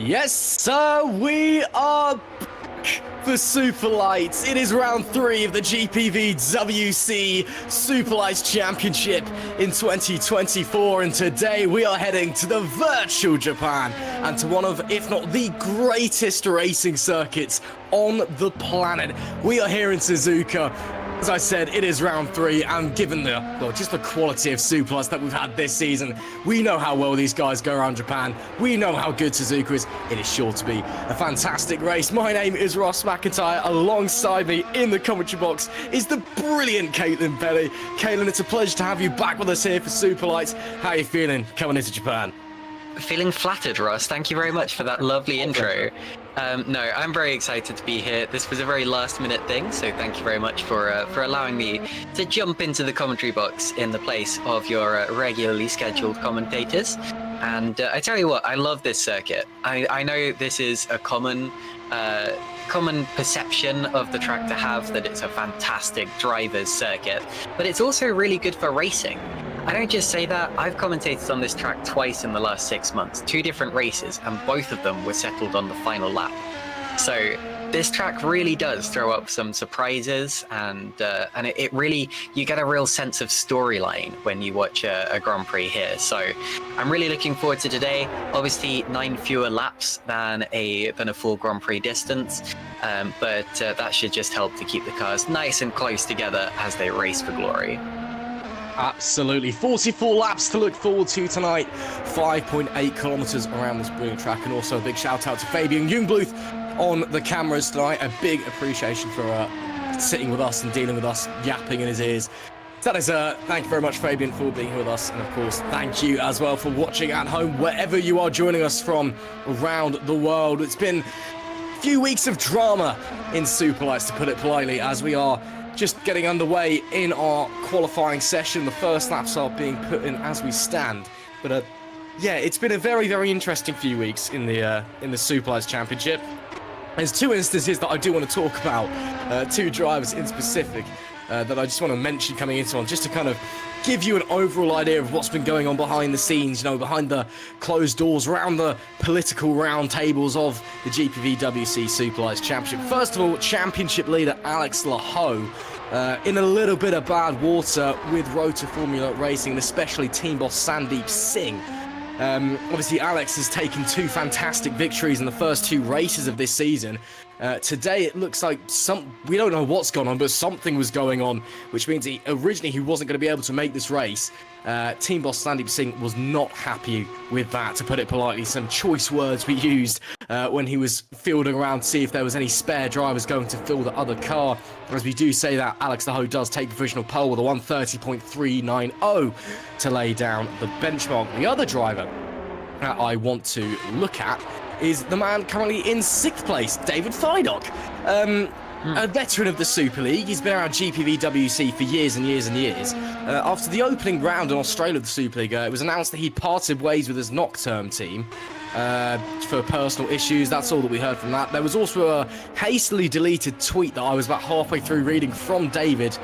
Yes, sir, we are back for Superlights. It is round 3 of the GPVWC Superlights Championship in 2024, and today we are heading to the virtual Japan and to one of, if not the greatest racing circuits on the planet. We are here in Suzuka. As I said, it is round 3, and given the, well, just the quality of Superlights that we've had this season, we know how well these guys go around Japan. We know how good Suzuka is. It is sure to be a fantastic race. My name is Ross McIntyre. Alongside me in the commentary box is the brilliant Caitlin Belly. Caitlin, it's a pleasure to have you back with us here for Superlights. How are you feeling coming into Japan? Feeling flattered, Ross. Thank you very much for that lovely intro. No, I'm very excited to be here. This was a very last-minute thing, so thank you very much for allowing me to jump into the commentary box in the place of your regularly scheduled commentators. And I tell you what, I love this circuit. I know this is a common perception of the track to have, that it's a fantastic driver's circuit, but it's also really good for racing. I don't just say that. I've commentated on this track twice in the last 6 months, 2 different races, and both of them were settled on the final lap. So this track really does throw up some surprises, and it really, you get a real sense of storyline when you watch a Grand Prix here. So I'm really looking forward to today. Obviously 9 fewer laps than a full Grand Prix distance, but that should just help to keep the cars nice and close together as they race for glory. Absolutely. 44 laps to look forward to tonight. 5.8 kilometers around this brilliant track. And also a big shout out to Fabian Jungbluth on the cameras tonight. A big appreciation for sitting with us and dealing with us, yapping in his ears. That is, thank you very much, Fabian, for being here with us. And of course, thank you as well for watching at home, wherever you are joining us from around the world. It's been a few weeks of drama in Superlights, to put it politely, as we are just getting underway in our qualifying session. The first laps are being put in as we stand. But yeah, it's been a very, very interesting few weeks in the Superlights Championship. There's 2 instances that I do want to talk about, 2 drivers in specific. that I just want to mention coming into on, just to kind of give you an overall idea of what's been going on behind the scenes, behind the closed doors, around the political round tables of the GPVWC Superlights Championship. First of all, championship leader Alex Lahoe in a little bit of bad water with Rotor Formula Racing, and especially team boss Sandeep Singh. Obviously, Alex has taken 2 fantastic victories in the first 2 races of this season. Today, it looks like we don't know what's gone on, but something was going on, which means originally he wasn't going to be able to make this race. Team boss Sandeep Singh was not happy with that, to put it politely. Some choice words were used when he was fielding around to see if there was any spare drivers going to fill the other car. As we do say that, Alex Lahoe does take provisional pole with a 1:30.390 to lay down the benchmark. The other driver that I want to look at is the man currently in 6th place, David Feidock. A veteran of the Super League. He's been around GPVWC for years and years and years. After the opening round in Australia of the Super League, it was announced that he parted ways with his Nocturne team for personal issues. That's all that we heard from that. There was also a hastily deleted tweet that I was about halfway through reading from David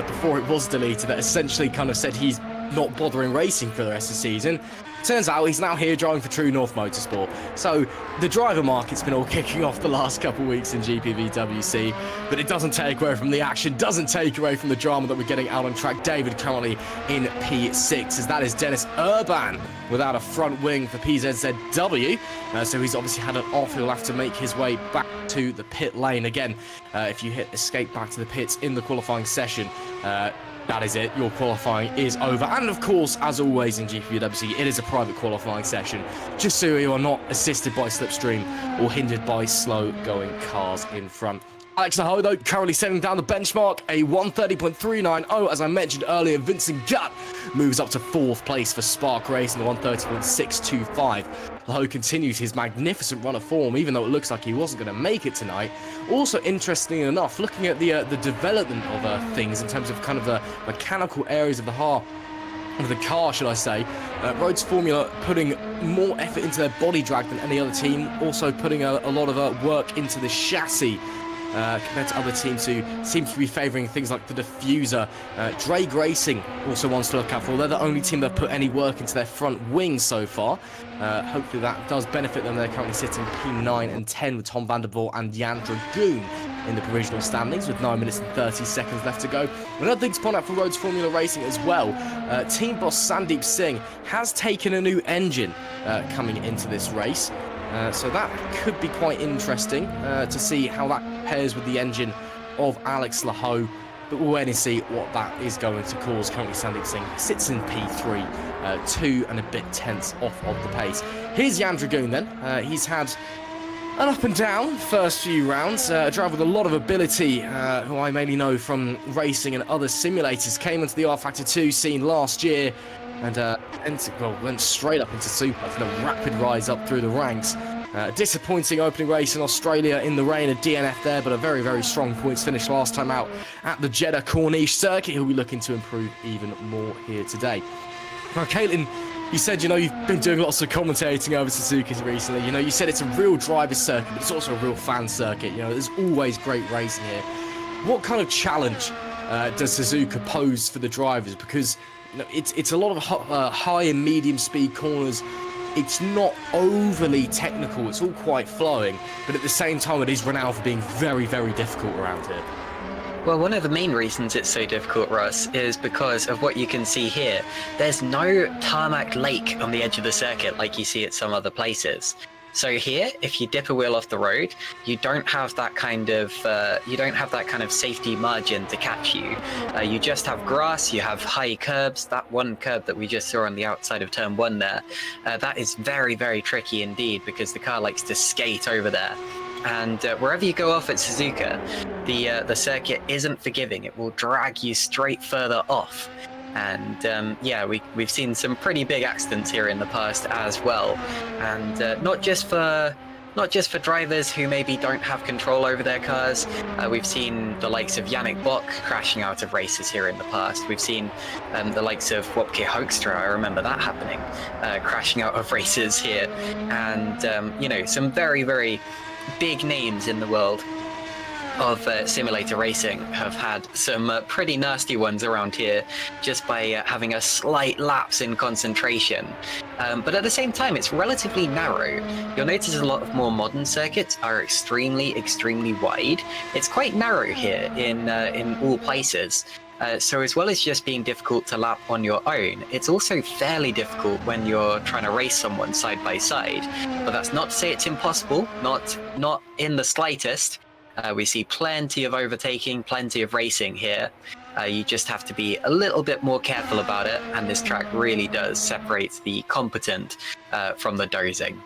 before it was deleted, that essentially kind of said he's not bothering racing for the rest of the season. Turns out he's now here driving for True North Motorsport. So the driver market's been all kicking off the last couple of weeks in GPVWC, but it doesn't take away from the action, doesn't take away from the drama that we're getting out on track. David currently in P6, as that is Dennis Urban without a front wing for PZZW. So he's obviously had an off. He'll have to make his way back to the pit lane again. If you hit escape back to the pits in the qualifying session, that is it. Your qualifying is over. And of course, as always in GPVWC, it is a private qualifying session, just so you are not assisted by slipstream or hindered by slow-going cars in front. Alex Lahoe, though, currently setting down the benchmark, a 1:30.390. As I mentioned earlier, Vincent Gutt moves up to 4th place for Spark Racing, the 1:30.625. Lahoe continues his magnificent run of form, even though it looks like he wasn't going to make it tonight. Also, interestingly enough, looking at the development of things in terms of kind of the mechanical areas of the car, should I say, Rhodes Formula putting more effort into their body drag than any other team, also putting a lot of work into the chassis. Compared to other teams who seem to be favouring things like the diffuser. Drake Racing also wants to look out for. They're the only team that put any work into their front wings so far. Hopefully that does benefit them. They're currently sitting P9 and 10 with Tom Vandervoort and Jan Dragoon in the provisional standings with 9 minutes and 30 seconds left to go. Another thing to point out for Rhodes Formula Racing as well, team boss Sandeep Singh has taken a new engine coming into this race. So that could be quite interesting to see how that pairs with the engine of Alex Lahoe. But we'll wait and see what that is going to cause. Currently, Sandeep Singh sits in P3, 2 and a bit tenths off of the pace. Here's Jan Dragoon then. He's had an up and down first few rounds. A driver with a lot of ability, who I mainly know from racing and other simulators. Came into the R Factor 2 scene last year and went straight up into Super for a rapid rise up through the ranks. Disappointing opening race in Australia in the rain, a DNF there, but a very, very strong points finish last time out at the Jeddah Corniche circuit. He'll be looking to improve even more here today. Now, Caitlin, you said, you've been doing lots of commentating over Suzuka recently. You said it's a real driver's circuit, but it's also a real fan circuit. There's always great racing here. What kind of challenge does Suzuka pose for the drivers? Because it's a lot of high and medium speed corners. It's not overly technical, it's all quite flowing, but at the same time it is renowned for being very, very difficult around here. Well, one of the main reasons it's so difficult, Russ, is because of what you can see here. There's no tarmac lake on the edge of the circuit like you see at some other places. So here, if you dip a wheel off the road, you don't have that kind of safety margin to catch you. You just have grass, you have high curbs. That one curb that we just saw on the outside of turn 1 there, that is very, very tricky indeed, because the car likes to skate over there. And wherever you go off at Suzuka, the circuit isn't forgiving. It will drag you straight further off. And we've seen some pretty big accidents here in the past as well, and not just for drivers who maybe don't have control over their cars. We've seen the likes of Yannick Bock crashing out of races here in the past. We've seen the likes of Wopke Hoekstra, I remember that happening, crashing out of races here, and some very, very big names in the world of simulator racing have had some pretty nasty ones around here just by having a slight lapse in concentration. But at the same time, it's relatively narrow. You'll notice a lot of more modern circuits are extremely, extremely wide. It's quite narrow here in all places. So as well as just being difficult to lap on your own, it's also fairly difficult when you're trying to race someone side by side. But that's not to say it's impossible, not in the slightest. We see plenty of overtaking, plenty of racing here. You just have to be a little bit more careful about it, and this track really does separate the competent from the dozing.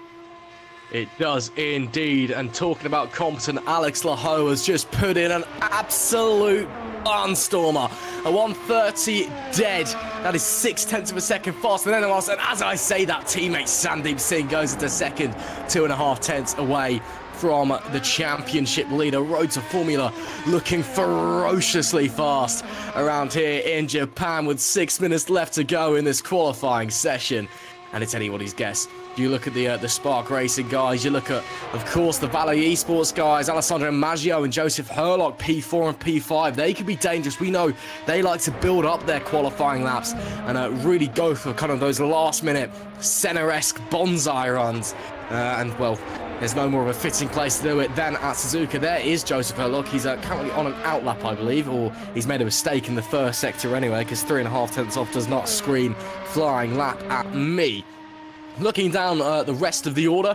It does indeed, and talking about competent, Alex Laho has just put in an absolute barnstormer. A 130 dead, that is 0.6 of a second faster than anyone else, and as I say that, teammate Sandeep Singh goes into second, 2.5 tenths away from the championship leader. Road to Formula looking ferociously fast around here in Japan with 6 minutes left to go in this qualifying session, and it's anybody's guess. You look at the Spark Racing guys, you look at, of course, the Valley Esports guys, Alessandro Maggio and Joseph Herlock, P4 and P5. They could be dangerous. We know they like to build up their qualifying laps and really go for kind of those last-minute Senna-esque bonsai runs. And, well, there's no more of a fitting place to do it than at Suzuka. There is Joseph Herlock. He's currently on an outlap, I believe, or he's made a mistake in the first sector anyway, because 3.5 tenths off does not scream flying lap at me. Looking down the rest of the order,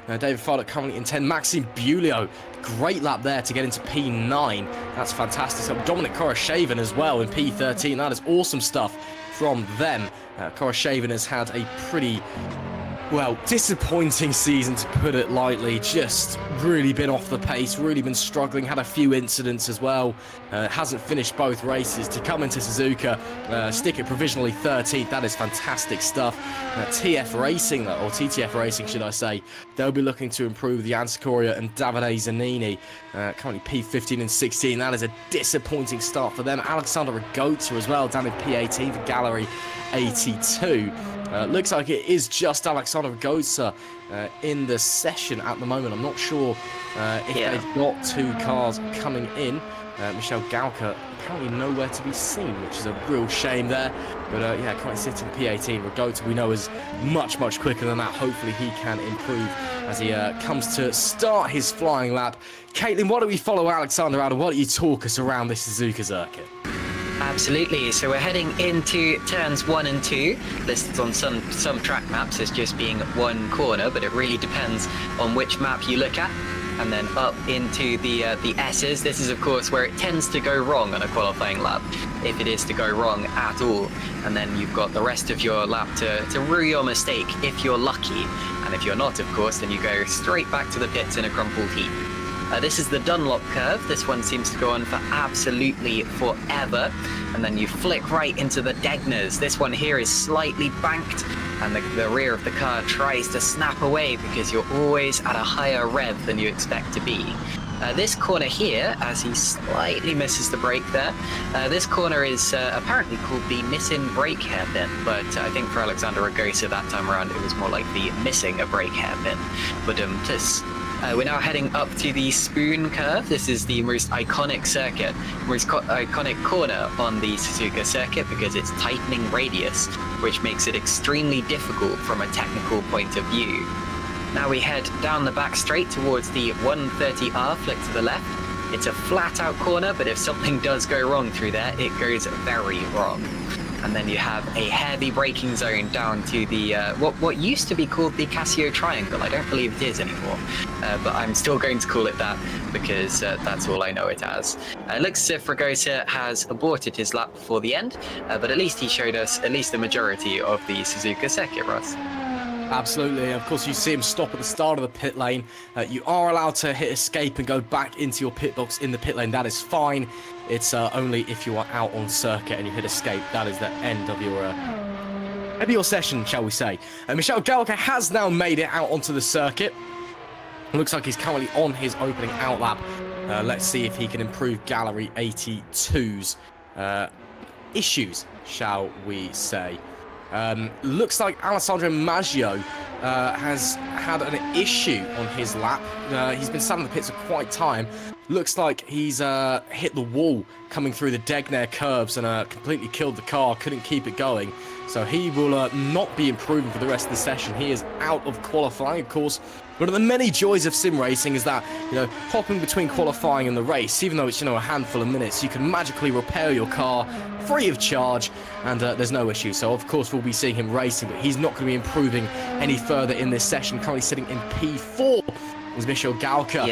David Foulkes currently in 10. Maxime Bulio, great lap there to get into P9. That's fantastic. So Dominic Koroshavin as well in P13. That is awesome stuff from them. Koroshavin has had a pretty, well, disappointing season, to put it lightly. Just really been off the pace, really been struggling, had a few incidents as well. Hasn't finished both races. To come into Suzuka, stick it provisionally 13th, that is fantastic stuff. TF Racing, or TTF Racing should I say, they'll be looking to improve the Ansacoria and Davide Zanini. Currently P15 and 16, that is a disappointing start for them. Alexander Ragota as well, down in P18 for Gallery 82. Looks like it is just Alexander Ragota in the session at the moment. I'm not sure if they've got two cars coming in. Michel Galka apparently nowhere to be seen, which is a real shame there. But yeah, currently sitting P18. Ragota we know is much quicker than that. Hopefully he can improve as he comes to start his flying lap. Caitlin, why don't we follow Alexander out and why don't you talk us around this Suzuka circuit? Absolutely. So we're heading into turns 1 and 2, listed on some track maps as just being one corner, but it really depends on which map you look at. And then up into the S's. This is, of course, where it tends to go wrong on a qualifying lap, if it is to go wrong at all. And then you've got the rest of your lap to rue your mistake if you're lucky. And if you're not, of course, then you go straight back to the pits in a crumpled heap. This is the Dunlop curve. This one seems to go on for absolutely forever. And then you flick right into the Degners. This one here is slightly banked, and the rear of the car tries to snap away because you're always at a higher rev than you expect to be. This corner here, as he slightly misses the brake there, this corner is apparently called the missing brake hairpin, but I think for Alexander Ragota that time around it was more like the missing a brake hairpin. But we're now heading up to the Spoon curve. This is the most iconic circuit, most iconic corner on the Suzuka circuit because it's tightening radius, which makes it extremely difficult from a technical point of view. Now we head down the back straight towards the 130R, flick to the left. It's a flat out corner, but if something does go wrong through there, it goes very wrong. And then you have a heavy braking zone down to the what used to be called the Casio Triangle. I don't believe it is anymore, but I'm still going to call it that because that's all I know it as. It looks as if Ragota has aborted his lap before the end, but at least he showed us at least the majority of the Suzuka circuit, Russ. Absolutely. Of course, you see him stop at the start of the pit lane. You are allowed to hit escape and go back into your pit box in the pit lane. That is fine. It's only if you are out on circuit and you hit escape. That is the end of your session, shall we say. Michel Galka has now made it out onto the circuit. Looks like he's currently on his opening outlap. Let's see if he can improve Gallery 82's issues, shall we say. Looks like Alessandro Maggio has had an issue on his lap. He's been sat in the pits for quite Looks like he's hit the wall coming through the Degner curves and completely killed the car, couldn't keep it going. So he will not be improving for the rest of the session. He is out of qualifying, of course. One of the many joys of sim racing is that, hopping between qualifying and the race, even though it's, a handful of minutes, you can magically repair your car free of charge, and there's no issue. So, of course, we'll be seeing him racing, but he's not going to be improving any further in this session. Currently sitting in P4 as Michel Galka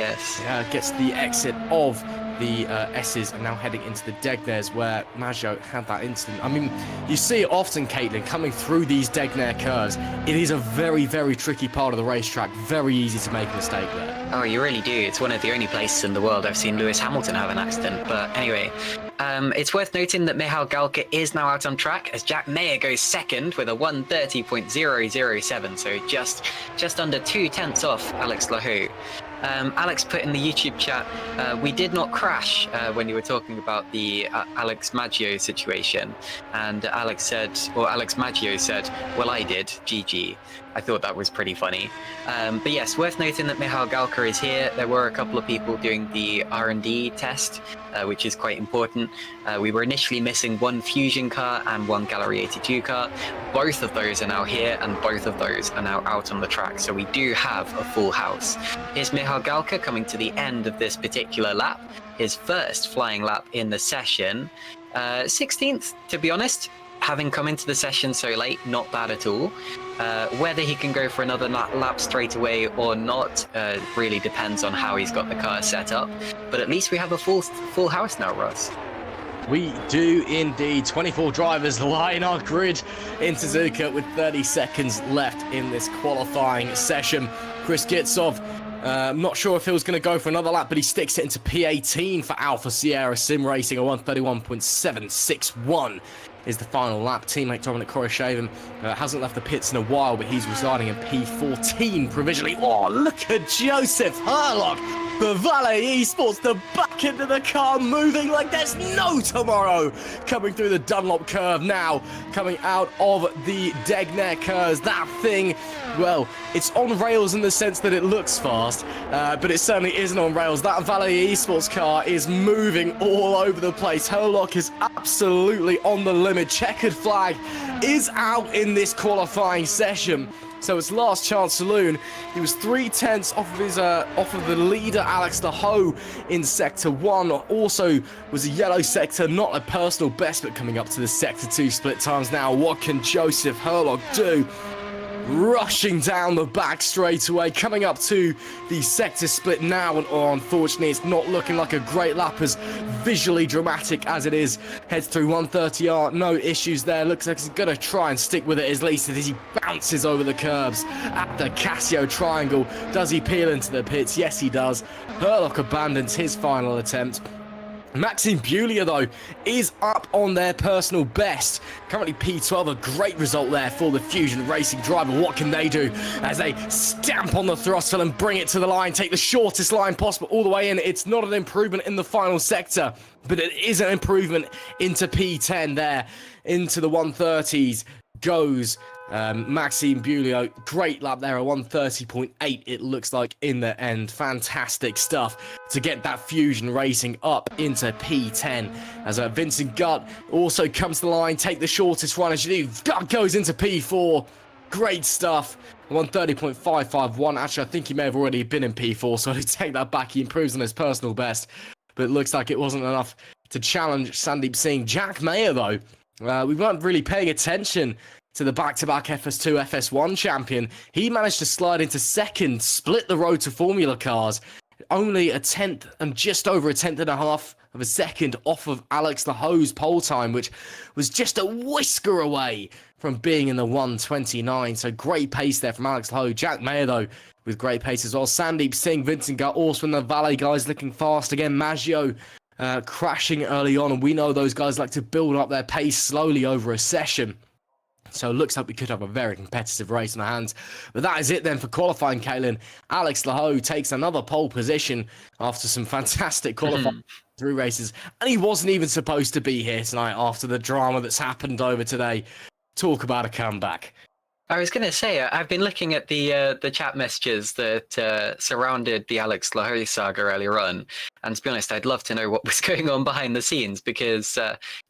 gets the exit of the S's and now heading into the Degners where Maggio had that incident. I mean, you see it often, Caitlin, coming through these Degner curves. It is a very, very tricky part of the racetrack. Very easy to make a mistake there. Oh, you really do. It's one of the only places in the world I've seen Lewis Hamilton have an accident. But anyway, it's worth noting that Michal Galka is now out on track as Jack Mayer goes second with a 1:30.007, so just under 2/10 off Alex Lahoud. Alex put in the YouTube chat, we did not crash when you were talking about the Alex Maggio situation. And Alex Maggio said, well, I did, GG. I thought that was pretty funny. But yes, worth noting that Michal Galka is here. There were a couple of people doing the R&D test, which is quite important. We were initially missing one Fusion car and one Gallery 82 car. Both of those are now here and both of those are now out on the track. So we do have a full house. Here's Michal Galka coming to the end of this particular lap. His first flying lap in the session. 16th, to be honest. Having come into the session so late, not bad at all. Whether he can go for another lap straight away or not really depends on how he's got the car set up. But at least we have a full house now, Ross. We do indeed. 24 drivers line our grid in Suzuka with 30 seconds left in this qualifying session. Chris Gitsov, I'm not sure if he was going to go for another lap, but he sticks it into P18 for Alpha Sierra Sim Racing, a 1:31.761. Is the final lap. Teammate Dominic Koroshavin hasn't left the pits in a while, but he's residing in P14 provisionally. Oh, look at Joseph Herlock for Valet Esports, the back end of the car moving like there's no tomorrow. Coming through the Dunlop curve now, coming out of the Degner curves. That thing, well, it's on rails in the sense that it looks fast, but it certainly isn't on rails. That Valet Esports car is moving all over the place. Herlock is absolutely on the limit. Checkered flag is out in this qualifying session, so it's last chance saloon. He was 3/10 off of the leader Alex Lahoud in sector 1. Also was a yellow sector, not a personal best, but coming up to the sector 2 split times now. What can Joseph Herlock do? Rushing down the back straightaway, coming up to the sector split now, and unfortunately it's not looking like a great lap, as visually dramatic as it is. Heads through 130R, no issues there. Looks like he's going to try and stick with it at least as he bounces over the curbs at the Casio Triangle. Does he peel into the pits? Yes, he does. Herlock abandons his final attempt. Maxime Bulia, though, is up on their personal best. Currently P12, a great result there for the Fusion Racing driver. What can they do as they stamp on the throttle and bring it to the line, take the shortest line possible all the way in? It's not an improvement in the final sector, but it is an improvement into P10 there. Into the 130s goes Maxime Bulio. Great lap there, a 1:30.8 it looks like in the end. Fantastic stuff to get that Fusion Racing up into P10 as Vincent Gutt also comes to the line, take the shortest run as you do. Gutt goes into P4. Great stuff. 1:30.551. Actually, I think he may have already been in P4, so I take that back. He improves on his personal best, but it looks like it wasn't enough to challenge Sandeep Singh. Jack Mayer, though, we weren't really paying attention to the back-to-back FS2, FS1 champion. He managed to slide into second, split the road to Formula cars. Only a tenth and just over a tenth and a half of a second off of Alex Lahoud's pole time, which was just a whisker away from being in the 1:29. So great pace there from Alex Lahoud. Jack Mayer, though, with great pace as well. Sandeep Singh, Vincent Gutt, also in the Valet guys looking fast again. Maggio crashing early on, and we know those guys like to build up their pace slowly over a session. So it looks like we could have a very competitive race in our hands. But that is it then for qualifying, Caitlin. Alex Lahoud takes another pole position after some fantastic qualifying through races. And he wasn't even supposed to be here tonight after the drama that's happened over today. Talk about a comeback. I was going to say, I've been looking at the chat messages that surrounded the Alex Lahoe saga earlier on, and to be honest, I'd love to know what was going on behind the scenes, because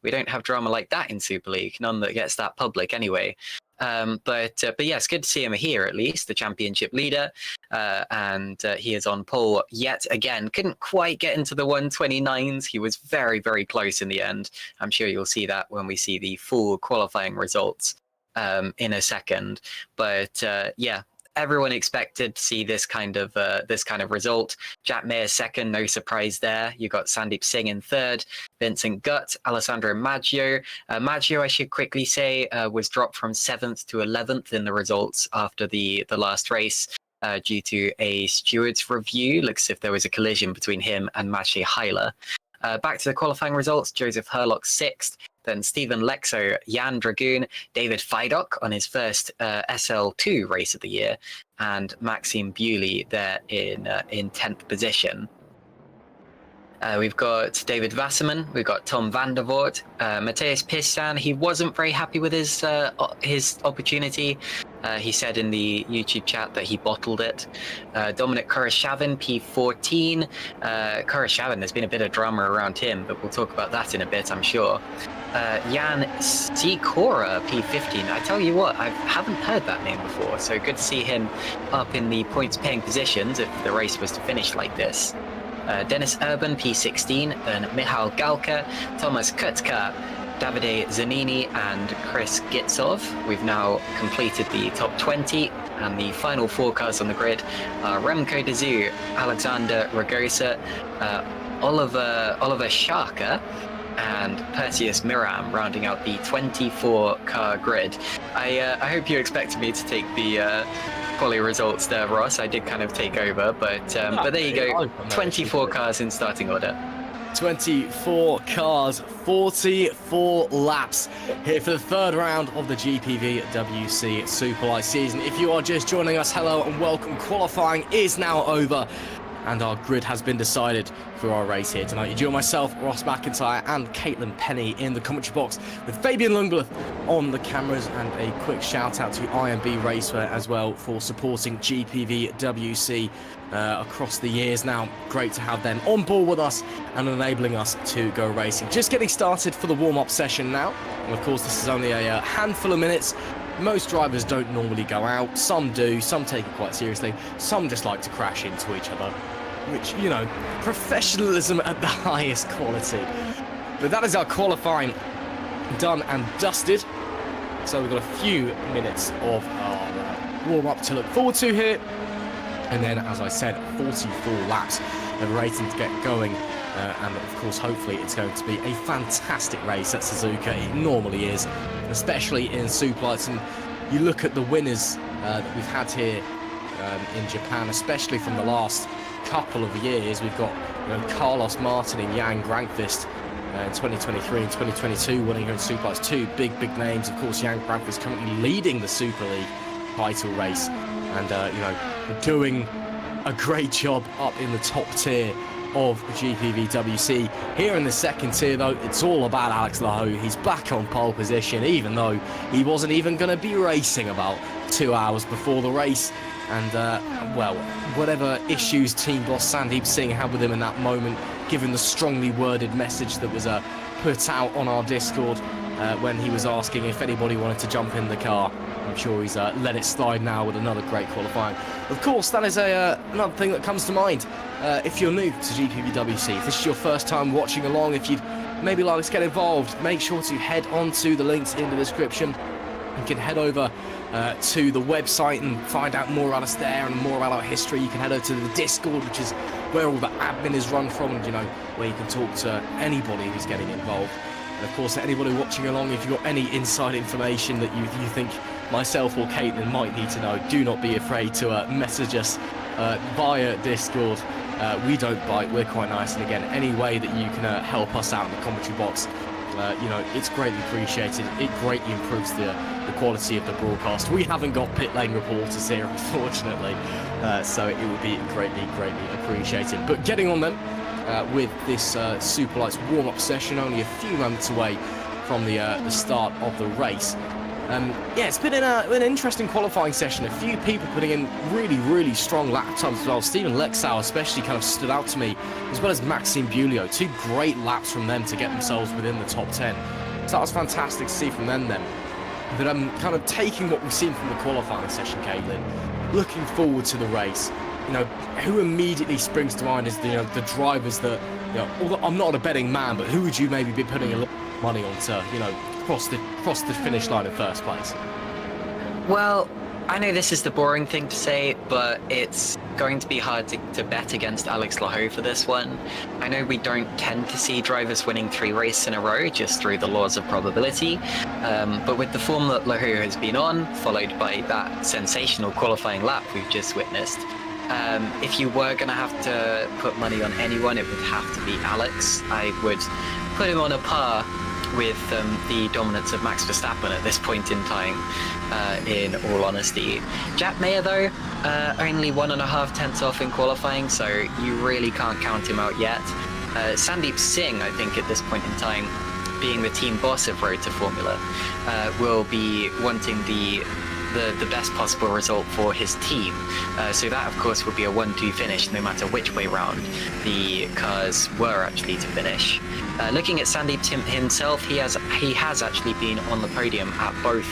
we don't have drama like that in Super League, none that gets that public anyway. But yeah, it's good to see him here, at least, the championship leader, and he is on pole yet again. Couldn't quite get into the 129s. He was very, very close in the end. I'm sure you'll see that when we see the full qualifying results in a second. But yeah, everyone expected to see this kind of result. Jack Mayer second, no surprise there. You got Sandeep Singh in third, Vincent Gutt, Alessandro Maggio. Maggio, I should quickly say, was dropped from 7th to 11th in the results after the last race due to a steward's review. Looks as if there was a collision between him and Maciej Heiler. Back to the qualifying results, Joseph Herlock 6th, then Stephen Lexo, Jan Dragoon, David Fidok on his first SL2 race of the year, and Maxime Bewley there in 10th position. We've got David Wasserman, we've got Tom van der Voort, Matthias Pissan. He wasn't very happy with his opportunity. He said in the YouTube chat that he bottled it. Dominic Kurashavin, P14. Kurashavin, there's been a bit of drama around him, but we'll talk about that in a bit, I'm sure. Jan Sikora, P15. I tell you what, I haven't heard that name before, so good to see him up in the points-paying positions if the race was to finish like this. Dennis Urban, P16, then Michal Galka, Thomas Kutka, Davide Zanini, and Chris Gitsov. We've now completed the top 20, and the final 4 cars on the grid are Remco de Zoo, Alexander Ragosa, Oliver Sharker, and Perseus Miram, rounding out the 24-car grid. I hope you expected me to take the quali results there, Ross. I did kind of take over, but there you go. 24 cars in starting order. 24 cars, 44 laps here for the third round of the GPVWC Superlights season. If you are just joining us, hello and welcome. Qualifying is now over, and our grid has been decided for our race here tonight. You join myself, Ross McIntyre, and Caitlin Penny in the commentary box, with Fabian Jungbluth on the cameras, and a quick shout out to IMB Raceway as well for supporting GPVWC across the years now. Great to have them on board with us and enabling us to go racing. Just getting started for the warm-up session now, and of course this is only a handful of minutes. Most drivers don't normally go out. Some do, some take it quite seriously, some just like to crash into each other, which, you know, professionalism at the highest quality. But that is our qualifying done and dusted. So we've got a few minutes of our warm-up to look forward to here. And then, as I said, 44 laps of racing to get going. And of course, hopefully it's going to be a fantastic race at Suzuka. It normally is, especially in Superlights. And you look at the winners that we've had here in Japan, especially from the last couple of years. We've got, you know, Carlos Martin and Jan Grankvist in 2023 and 2022 winning here in Superlights. Two big names. Of course, Jan Grankvist currently leading the Super League title race, and you know, doing a great job up in the top tier of GPVWC. Here in the second tier, though, it's all about Alex Lahoe. He's back on pole position, even though he wasn't even going to be racing about 2 hours before the race. And, well, whatever issues team boss Sandeep Singh had with him in that moment, given the strongly worded message that was put out on our Discord when he was asking if anybody wanted to jump in the car. I'm sure he's let it slide now with another great qualifying. Of course, that is another thing that comes to mind if you're new to GPVWC. If this is your first time watching along, if you'd maybe like to get involved, make sure to head on to the links in the description. You can head over to the website and find out more about us there and more about our history. You can head over to the Discord, which is where all the admin is run from, and, you know, where you can talk to anybody who's getting involved. And of course, anybody watching along, if you've got any inside information that you think myself or Caitlin might need to know, do not be afraid to message us via Discord. We don't bite, we're quite nice, and again, any way that you can help us out in the commentary box, you know, it's greatly appreciated. It greatly improves the quality of the broadcast. We haven't got pit lane reporters here, unfortunately, so it would be greatly appreciated. But getting on then with this Superlights warm-up session, only a few moments away from the start of the race. Yeah, it's been an interesting qualifying session. A few people putting in really, really strong lap times as well. Steven Lexau especially kind of stood out to me, as well as Maxime Bulio. 2 great laps from them to get themselves within the top 10. So that was fantastic to see from them then. But I'm kind of taking what we've seen from the qualifying session, Caitlin, looking forward to the race. Who immediately springs to mind is the drivers that, although I'm not a betting man, but who would you maybe be putting a lot of money on to, cross the finish line in first place? Well, I know this is the boring thing to say, but it's going to be hard to bet against Alex Laho for this one. I know we don't tend to see drivers winning 3 races in a row just through the laws of probability, but with the form that Laho has been on, followed by that sensational qualifying lap we've just witnessed, if you were going to have to put money on anyone, it would have to be Alex. I would put him on a par with the dominance of Max Verstappen at this point in time, in all honesty. Jack Mayer, though, only 1.5 tenths off in qualifying, so you really can't count him out yet. Sandeep Singh, I think at this point in time, being the team boss of Road to Formula, will be wanting the best possible result for his team. So that, of course, would be a 1-2 finish no matter which way round the cars were actually to finish. Looking at Sandeep himself, he has actually been on the podium at both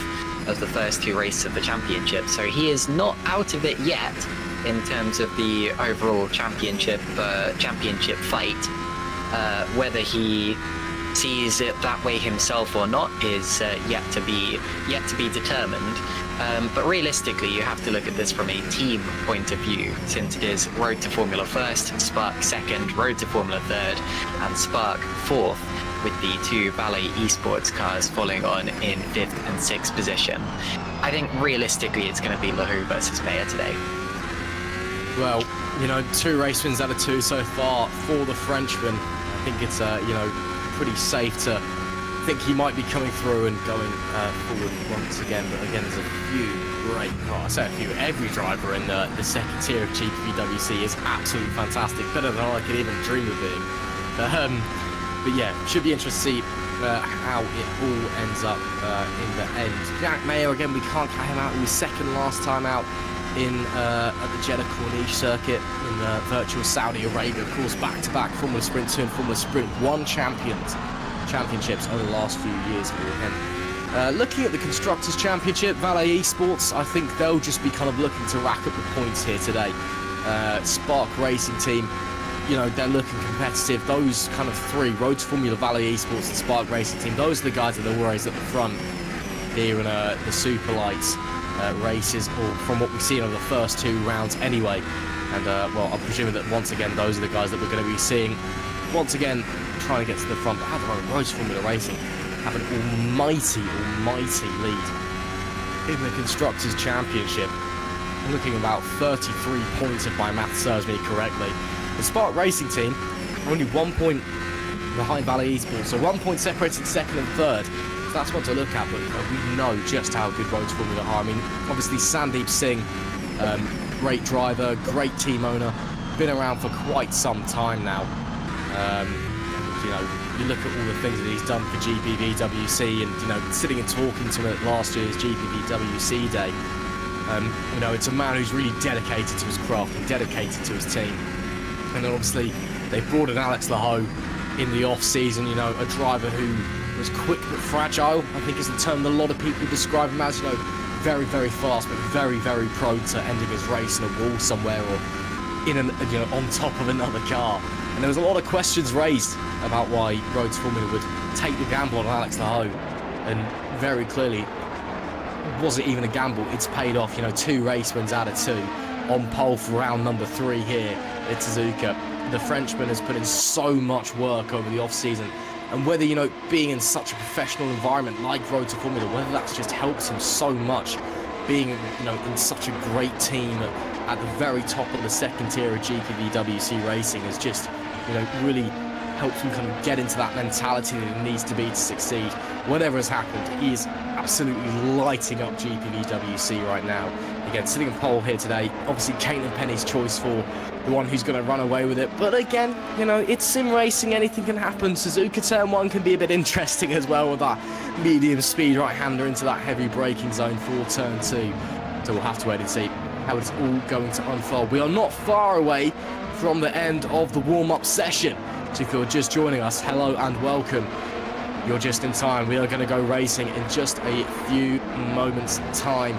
of the first 2 races of the championship, so he is not out of it yet in terms of the overall championship fight. Whether he sees it that way himself or not is yet to be determined. But realistically, you have to look at this from a team point of view, since it is Road to Formula first, Spark second, Road to Formula third, and Spark fourth, with the 2 Valet Esports cars following on in 5th and 6th position. I think realistically it's going to be Laho versus Mayer today. Well, 2 race wins out of 2 so far for the Frenchman. I think it's pretty safe to think he might be coming through and going forward once again. But again, there's a few great cars. I say a few. Every driver in the second tier of GPVWC is absolutely fantastic, better than I could even dream of being. But yeah, should be interesting to see how it all ends up in the end. Jack Mayer, again, we can't count him out. He was second last time out at the Jeddah Corniche circuit in the virtual Saudi Arabia. Of course, back-to-back Formula Sprint 2 and Formula Sprint 1 championships over the last few years for him. Looking at the Constructors' Championship, Valet Esports, I think they'll just be kind of looking to rack up the points here today. Spark Racing Team, they're looking competitive. Those kind of 3, Road to Formula, Valet Esports and Spark Racing Team, those are the guys that are always at the front here in the Superlights races, or from what we've seen over the first 2 rounds anyway. And well, I'm presuming that once again those are the guys that we're going to be seeing once again trying to get to the front. But how the Road to Formula Racing have an almighty lead in the Constructors' Championship, looking about 33 points if my math serves me correctly. The Spark Racing Team only 1 point behind Valet Esports, so 1 point separated second and third. So that's what to look at, but we know just how good Road to Formula are. I mean, obviously Sandeep Singh, great driver, great team owner, been around for quite some time now. You look at all the things that he's done for GPVWC, and sitting and talking to him at last year's GPVWC day. It's a man who's really dedicated to his craft and dedicated to his team. And then obviously they brought in Alex Laho in the off-season, a driver who was quick but fragile, I think is the term that a lot of people describe him as, very, very fast, but very, very prone to ending his race in a wall somewhere or in on top of another car. And there was a lot of questions raised about why Road to Formula would take the gamble on Alex Laho, and very clearly it wasn't even a gamble. It's paid off. 2 race wins out of 2 on pole for round number 3 here at Suzuka. The Frenchman has put in so much work over the off-season, and whether being in such a professional environment like Road to Formula, whether that's just helped him so much, being in such a great team at the very top of the second tier of GPVWC racing has just really helps him kind of get into that mentality that he needs to be to succeed. Whatever has happened, he is absolutely lighting up GPVWC right now. again, sitting in pole here today. Obviously, Caitlin Penny's choice for the one who's going to run away with it. But again, you know, it's sim racing. Anything can happen. Suzuka turn 1 can be a bit interesting as well with that medium speed right-hander into that heavy braking zone for turn 2. So we'll have to wait and see how it's all going to unfold. We are not far away from the end of the warm-up session. So if you're just joining us, hello and welcome. You're just in time. We are going to go racing in just a few moments' time.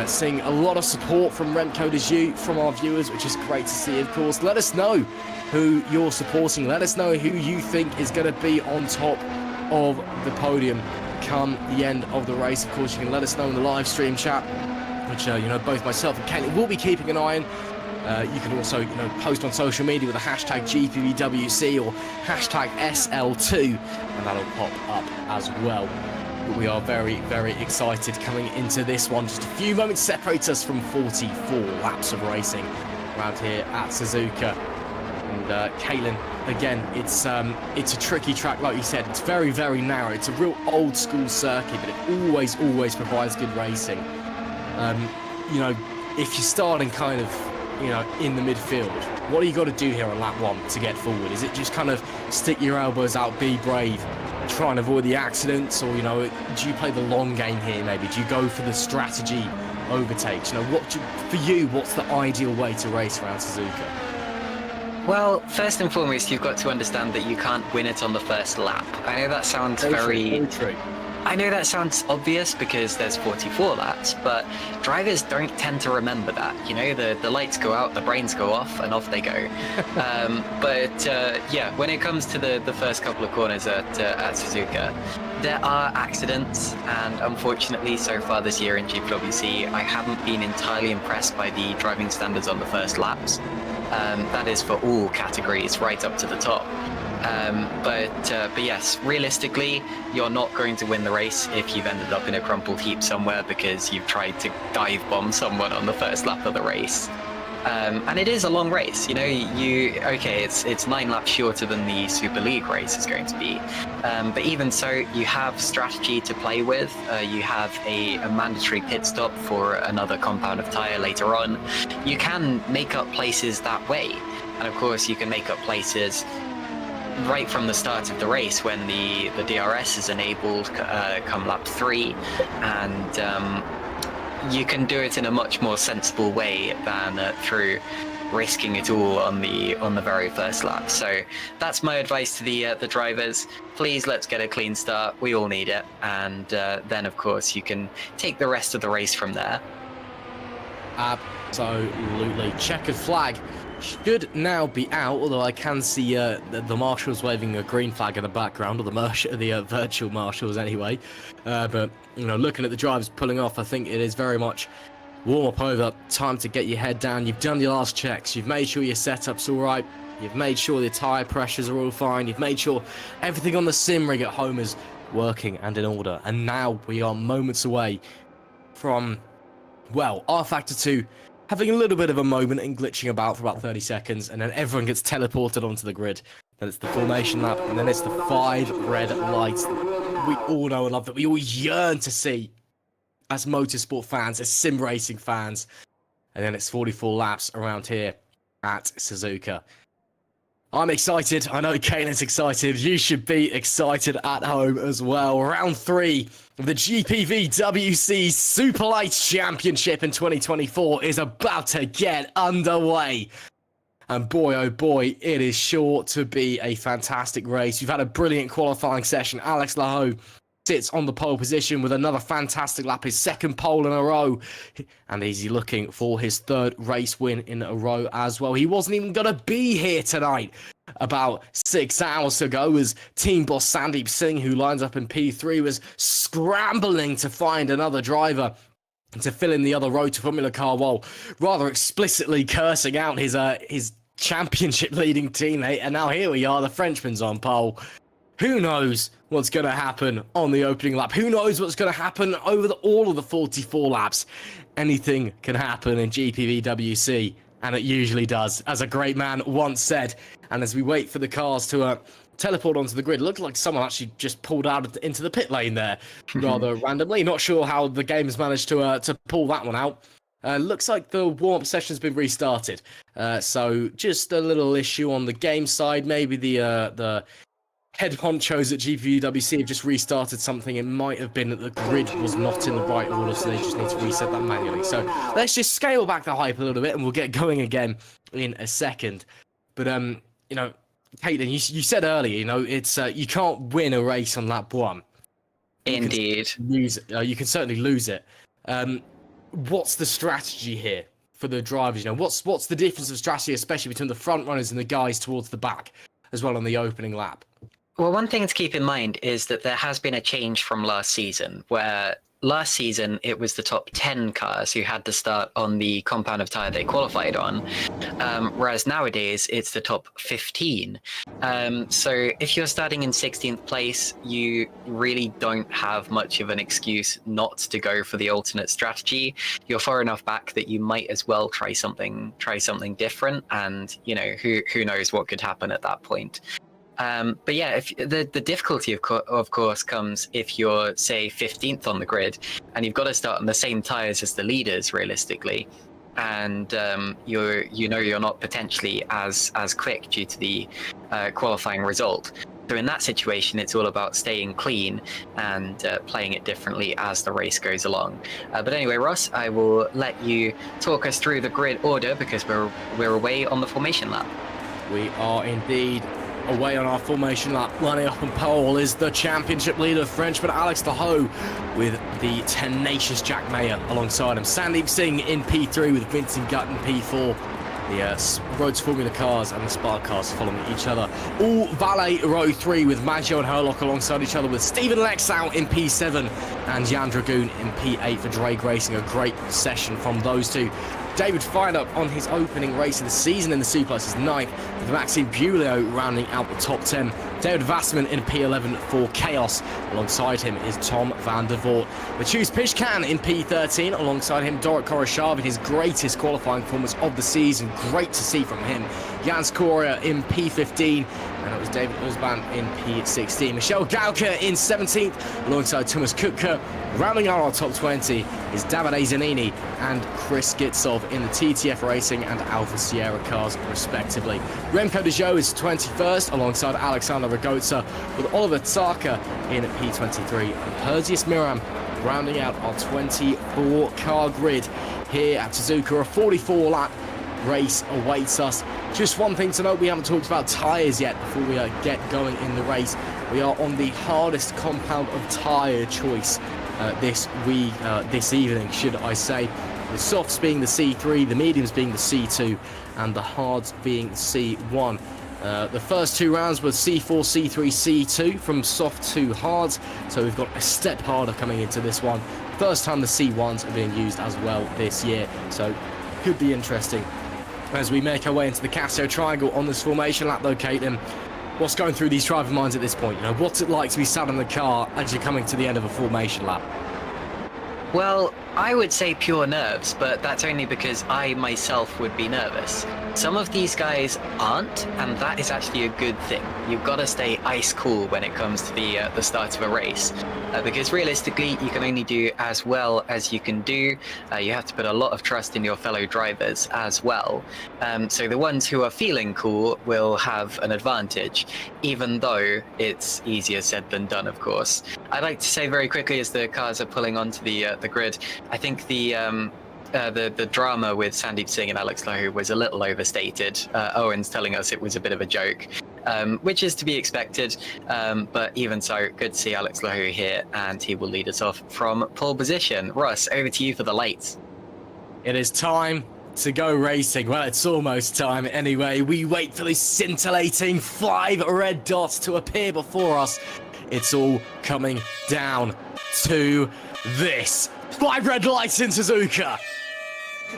Seeing a lot of support from Remco de Jeu from our viewers, which is great to see, of course. Let us know who you're supporting. Let us know who you think is going to be on top of the podium come the end of the race. Of course, you can let us know in the live stream chat, which, you know, both myself and Kenny will be keeping an eye on. You can also, you know, post on social media with the hashtag GPVWC or hashtag SL2, and that'll pop up as well. But we are very, very excited coming into this one. Just a few moments separate us from 44 laps of racing around here at Suzuka. And Caitlin, again, it's a tricky track, like you said. It's very, very narrow. It's a real old school circuit, but it always, always provides good racing. You know, if you're starting kind of, you know, in the midfield, what do you got to do here on lap 1 to get forward? Is it just kind of stick your elbows out, be brave, try and avoid the accidents, or, you know, do you play the long game here? Maybe do you go for the strategy overtakes? You know, for you, what's the ideal way to race around Suzuka? Well, first and foremost, you've got to understand that you can't win it on the first lap. I know that sounds very true. I know that sounds obvious because there's 44 laps, but drivers don't tend to remember that. You know, the lights go out, the brains go off, and off they go. Yeah, when it comes to the first couple of corners at Suzuka, there are accidents, and unfortunately, so far this year in GPWC, I haven't been entirely impressed by the driving standards on the first laps. That is for all categories, right up to the top. But yes, realistically, you're not going to win the race if you've ended up in a crumpled heap somewhere because you've tried to dive bomb someone on the first lap of the race. And it is a long race, you know. It's 9 laps shorter than the Super League race is going to be, but even so, you have strategy to play with. You have a mandatory pit stop for another compound of tyre later on. You can make up places that way, and of course, you can make up places right from the start of the race when the DRS is enabled come lap 3, and you can do it in a much more sensible way than through risking it all on the very first lap. So that's my advice to the drivers. Please, let's get a clean start. We all need it, and then of course you can take the rest of the race from there. Absolutely. Checkered flag should now be out, although I can see the marshals waving a green flag in the background, or the virtual marshals anyway. But, you know, looking at the drivers pulling off, I think it is very much warm up over, time to get your head down. You've done your last checks, you've made sure your setup's all right, you've made sure the tyre pressures are all fine, you've made sure everything on the sim rig at home is working and in order. And now we are moments away from, well, R-Factor 2 having a little bit of a moment and glitching about for about 30 seconds, and then everyone gets teleported onto the grid. Then it's the formation lap, and then it's the 5 red lights that we all know and love, that we all yearn to see as motorsport fans, as sim racing fans. And then it's 44 laps around here at Suzuka. I'm excited. I know Caitlin's excited. You should be excited at home as well. Round 3 of the GPVWC Superlights Championship in 2024 is about to get underway. And boy, oh boy, it is sure to be a fantastic race. We've had a brilliant qualifying session. Alex Laho sits on the pole position with another fantastic lap, his 2nd pole in a row. And is he looking for his 3rd race win in a row as well? He wasn't even going to be here tonight about 6 hours ago, as team boss Sandeep Singh, who lines up in P3, was scrambling to find another driver to fill in the other row to Formula Car, while rather explicitly cursing out his championship leading teammate. And now here we are, the Frenchman's on pole. Who knows what's going to happen on the opening lap? Who knows what's going to happen over all of the 44 laps? Anything can happen in GPVWC, and it usually does, as a great man once said. And as we wait for the cars to teleport onto the grid, it looks like someone actually just pulled out into the pit lane there rather randomly. Not sure how the game has managed to pull that one out. Looks like the warm-up session's been restarted. So just a little issue on the game side. Maybe the head honchos at GPVWC have just restarted something. It might have been that the grid was not in the right order, so they just need to reset that manually. So let's just scale back the hype a little bit, and we'll get going again in a second. But you know, Caitlin, you said earlier, you know, it's you can't win a race on lap 1. Indeed. You can certainly lose it. What's the strategy here for the drivers? You know, what's the difference of strategy, especially between the front runners and the guys towards the back, as well on the opening lap? Well, one thing to keep in mind is that there has been a change from last season, where last season it was the top 10 cars who had to start on the compound of tyre they qualified on, whereas nowadays it's the top 15. So if you're starting in 16th place, you really don't have much of an excuse not to go for the alternate strategy. You're far enough back that you might as well try something different, and you know, who knows what could happen at that point. But yeah, if the difficulty of course comes if you're, say, 15th on the grid and you've got to start on the same tyres as the leaders realistically, and you're not potentially as quick due to the qualifying result. So in that situation, it's all about staying clean and playing it differently as the race goes along. But anyway, Ross, I will let you talk us through the grid order because we're away on the formation lap. We are indeed away on our formation lap. Lining up on pole is the championship leader, Frenchman Alex Lahoe, with the tenacious Jack Mayer alongside him. Sandeep Singh in P3 with Vincent Gutt in P4. The Rhodes Formula cars and the Spark cars following each other. All Valet row 3 with Maggio and Herlock alongside each other, with Stephen Lexow in P7 and Jan Dragoon in P8 for Drake Racing. A great session from those two. David fired up on his opening race of the season in the Superlights is 9th, with Maxime Bulio rounding out the top 10. David Vassman in P11 for Chaos. Alongside him is Tom van der Voort. Matthews Pishkan in P13. Alongside him, Dorrit Koroshav in his greatest qualifying performance of the season. Great to see from him. Jans Korea in P15. And it was David Usban in P16. Michelle Gauka in 17th, alongside Thomas Kutka. Rounding out our top 20 is Davide Zanini and Chris Gitsov in the TTF Racing and Alpha Sierra cars, respectively. Remco de Jong is 21st, alongside Alexander Ragotza, with Oliver Tsaka in P23. And Perseus Miram rounding out our 24-car grid here at Suzuka. A 44-lap race awaits us. Just one thing to note, we haven't talked about tyres yet before we get going in the race. We are on the hardest compound of tyre choice this evening, should I say. The softs being the C3, the mediums being the C2, and the hards being C1. The first 2 rounds were C4, C3, C2 from soft to hards, so we've got a step harder coming into this one. First time the C1s are being used as well this year, so could be interesting. As we make our way into the Casio Triangle on this formation lap though, Caitlin, what's going through these driver minds at this point? You know, what's it like to be sat in the car as you're coming to the end of a formation lap? Well, I would say pure nerves, but that's only because I myself would be nervous. Some of these guys aren't, and that is actually a good thing. You've got to stay ice cool when it comes to the start of a race, because realistically, you can only do as well as you can do. You have to put a lot of trust in your fellow drivers as well. So the ones who are feeling cool will have an advantage, even though it's easier said than done, of course. I'd like to say very quickly as the cars are pulling onto the grid, I think the drama with Sandeep Singh and Alex Lahoe was a little overstated. Owen's telling us it was a bit of a joke, which is to be expected. But even so, good to see Alex Lahoe here, and he will lead us off from pole position. Russ, over to you for the lights. It is time to go racing. Well, it's almost time anyway. We wait for these scintillating 5 red dots to appear before us. It's all coming down to this. 5 red lights in Suzuka.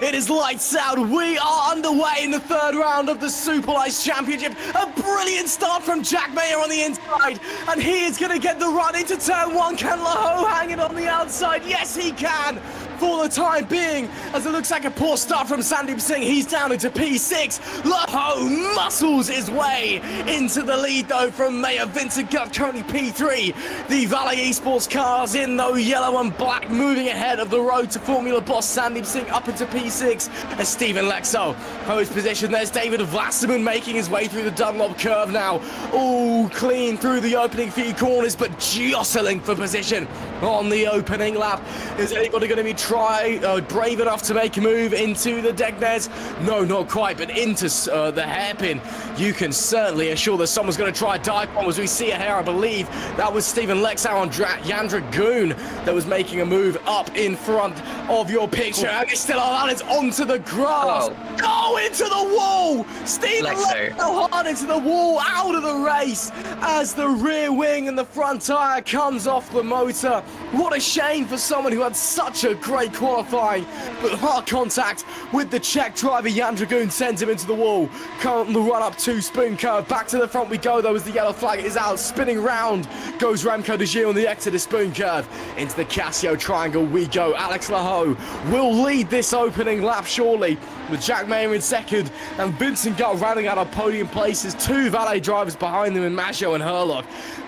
It is lights out. We are underway in the 3rd round of the Superlights Championship. A brilliant start from Jack Mayer on the inside. And he is going to get the run into turn 1. Can Lahoe hang it on the outside? Yes, he can. for the time being, as it looks like a poor start from Sandeep Singh. He's down into P6. Laho muscles his way into the lead though from Mayor Vincent Gutt, currently P3. The Valley Esports cars in though, yellow and black, moving ahead of the road to Formula boss Sandeep Singh up into P6 as Stephen Lexo holds position. There's David Wasserman making his way through the Dunlop curve now. All clean through the opening few corners, but jostling for position on the opening lap. Is anybody going to be brave enough to make a move into the Degnez? No, not quite, but into the hairpin. You can certainly assure that someone's going to try a dive bomb, as we see it here. I believe that was Stephen Lexau on Jan Dragoon that was making a move up in front of your picture. And it's still on, it's onto the grass. Go into the wall! Stephen Lexau hard into the wall, out of the race as the rear wing and the front tyre comes off the motor. What a shame for someone who had such a great qualifying, but hard contact with the Czech driver. Jan Dragoon sends him into the wall. Come on the run up to Spoon Curve. Back to the front we go though as the yellow flag is out. Spinning round goes Remco de Gilles on the exit of Spoon Curve. Into the Casio Triangle we go. Alex Laho will lead this opening lap surely, with Jack Mayer in second and Vincent Gutt rounding out our podium places. Two valet drivers behind them in Maggio and Herlock.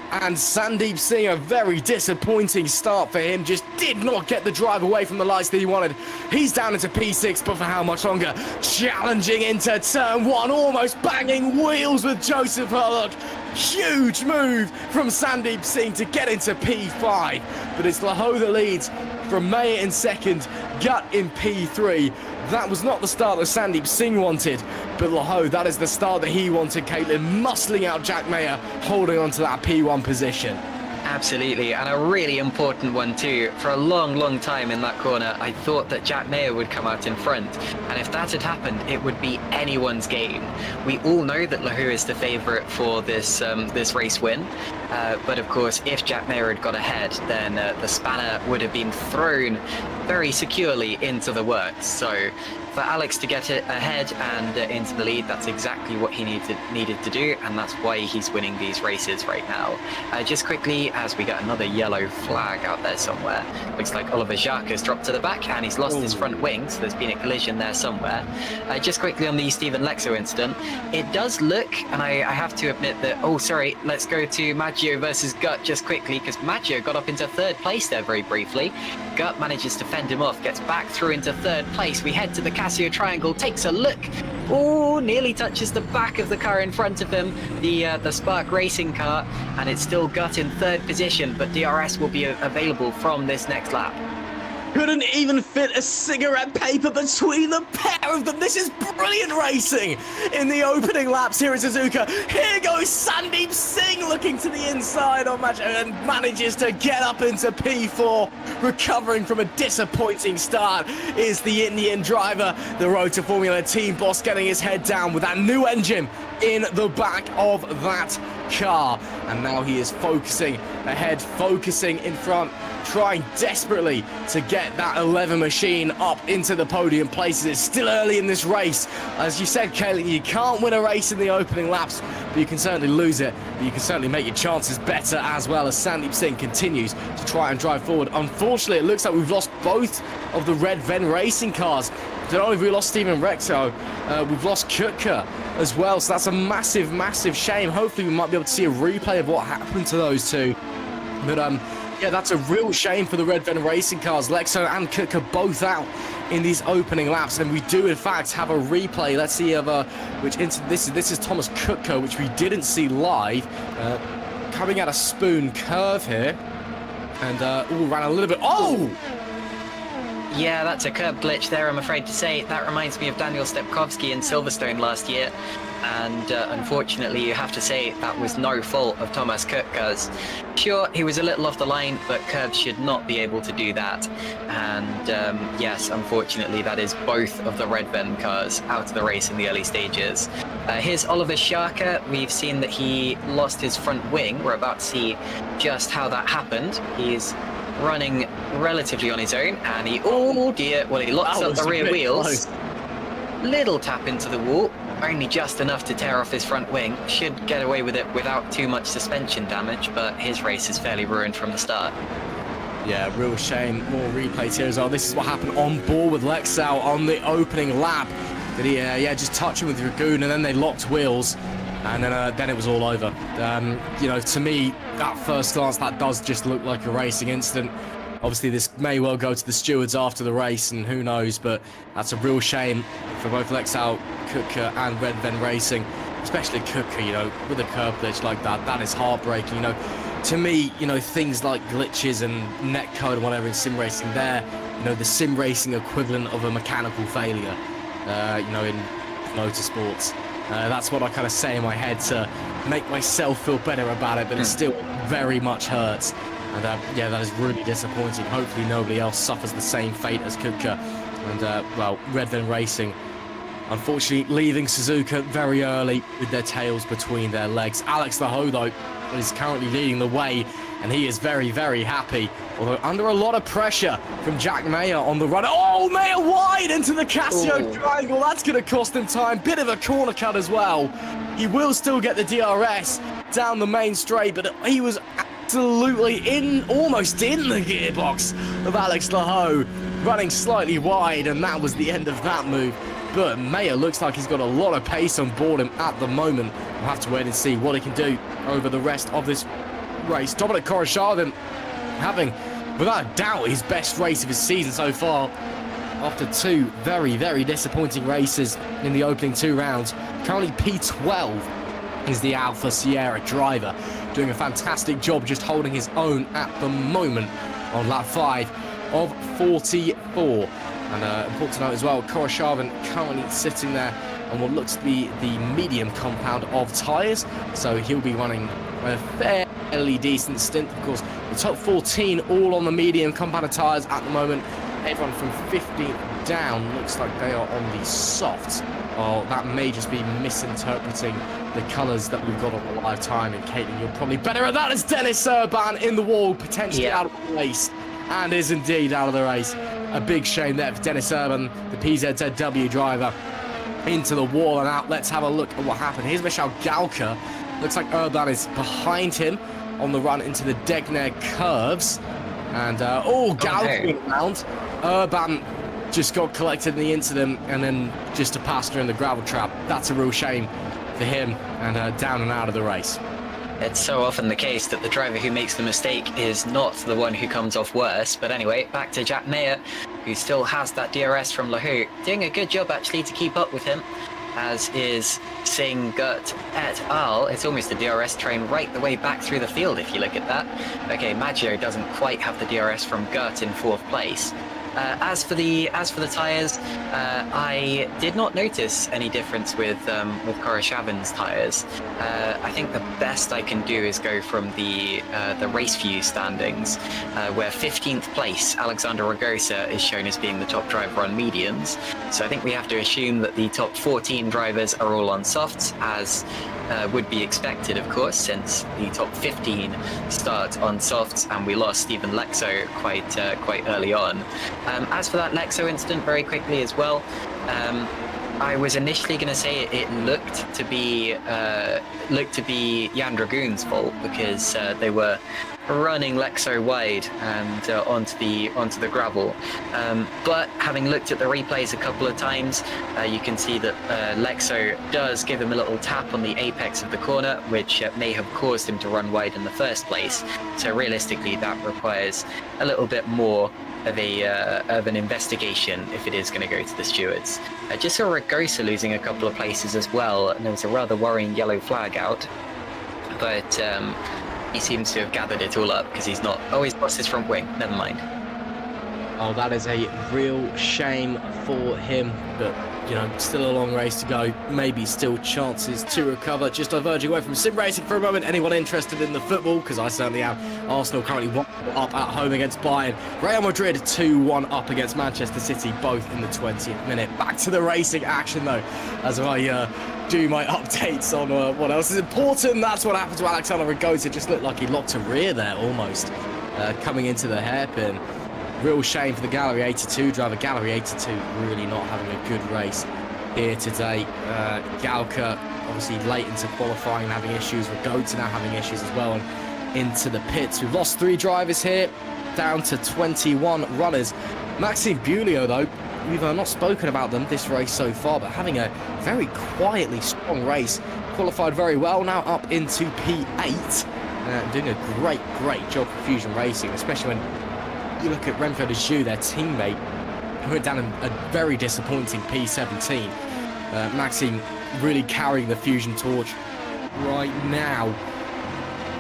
And Sandeep Singh, a very disappointing start for him. Just did not get the drive away from the lights that he wanted. He's down into P6, but for how much longer? Challenging into turn one, almost banging wheels with Joseph Herlock. Huge move from Sandeep Singh to get into P5. But it's Laho that leads from Mayer in second, Gutt in P3. That was not the start that Sandeep Singh wanted, but Laho, that is the start that he wanted. Caitlin muscling out Jack Mayer, holding on to that P1 position. Absolutely, and a really important one too. For a long time in that corner, I thought that Jack Mayer would come out in front, and if that had happened, it would be anyone's game. We all know that Laho is the favourite for this race win, but of course, if Jack Mayer had got ahead, then the spanner would have been thrown very securely into the works. So for Alex to get it ahead and into the lead, that's exactly what he needed to do, and that's why he's winning these races right now. Just quickly, as we get another yellow flag out there somewhere, looks like Oliver Jacques has dropped to the back and he's lost his front wing, so there's been a collision there somewhere. Just quickly on the Stephen Lexo incident, it does look, and I have to admit that, let's go to Maggio versus Gutt just quickly, because Maggio got up into third place there very briefly. Gutt manages to fend him off, gets back through into third place. We head to the Casio Triangle, takes a look. Oh, nearly touches the back of the car in front of him, the Spark Racing car, and it's still Gutt in third position, but DRS will be available from this next lap. Couldn't even fit a cigarette paper between the pair of them. This is brilliant racing in the opening laps here at Suzuka. Here goes Sandeep Singh looking to the inside on Maggio and manages to get up into P4. Recovering from a disappointing start is the Indian driver, the Road to Formula team boss, getting his head down with that new engine in the back of that car. And now he is focusing ahead, focusing in front, trying desperately to get that 11 machine up into the podium places. It's still early in this race. As you said, Caitlin, you can't win a race in the opening laps, but you can certainly lose it. But you can certainly make your chances better as well, as Sandeep Singh continues to try and drive forward. Unfortunately, it looks like we've lost both of the Red Ven racing cars. Not only have we lost Stephen Rexo, we've lost Kutka as well, so that's a massive shame. Hopefully we might be able to see a replay of what happened to those two. But yeah, that's a real shame for the Red Ven racing cars. Lexo and Kutka both out in these opening laps, and we do in fact have a replay. Let's see this is Thomas Kutka, which we didn't see live, coming out of Spoon Curve here, and ran a little bit. Yeah, that's a curb glitch there, I'm afraid to say. That reminds me of Daniel Stepkovsky in Silverstone last year. And unfortunately, you have to say that was no fault of Thomas Kutka's. Sure, he was a little off the line, but curbs should not be able to do that. And yes, unfortunately, that is both of the Red Ven cars out of the race in the early stages. Here's Oliver Schaka. We've seen that he lost his front wing. We're about to see just how that happened. He's running relatively on his own, and he locks up the rear wheels. Little tap into the wall, only just enough to tear off his front wing. Should get away with it without too much suspension damage, but his race is fairly ruined from the start. Yeah, real shame. More replays here as well. This is what happened on board with Lexau on the opening lap. Did he, just touch him with Dragoon, and then they locked wheels, and then it was all over. You know, to me, at first glance, that does just look like a racing incident. Obviously, this may well go to the stewards after the race, and who knows, but that's a real shame for both Lexau, Kuka, and Red Ven Racing, especially Kuka, you know, with a curb glitch like that. That is heartbreaking, you know. To me, you know, things like glitches and netcode and whatever in sim racing, they're, you know, the sim racing equivalent of a mechanical failure, you know, in motorsports. That's what I kind of say in my head to make myself feel better about it, but it still very much hurts. And yeah, that is really disappointing. Hopefully nobody else suffers the same fate as Kuka. And well, Red Ven Racing, unfortunately, leaving Suzuka very early with their tails between their legs. Alex Laho, though, is currently leading the way, and he is very, very happy. Although under a lot of pressure from Jack Mayer on the run. Oh, Mayer wide into the Casio triangle. That's going to cost him time. Bit of a corner cut as well. He will still get the DRS down the main straight, but he was absolutely almost in the gearbox of Alex Laho, running slightly wide, and that was the end of that move. But Mayer looks like he's got a lot of pace on board him at the moment. We'll have to wait and see what he can do over the rest of this race. Dominic Koroshavin having, without a doubt, his best race of his season so far. After two very, very disappointing races in the opening 2 rounds. Currently P12 is the Alpha Sierra driver, doing a fantastic job just holding his own at the moment on lap 5 of 44. And important to note as well, Koroshavin currently sitting there on what looks to be the medium compound of tyres, so he'll be running a fairly decent stint. Of course, the top 14 all on the medium compound of tyres at the moment. Everyone from 15th down looks like they are on the softs. Oh, that may just be misinterpreting the colours that we've got on the live time. And Caitlin, you're probably better at that as Dennis Urban in the wall, potentially out of the race. And is indeed out of the race. A big shame there for Dennis Urban, the PZZW driver, into the wall and out. Let's have a look at what happened. Here's Michal Galka. Looks like Urban is behind him on the run into the Degner curves. And, Galka went around. Urban just got collected in the incident, and then just a passenger in the gravel trap. That's a real shame for him, and down and out of the race. It's so often the case that the driver who makes the mistake is not the one who comes off worse. But anyway, back to Jack Mayer, who still has that DRS from Lahu. Doing a good job, actually, to keep up with him, as is Singh Gert et al. It's almost a DRS train right the way back through the field, if you look at that. Okay, Maggio doesn't quite have the DRS from Gert in 4th place. As for the tyres, I did not notice any difference with Koroshavin's tyres. I think the best I can do is go from the race view standings, where 15th place Alexander Ragosa is shown as being the top driver on mediums. So I think we have to assume that the top 14 drivers are all on softs, as would be expected, of course, since the top 15 start on softs, and we lost Stephen Lexo quite early on. As for that Lexo incident, very quickly as well, I was initially going to say it looked to be Jan Dragoon's fault, because they were running Lexo wide and onto the gravel. But having looked at the replays a couple of times, you can see that Lexo does give him a little tap on the apex of the corner, which may have caused him to run wide in the first place. So realistically, that requires a little bit more of an investigation if it is going to go to the stewards. I just saw Ragosa losing a couple of places as well, and there was a rather worrying yellow flag out. But he seems to have gathered it all up, because he's not... Oh, he's lost his front wing. Never mind. Oh, that is a real shame for him, but, you know, still a long race to go. Maybe still chances to recover. Just diverging away from sim racing for a moment. Anyone interested in the football? Because I certainly am. Arsenal currently 1-0 up at home against Bayern. Real Madrid 2-1 up against Manchester City, both in the 20th minute. Back to the racing action, though, as I do my updates on what else is important. That's what happened to Alexander Ragosa. Just looked like he locked a rear there, almost, coming into the hairpin. Real shame for the Gallery 82 driver. Gallery 82 really not having a good race here today. Galka obviously late into qualifying and having issues. Ragosa now having issues as well, and into the pits. We've lost 3 drivers here down to 21 runners. Maxime Bulio, though, we've not spoken about them this race so far, but having a very quietly strong race. Qualified very well, now up into P8. Doing a great job for Fusion Racing, especially when you look at Renfrew de Joux, their teammate, who went down a very disappointing P17. Maxime really carrying the Fusion torch right now.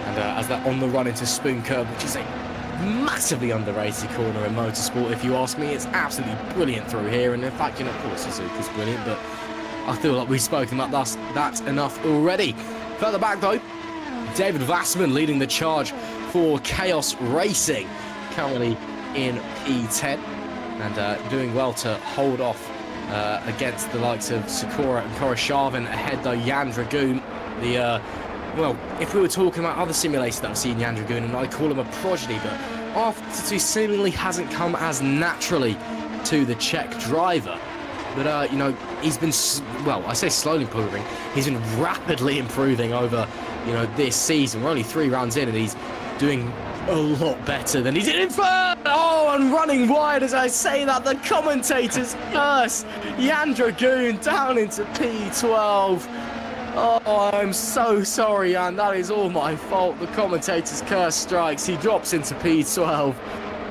And as they're on the run into Spoon Curve, which is a massively underrated corner in motorsport, if you ask me. It's absolutely brilliant through here. And in fact, of course, Suzuka's brilliant, but I feel like we've spoken about that enough already. Further back, though, David Vassman leading the charge for Chaos Racing, currently in P10, and doing well to hold off against the likes of Sakura and Koroshavin. Ahead, though, Jan Dragoon, well, if we were talking about other simulators that I've seen Jan Dragoon, and I call him a progeny, but after he seemingly hasn't come as naturally to the Czech driver. But, he's been, well, I say slowly improving. He's been rapidly improving over, this season. We're only 3 rounds in, and he's doing a lot better than he did in first. Oh, and running wide as I say that, the commentators curse. Jan Dragoon down into P12. Oh, I'm so sorry, Jan. That is all my fault. The commentator's curse strikes. He drops into P12.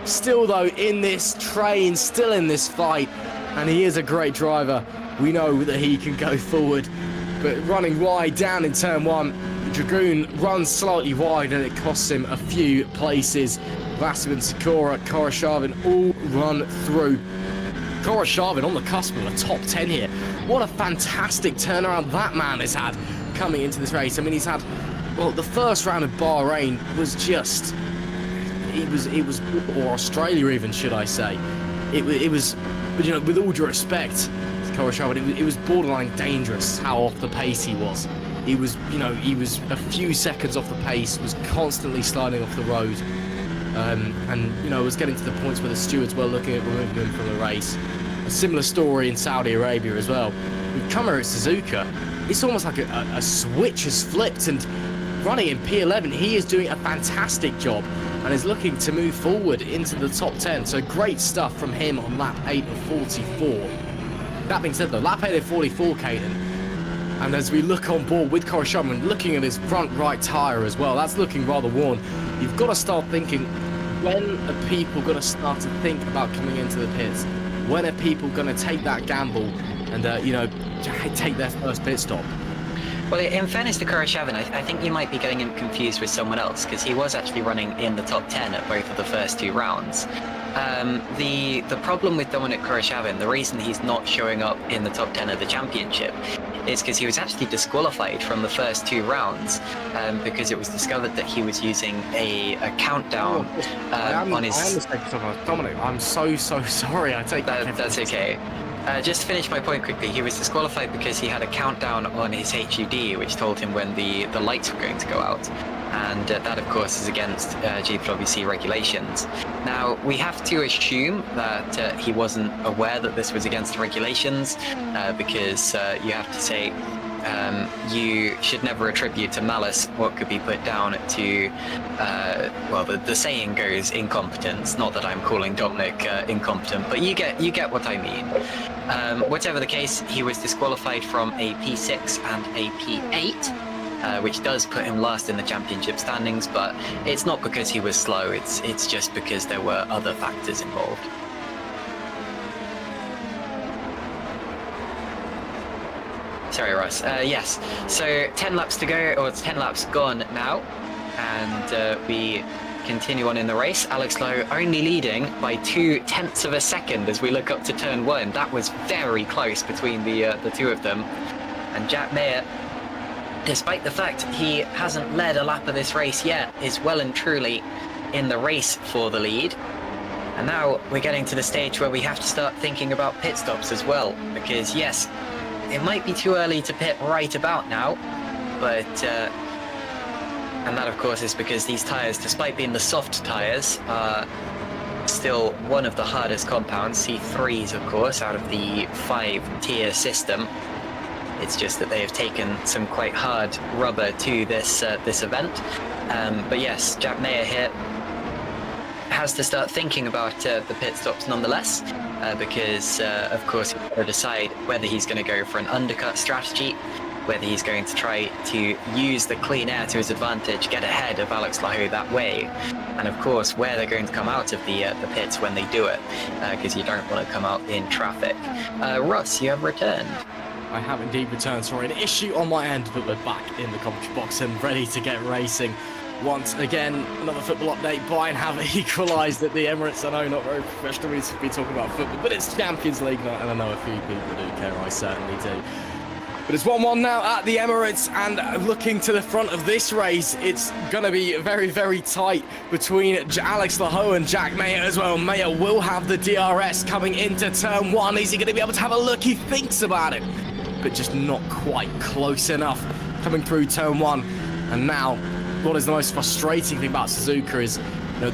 Still, though, in this train, still in this fight. And he is a great driver. We know that he can go forward. But running wide down in turn 1, Dragoon runs slightly wide and it costs him a few places. Vassman, Sakura, Koroshavin all run through. Koroshavin on the cusp of a top 10 here. What a fantastic turnaround that man has had coming into this race. I mean, he's had, well, the first round of Bahrain was just, it was, or Australia even, should I say. It was, with all due respect to Koroshavin, it was borderline dangerous how off the pace he was. He was, he was a few seconds off the pace, was constantly sliding off the road. And was getting to the points where the stewards were looking at removing him from the race. A similar story in Saudi Arabia as well. With Camerawork Suzuka, it's almost like a switch has flipped, and running in P11, he is doing a fantastic job and is looking to move forward into the top 10. So great stuff from him on lap 8 of 44. That being said, though, lap 8 of 44, Caden, and as we look on board with Koroshavin, looking at his front right tyre as well, that's looking rather worn. You've got to start thinking, when are people going to start to think about coming into the pits? When are people going to take that gamble and, take their first pit stop? Well, in fairness to Koroshavin, I think you might be getting him confused with someone else, because he was actually running in the top 10 at both of the first 2 rounds. The problem with Dominic Koroshavin, the reason he's not showing up in the top 10 of the championship, is because he was actually disqualified from the first 2 rounds because it was discovered that he was using a countdown on his... I understand, Dominic, I'm so sorry. I take that. That's okay. Just to finish my point quickly, he was disqualified because he had a countdown on his HUD, which told him when the lights were going to go out. And that, of course, is against GPVWC regulations. Now, we have to assume that he wasn't aware that this was against the regulations, because you have to say you should never attribute to malice what could be put down to, well, the saying goes incompetence. Not that I'm calling Dominic incompetent, but you get what I mean. Whatever the case, he was disqualified from a P6 and a P8. Which does put him last in the championship standings, but it's not because he was slow, it's just because there were other factors involved. Sorry, Russ. Yes, so 10 laps to go, or it's 10 laps gone now, and we continue on in the race. Alex Lowe only leading by 0.2 of a second as we look up to turn 1. That was very close between the 2 of them, and Jack Mayer, despite the fact he hasn't led a lap of this race yet, is well and truly in the race for the lead. And now we're getting to the stage where we have to start thinking about pit stops as well, because yes, it might be too early to pit right about now, but and that of course is because these tyres, despite being the soft tyres, are still one of the hardest compounds, C3s of course, out of the 5-tier system. It's just that they have taken some quite hard rubber to this event. But yes, Jack Mayer here has to start thinking about the pit stops nonetheless, because of course he's got to decide whether he's going to go for an undercut strategy, whether he's going to try to use the clean air to his advantage, get ahead of Alex Lahu that way, and of course where they're going to come out of the pits when they do it, because you don't want to come out in traffic. Ross, you have returned. I have indeed returned. Sorry, an issue on my end, but we're back in the commentary box and ready to get racing. Once again, another football update. Bayern have equalised at the Emirates. I know, not very professional to be talking about football, but it's Champions League night, and I know a few people do care. I certainly do. But it's 1-1 now at the Emirates, and looking to the front of this race, it's going to be very, very tight between Alex Lahu and Jack Mayer as well. Mayer will have the DRS coming into turn 1. Is he going to be able to have a look? He thinks about it, but just not quite close enough coming through turn 1. And now, what is the most frustrating thing about Suzuka is,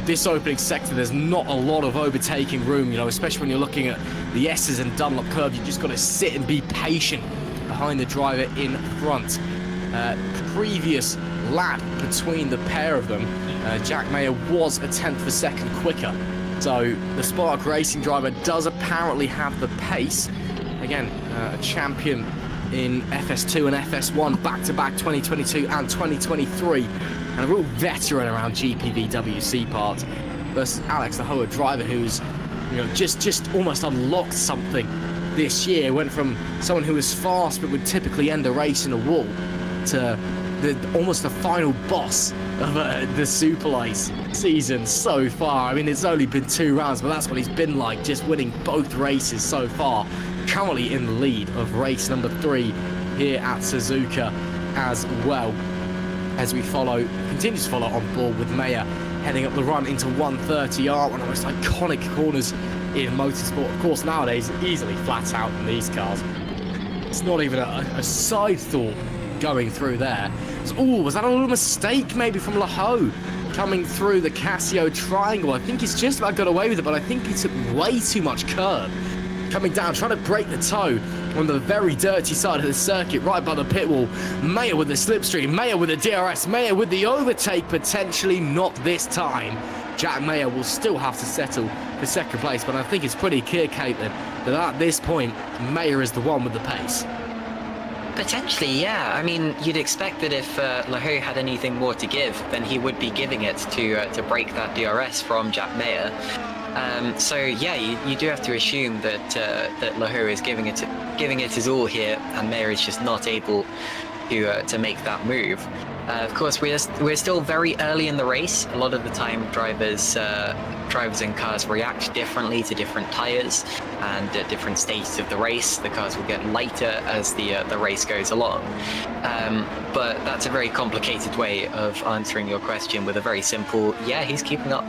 this opening sector, there's not a lot of overtaking room, especially when you're looking at the S's and Dunlop curve. You just got to sit and be patient behind the driver in front. Previous lap between the pair of them, Jack Mayer was a tenth of a second quicker. So the Spark Racing driver does apparently have the pace. Again, a champion in FS2 and FS1 back-to-back 2022 and 2023, and a real veteran around GPVWC parts, versus Alex Lahu, a driver who's just almost unlocked something this year. Went from someone who was fast but would typically end a race in a wall to almost the final boss of the Superlights season so far. I mean, it's only been 2 rounds, but that's what he's been like, just winning both races so far. Currently in the lead of race number 3 here at Suzuka as well, as we continue to follow on board with Mayer heading up the run into 130R, one of the most iconic corners in motorsport. Of course, nowadays, easily flat out in these cars. It's not even a side thought going through there. Was that a little mistake maybe from Lahu coming through the Casio triangle? I think he's just about got away with it, but I think he took way too much curb. Coming down, trying to break the toe on the very dirty side of the circuit, right by the pit wall. Mayer with the slipstream, Mayer with the DRS, Mayer with the overtake, potentially not this time. Jack Mayer will still have to settle for second place, but I think it's pretty clear, Caitlin, that at this point, Mayer is the one with the pace. Potentially, yeah. I mean, you'd expect that if Lahu had anything more to give, then he would be giving it to break that DRS from Jack Mayer. So yeah, you do have to assume that that Lahu is giving it his all here, and Mayer is just not able to make that move. Of course, we're still very early in the race. A lot of the time, drivers and cars react differently to different tires, and at different stages of the race, the cars will get lighter as the race goes along. But that's a very complicated way of answering your question with a very simple, yeah, he's keeping up.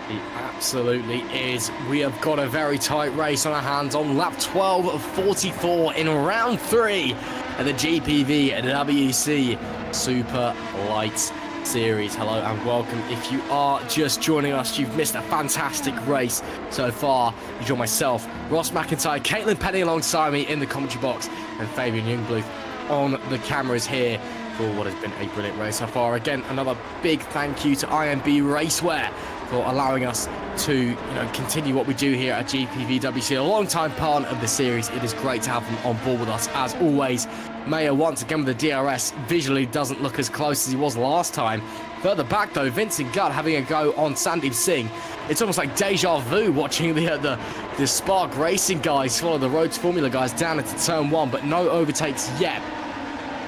He absolutely is. We have got a very tight race on our hands on lap 12 of 44 in round 3 of the GPVWC Superlights Series. Hello and welcome. If you are just joining us, you've missed a fantastic race so far. You join myself, Ross McIntyre, Caitlin Penny alongside me in the commentary box, and Fabian Jungbluth on the cameras here for what has been a brilliant race so far. Again, another big thank you to IMB Racewear for allowing us to continue what we do here at GPVWC, a long-time partner of the series. It is great to have them on board with us as always. Mayer once again with the DRS visually doesn't look as close as he was last time. Further back though, Vincent Gutt having a go on Sandeep Singh. It's almost like deja vu watching the Spark Racing guys follow the Roads Formula guys down into turn 1, but no overtakes yet.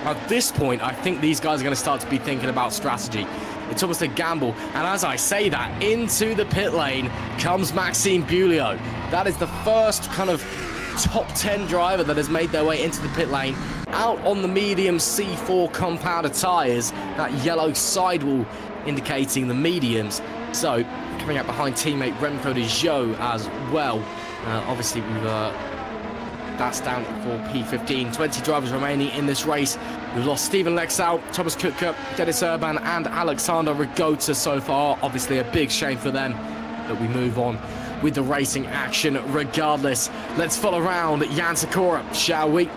At this point, I think these guys are going to start to be thinking about strategy. It's almost a gamble. And as I say that, into the pit lane comes Maxime Bulliot. That is the first kind of top 10 driver that has made their way into the pit lane, out on the medium C4 compounder tyres, that yellow sidewall indicating the mediums. So coming out behind teammate Remco de Jeux as well. Obviously that's down for P15. 20 drivers remaining in this race. We've lost Stephen Lexau, Thomas Kutka, Dennis Urban and Alexander Rigota so far. Obviously a big shame for them, but we move on with the racing action regardless. Let's follow around Jan Sakura, shall we?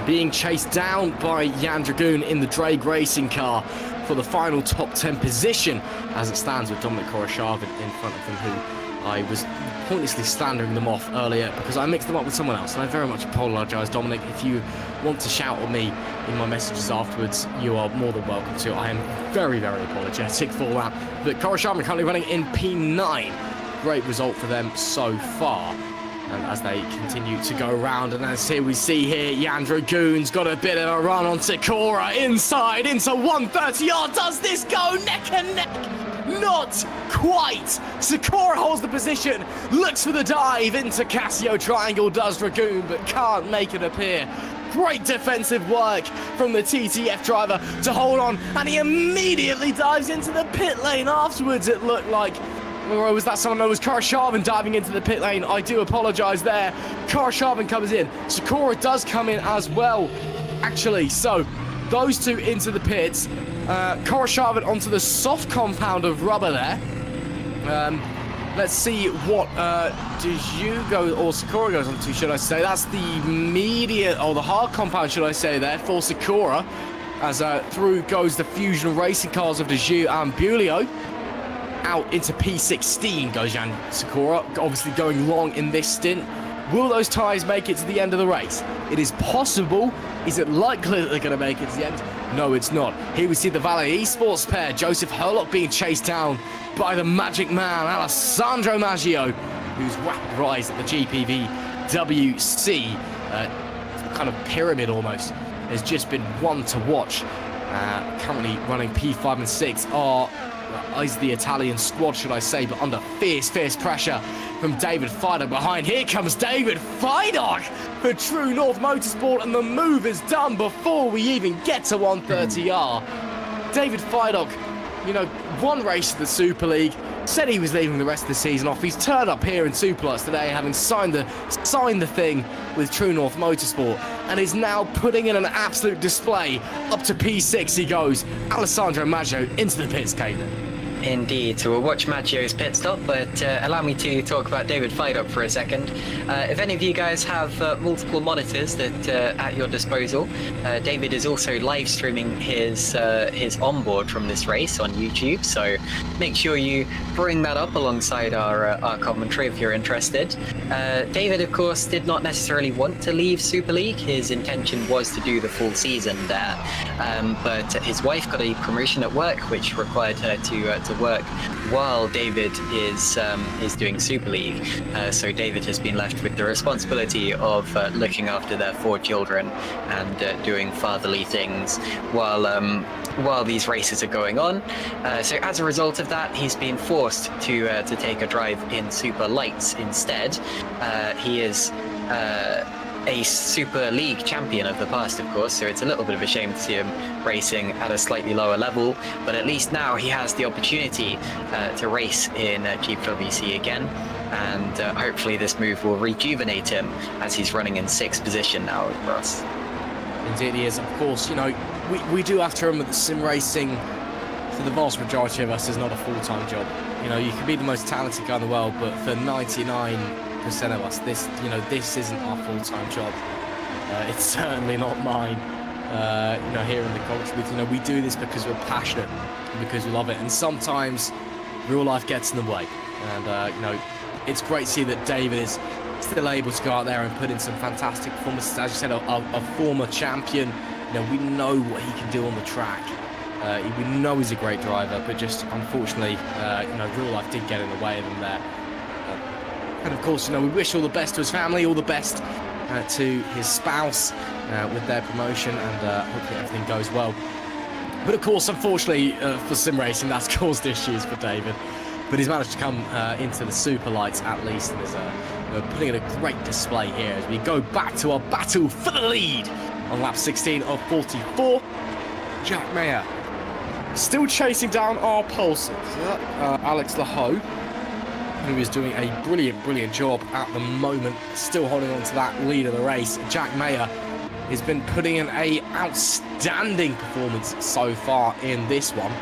Being chased down by Jan Dragoon in the Drake Racing car for the final top 10 position as it stands, with Dominic Koroshavin in front of them, who I was pointlessly slandering them off earlier because I mixed them up with someone else, and I very much apologise, Dominic. If you want to shout at me in my messages afterwards, you are more than welcome to. I am very, very apologetic for that. But Koroshavin currently running in P9. Great result for them so far. And as they continue to go around, and as here we see here, Jan Dragoon's got a bit of a run on Sakura inside into 130 yard. Does this go neck and neck? Not quite. Sakura holds the position, looks for the dive into Casio triangle, does Dragoon, but can't make it appear. Great defensive work from the TTF driver to hold on, and he immediately dives into the pit lane afterwards, it looked like. Or was that someone? No, it was Koroshavin diving into the pit lane. I do apologise there. Koroshavin comes in. Sakura does come in as well, actually. So, those two into the pits. Koroshavin onto the soft compound of rubber there. Let's see what Suzuka or Sakura goes onto, should I say. That's the medium, or the hard compound, should I say, there for Sakura. As through goes the Fusion racing cars of Deju and Bulio. Out into P16 goes Jan Sakura, obviously going long in this stint. Will those tyres make it to the end of the race? It is possible. Is it likely that they're going to make it to the end? No, it's not. Here we see the Valet Esports pair, Joseph Herlock being chased down by the magic man, Alessandro Maggio, whose rapid rise at the GPVWC, kind of pyramid almost, has just been one to watch. Currently running P5 and 6 is the Italian squad, should I say, but under fierce pressure from David Fidok behind. Here comes David Fidok for True North Motorsport, and the move is done before we even get to 130R. David Fidok, you know, one race of the Super League, said he was leaving the rest of the season off. He's turned up here in Superlights today, having signed the thing with True North Motorsport, and is now putting in an absolute display. Up to P6 he goes. Alessandro Maggio into the pits, Caitlin. Indeed, so we'll watch Maggio's pit stop, but allow me to talk about David Fidok for a second. If any of you guys have multiple monitors that at your disposal, David is also live streaming his onboard from this race on YouTube, so make sure you bring that up alongside our commentary if you're interested. David, of course, did not necessarily want to leave Super League. His intention was to do the full season there, but his wife got a promotion at work which required her to work while David is doing Super League. So David has been left with the responsibility of looking after their 4 children and doing fatherly things while these races are going on. So as a result of that, he's been forced to take a drive in Super Lights instead. He is a Super League champion of the past, of course, so it's a little bit of a shame to see him racing at a slightly lower level, but at least now he has the opportunity to race in GPVWC again, and hopefully this move will rejuvenate him as he's running in 6th position now for us. Indeed he is. Of course, you know, we do have to remember that sim racing, for the vast majority of us, is not a full-time job. You know, you can be the most talented guy in the world, but for 99% of us, this isn't our full-time job. It's certainly not mine. You know, here in the culture, you know, we do this because we're passionate, because we love it, and sometimes real life gets in the way. And you know, it's great to see that David is still able to go out there and put in some fantastic performances. As you said, a former champion. You know, we know what he can do on the track. We know he's a great driver, but just unfortunately, you know, real life did get in the way of him there. And of course, you know, we wish all the best to his family, all the best to his spouse with their promotion, and hopefully everything goes well. But of course, unfortunately for sim racing, that's caused issues for David. But he's managed to come into the Super Lights at least, and is putting in a great display here as we go back to our battle for the lead on lap 16 of 44. Jack Mayer still chasing down our pulses. Alex Laho, who is doing a brilliant job at the moment, still holding on to that lead of the race. Jack Mayer has been putting in a outstanding performance so far in this one.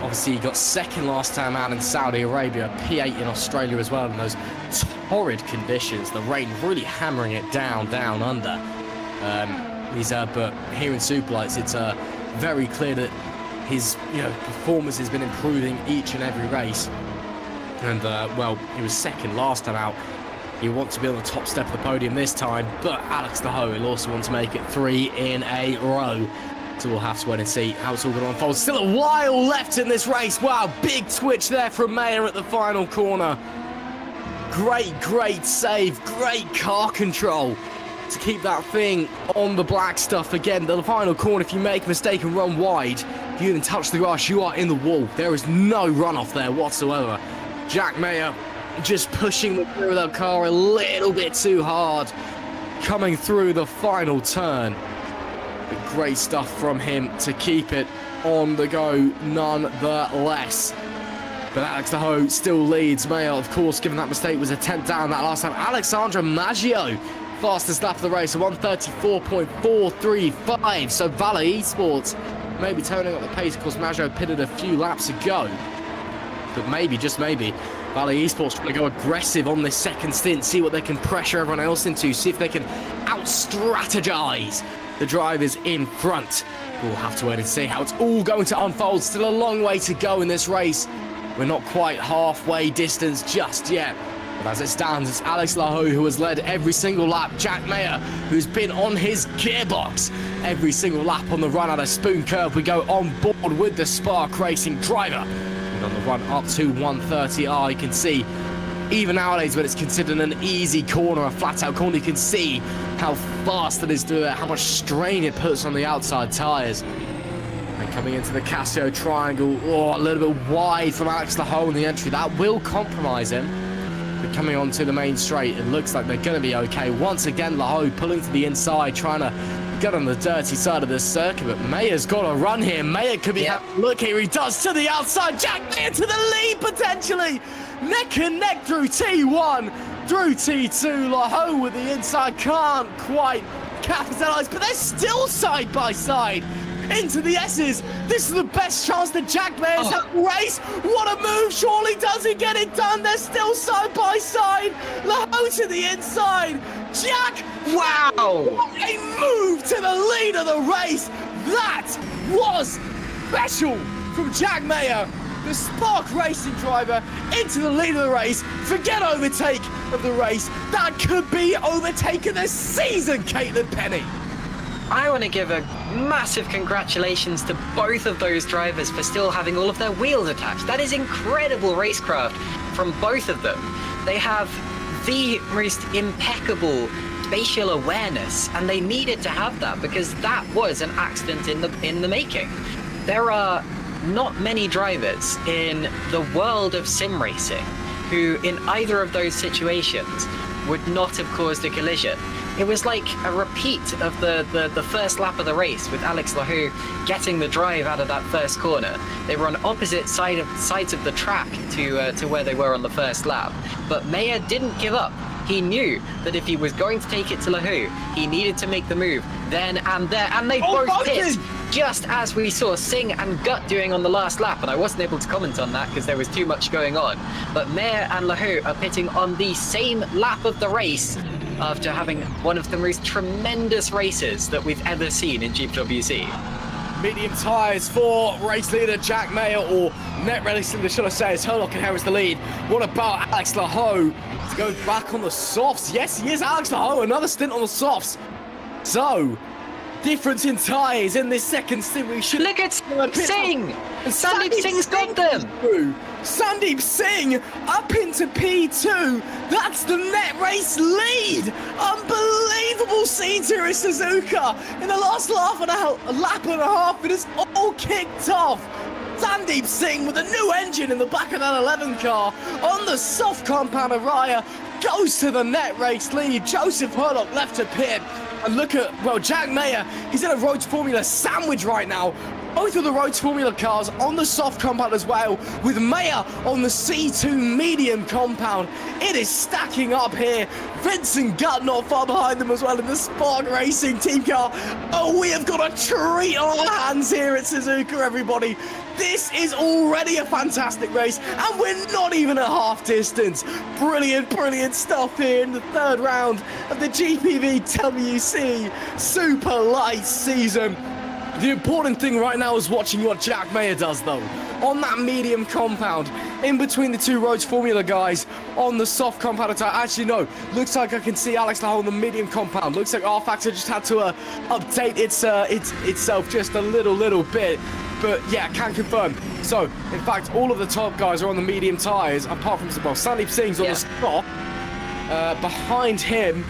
Obviously, he got second last time out in Saudi Arabia, P8 in Australia as well, in those torrid conditions. The rain really hammering it down under. But here in Superlights, it's very clear that his performance has been improving each and every race. And well, he was second last time out. He wants to be on the top step of the podium this time, but Alex Laho will also want to make it 3 in a row. So we'll have to wait and see how it's all going to unfold. Still a while left in this race. Wow, big twitch there from Mayer at the final corner. Great save, great car control to keep that thing on the black stuff. Again, the final corner, if you make a mistake and run wide, if you even touch the grass, you are in the wall. There is no runoff there whatsoever. Jack Mayer just pushing the through that car a little bit too hard, coming through the final turn. But great stuff from him to keep it on the go nonetheless. But Alex Laho still leads. Mayer, of course, given that mistake, was a 10th down that last time. Alexandra Maggio, fastest lap of the race, a 1:34.435. So Vale Esports maybe turning up the pace. Of course, Maggio pitted a few laps ago. But maybe, just maybe, Vale Esports trying to go aggressive on this second stint, see what they can pressure everyone else into, see if they can out-strategize the drivers in front. We'll have to wait and see how it's all going to unfold. Still a long way to go in this race. We're not quite halfway distance just yet. But as it stands, it's Alex Laho who has led every single lap. Jack Mayer, who's been on his gearbox every single lap on the run out of Spoon Curve. We go on board with the Spark Racing driver. And on the run up to 130R, you can see, even nowadays when it's considered an easy corner, a flat-out corner, you can see how fast it is through it, how much strain it puts on the outside tyres. And coming into the Casio triangle, a little bit wide from Alex Laho in the entry. That will compromise him. But coming onto the main straight, it looks like they're going to be okay. Once again, Laho pulling to the inside, trying to get on the dirty side of this circuit. But Mayer's got a run here. Mayer could be having a look here. He does to the outside. Jack Mayer to the lead, potentially. Neck and neck through T1, through T2. Laho with the inside can't quite capitalise, but they're still side by side. Into the S's. This is the best chance that Jack Mayer's had to race. What a move. Surely does he get it done? They're still side by side. Laho to the inside. Jack. Wow. What a move to the lead of the race. That was special from Jack Mayer, the Spark Racing driver, into the lead of the race. Forget overtake of the race. That could be overtake of the season, Caitlin Penny. I want to give a massive congratulations to both of those drivers for still having all of their wheels attached. That is incredible racecraft from both of them. They have the most impeccable spatial awareness, and they needed to have that because that was an accident in the making. There are not many drivers in the world of sim racing who, in either of those situations, would not have caused a collision. It was like a repeat of the first lap of the race with Alex Laho getting the drive out of that first corner. They were on opposite sides of the track to where they were on the first lap. But Mayer didn't give up. He knew that if he was going to take it to Laho, he needed to make the move then and there. And they both pit, just as we saw Singh and Gut doing on the last lap. And I wasn't able to comment on that because there was too much going on. But Mayer and Laho are pitting on the same lap of the race, after having one of the most tremendous races that we've ever seen in GPVWC. Medium tyres for race leader Jack Mayer, or net race leader, should I say, as Herlock and Harris the lead. What about Alex Laho to go back on the softs? Yes, he is Alex Laho, another stint on the softs. So, difference in tyres in this second stint. We should look at Singh! Sandeep Singh's got them! Sandeep Singh up into P2. That's the net race lead. Unbelievable scene here at Suzuka. In the last lap and a half, it is all kicked off. Sandeep Singh with a new engine in the back of that 11 car on the soft compound Araya goes to the net race lead. Joseph Herlock left to pit. And look at, well, Jack Mayer, he's in a Rhodes Formula sandwich right now. Both of the Rhodes Formula cars on the soft compound as well, with Mayer on the C2 medium compound. It is stacking up here. Vincent Gutt not far behind them as well in the Spark Racing team car. Oh, we have got a treat on our hands here at Suzuka, everybody. This is already a fantastic race, and we're not even at half distance. Brilliant stuff here in the third round of the GPVWC Superlights season. The important thing right now is watching what Jack Mayer does, though. On that medium compound, in between the two Roach Formula guys, on the soft compound attack. Actually, no. Looks like I can see Alex Laho on the medium compound. Looks like R-Factor just had to update itself just a little bit. But yeah, can confirm. So, in fact, all of the top guys are on the medium tyres, apart from, well, Sandeep Singh's on the soft. Behind him,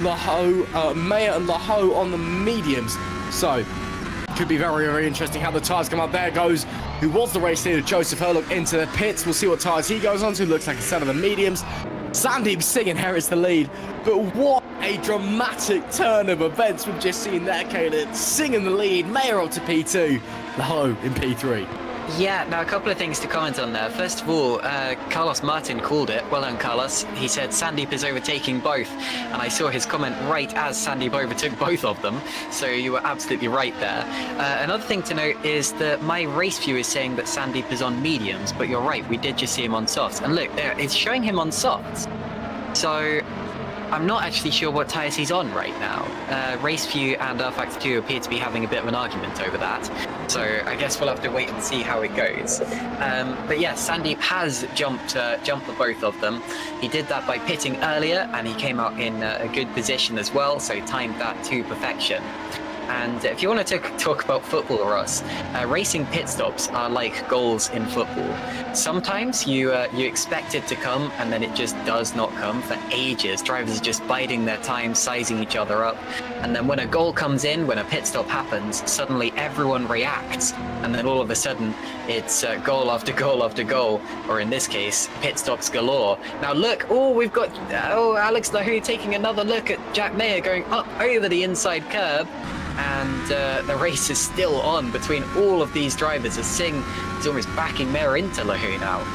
Laho, Mayer and Laho on the mediums. So, could be very interesting how the tyres come out. There goes who was the race leader, Joseph Hurlock, into the pits. We'll see what tyres he goes on to. Looks like a set of the mediums. Sandeep Singh inherits the lead. But what a dramatic turn of events we've just seen there, Caleb. Singh in the lead, Mayer up to P2, Laho in P3. Yeah, now a couple of things to comment on there. First of all, Carlos Martin called it. Well done, Carlos. He said Sandeep is overtaking both, and I saw his comment right as Sandeep overtook both of them, so you were absolutely right there. Another thing to note is that my race view is saying that Sandeep is on mediums, but you're right, we did just see him on softs. And look, there, it's showing him on softs. So I'm not actually sure what tyres he's on right now. Raceview and R-Factor 2 appear to be having a bit of an argument over that. So I guess we'll have to wait and see how it goes. But yeah, Sandeep has jumped for both of them. He did that by pitting earlier, and he came out in a good position as well, so timed that to perfection. And if you want to talk about football, Ross, racing pit stops are like goals in football. Sometimes you expect it to come, and then it just does not come for ages. Drivers are just biding their time, sizing each other up. And then when a goal comes in, when a pit stop happens, suddenly everyone reacts. And then all of a sudden, it's goal after goal after goal, or in this case, pit stops galore. Now look, we've got Alex Laho taking another look at Jack Mayer going up over the inside curb. And the race is still on between all of these drivers as Singh is almost backing Mayer into Laho now.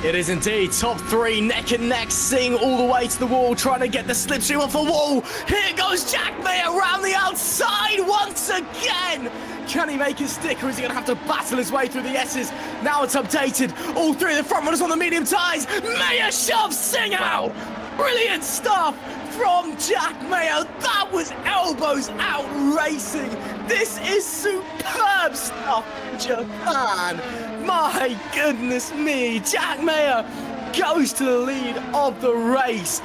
It is indeed. Top three, neck and neck. Singh all the way to the wall, trying to get the slipstream off the wall. Here goes Jack Mayer around the outside once again. Can he make it stick, or is he going to have to battle his way through the S's? Now it's updated. All three of the front runners on the medium tyres. Mayer shoves Singh out. Brilliant stuff from Jack Mayer. That was elbows out racing. This is superb stuff in Japan. My goodness me. Jack Mayer goes to the lead of the race.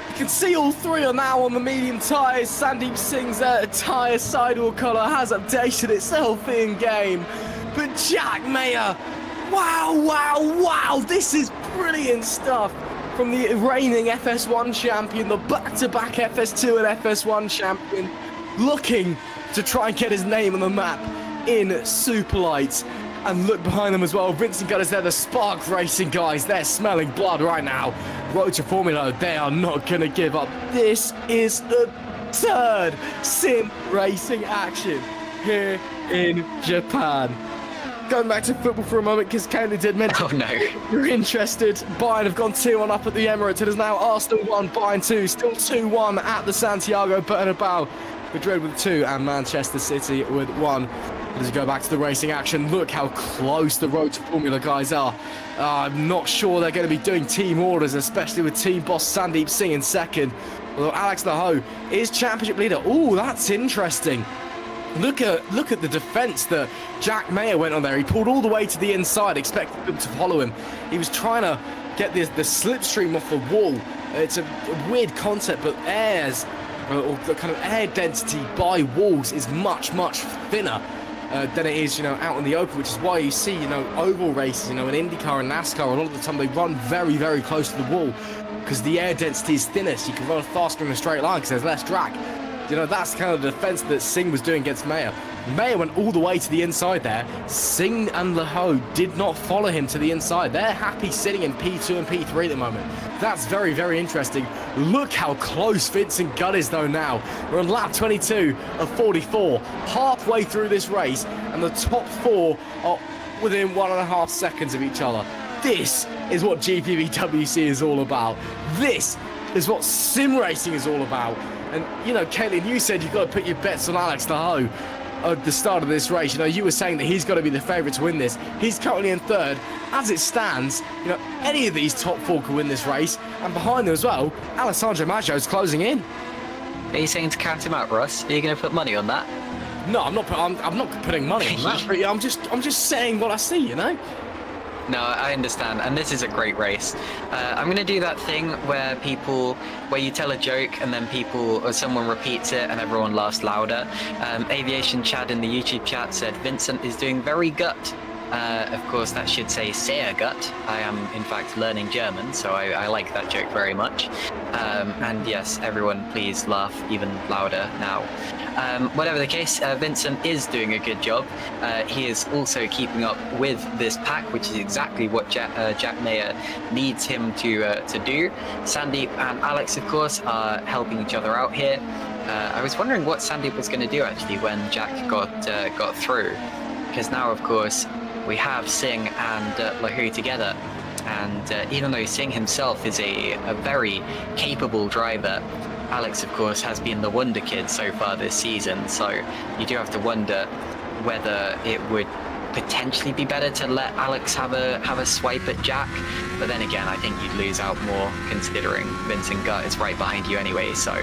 You can see all three are now on the medium tyres. Sandeep Singh's tyre sidewall colour has updated itself in game. But Jack Mayer, wow. This is brilliant stuff. From the reigning FS1 champion, the back-to-back FS2 and FS1 champion, looking to try and get his name on the map in Superlights. And look behind them as well, Vincent Gutters there, the Spark Racing guys, they're smelling blood right now. Rotor Formula, they are not going to give up. This is the third sim racing action here in Japan. Going back to football for a moment, because Kaylee did mention, oh no, you're interested. Bayern have gone 2-1 up at the Emirates. It is now Arsenal 1, Bayern 2, still 2-1 at the Santiago Bernabeu. Madrid with 2 and Manchester City with 1. As we go back to the racing action, look how close the Road to Formula guys are. I'm not sure they're going to be doing team orders, especially with team boss Sandeep Singh in second. Although Alex Laho is championship leader. Oh, that's interesting. Look at the defence that Jack Mayer went on there. He pulled all the way to the inside, expecting them to follow him. He was trying to get the slipstream off the wall. It's a weird concept, but or the kind of air density by walls is much thinner than it is, out in the open, which is why you see, oval races, in IndyCar and NASCAR, a lot of the time they run very close to the wall because the air density is thinner, so you can run faster in a straight line because there's less drag. That's kind of the defense that Singh was doing against Mayer. Mayer went all the way to the inside there. Singh and Laho did not follow him to the inside. They're happy sitting in P2 and P3 at the moment. That's very interesting. Look how close Vincent Gutt is though now. We're on lap 22 of 44, halfway through this race, and the top 4 are within 1.5 seconds of each other. This is what GPVWC is all about. This is what sim racing is all about. And, Caitlin, you said you've got to put your bets on Alex Laho at the start of this race. You were saying that he's got to be the favourite to win this. He's currently in third. As it stands, any of these top 4 could win this race. And behind them as well, Alessandro Maggio's closing in. Are you saying to count him out, Russ? Are you going to put money on that? No, I'm not putting money on that. But I'm just saying what I see, you know. No, I understand, and this is a great race. I'm going to do that thing where you tell a joke and then someone repeats it and everyone laughs louder. Aviation Chad in the YouTube chat said Vincent is doing very gut. Of course, that should say sehr gut. I am, in fact, learning German, so I like that joke very much. And yes, everyone, please laugh even louder now. Whatever the case, Vincent is doing a good job. He is also keeping up with this pack, which is exactly what Jack Mayer needs him to do. Sandeep and Alex, of course, are helping each other out here. I was wondering what Sandeep was going to do, actually, when Jack got through. Because now, of course, we have Singh and Lahu together. And even though Singh himself is a very capable driver, Alex, of course, has been the wonder kid so far this season. So you do have to wonder whether it would potentially be better to let Alex have a swipe at Jack. But then again, I think you'd lose out more considering Vincent Gutt is right behind you anyway. So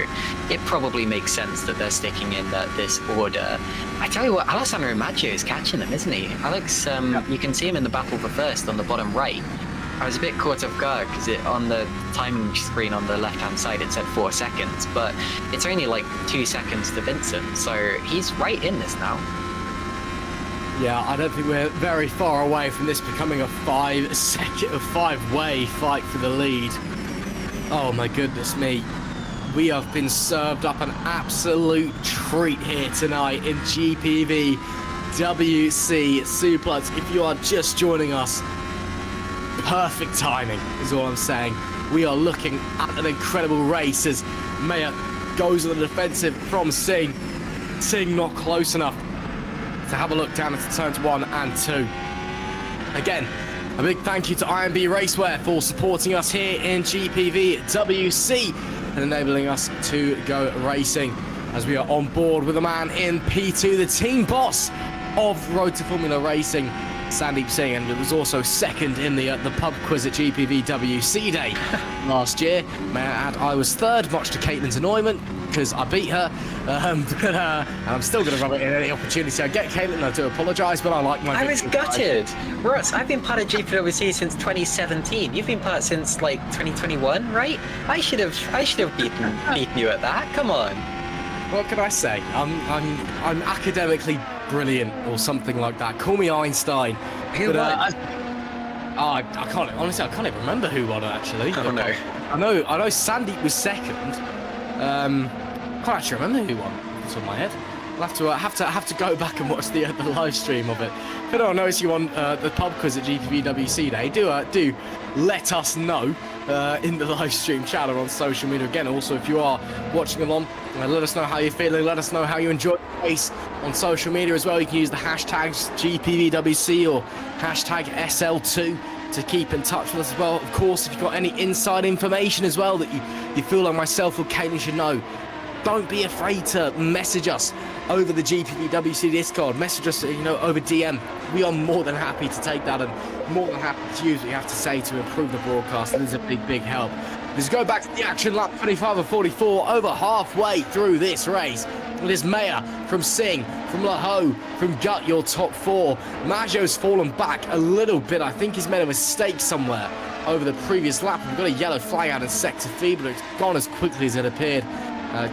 it probably makes sense that they're sticking in this order. I tell you what, Alessandro Maggio is catching them, isn't he? Alex, you can see him in the battle for first on the bottom right. I was a bit caught off guard because on the timing screen on the left-hand side it said 4 seconds, but it's only like 2 seconds to Vincent, so he's right in this now. Yeah, I don't think we're very far away from this becoming a five-way fight for the lead. Oh my goodness me. We have been served up an absolute treat here tonight in GPVWC Superlights. If you are just joining us, perfect timing is all I'm saying. We are looking at an incredible race as Mayer goes on the defensive from Singh. Singh not close enough to have a look down into turns 1 and 2. Again, a big thank you to IMB Racewear for supporting us here in GPVWC and enabling us to go racing as we are on board with a man in P2, the team boss of Road to Formula Racing, Sandeep Singh, and it was also second in the pub quiz at GPVWC Day last year. May I add, I was third, much to Caitlin's annoyment, because I beat her, and I'm still going to rub it in any opportunity I get, Caitlin. I do apologise, but I like my I was gutted. Russ, I've been part of GPVWC since 2017. You've been part since like 2021, right? I should have beaten you at that. Come on. What can I say? I'm academically brilliant or something like that. Call me Einstein. Who won? I can't honestly. I can't even remember who won actually. Oh no. I know Sandeep was second. Can't actually remember who won off the top of my head. I'll have to go back and watch the live stream of it. But I notice you on the pub quiz at GPVWC Day. Do let us know in the live stream chat or on social media. Again, also if you are watching along, let us know how you're feeling. Let us know how you enjoyed the race on social media as well. You can use the hashtags GPVWC or hashtag SL2 to keep in touch with us as well. Of course, if you've got any inside information as well that you feel like myself or Caitlin should know, don't be afraid to message us over the GPVWC Discord. Message us, over DM. We are more than happy to take that and more than happy to use what you have to say to improve the broadcast. It is a big help. Let's go back to the action. Lap 25 of 44, over halfway through this race. It is Mayer from Singh, from Laho, from Gut, your top 4. Maggio's fallen back a little bit. I think he's made a mistake somewhere over the previous lap. We've got a yellow flag out in sector feed, but it's gone as quickly as it appeared.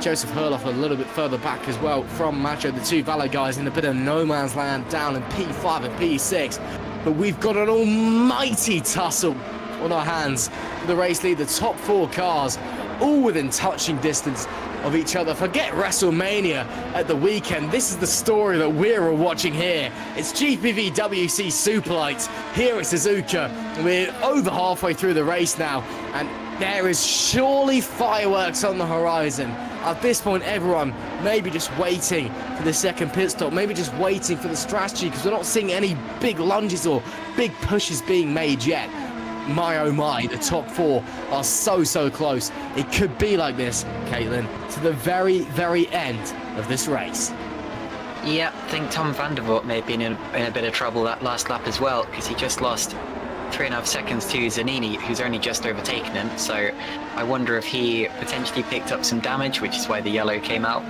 Joseph Herloff a little bit further back as well from Maggio. The two Valet guys in a bit of no man's land down in P5 and P6. But we've got an almighty tussle on our hands for the race lead. The top 4 cars all within touching distance of each other. Forget WrestleMania at the weekend. This is the story that we're all watching here. It's GPVWC Superlights here at Suzuka. We're over halfway through the race now, and there is surely fireworks on the horizon. At this point, everyone maybe just waiting for the second pit stop, maybe just waiting for the strategy, because we're not seeing any big lunges or big pushes being made yet. My oh my, the top 4 are so close. It could be like this, Caitlin, to the very end of this race. Yeah, I think Tom van der Voort may have been in a bit of trouble that last lap as well, because he just lost 3.5 seconds to Zanini, who's only just overtaken him. So I wonder if he potentially picked up some damage, which is why the yellow came out.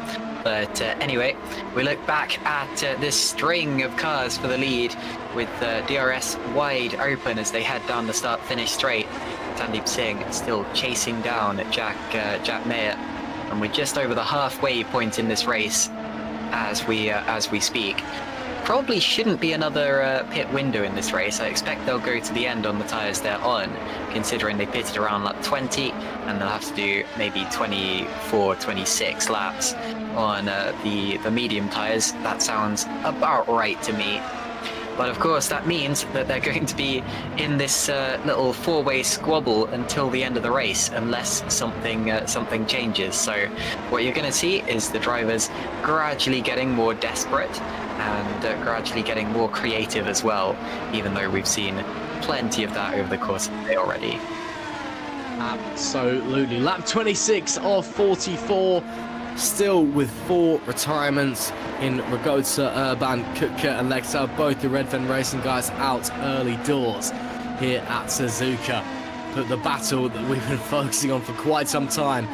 But anyway, we look back at this string of cars for the lead with DRS wide open as they head down the start-finish straight. Sandeep Singh still chasing down Jack Mayer, and we're just over the halfway point in this race as we speak. Probably shouldn't be another pit window in this race. I expect they'll go to the end on the tyres they're on, considering they pitted around lap 20, and they'll have to do maybe 24, 26 laps on the medium tyres. That sounds about right to me. But of course, that means that they're going to be in this little four-way squabble until the end of the race, unless something changes. So what you're going to see is the drivers gradually getting more desperate and gradually getting more creative as well, even though we've seen plenty of that over the course of the day already. Absolutely. Lap 26 of 44, still with 4 retirements in Ragosa, Urban, Kutka and Lexa, both the Redfern Racing guys out early doors here at Suzuka. But the battle that we've been focusing on for quite some time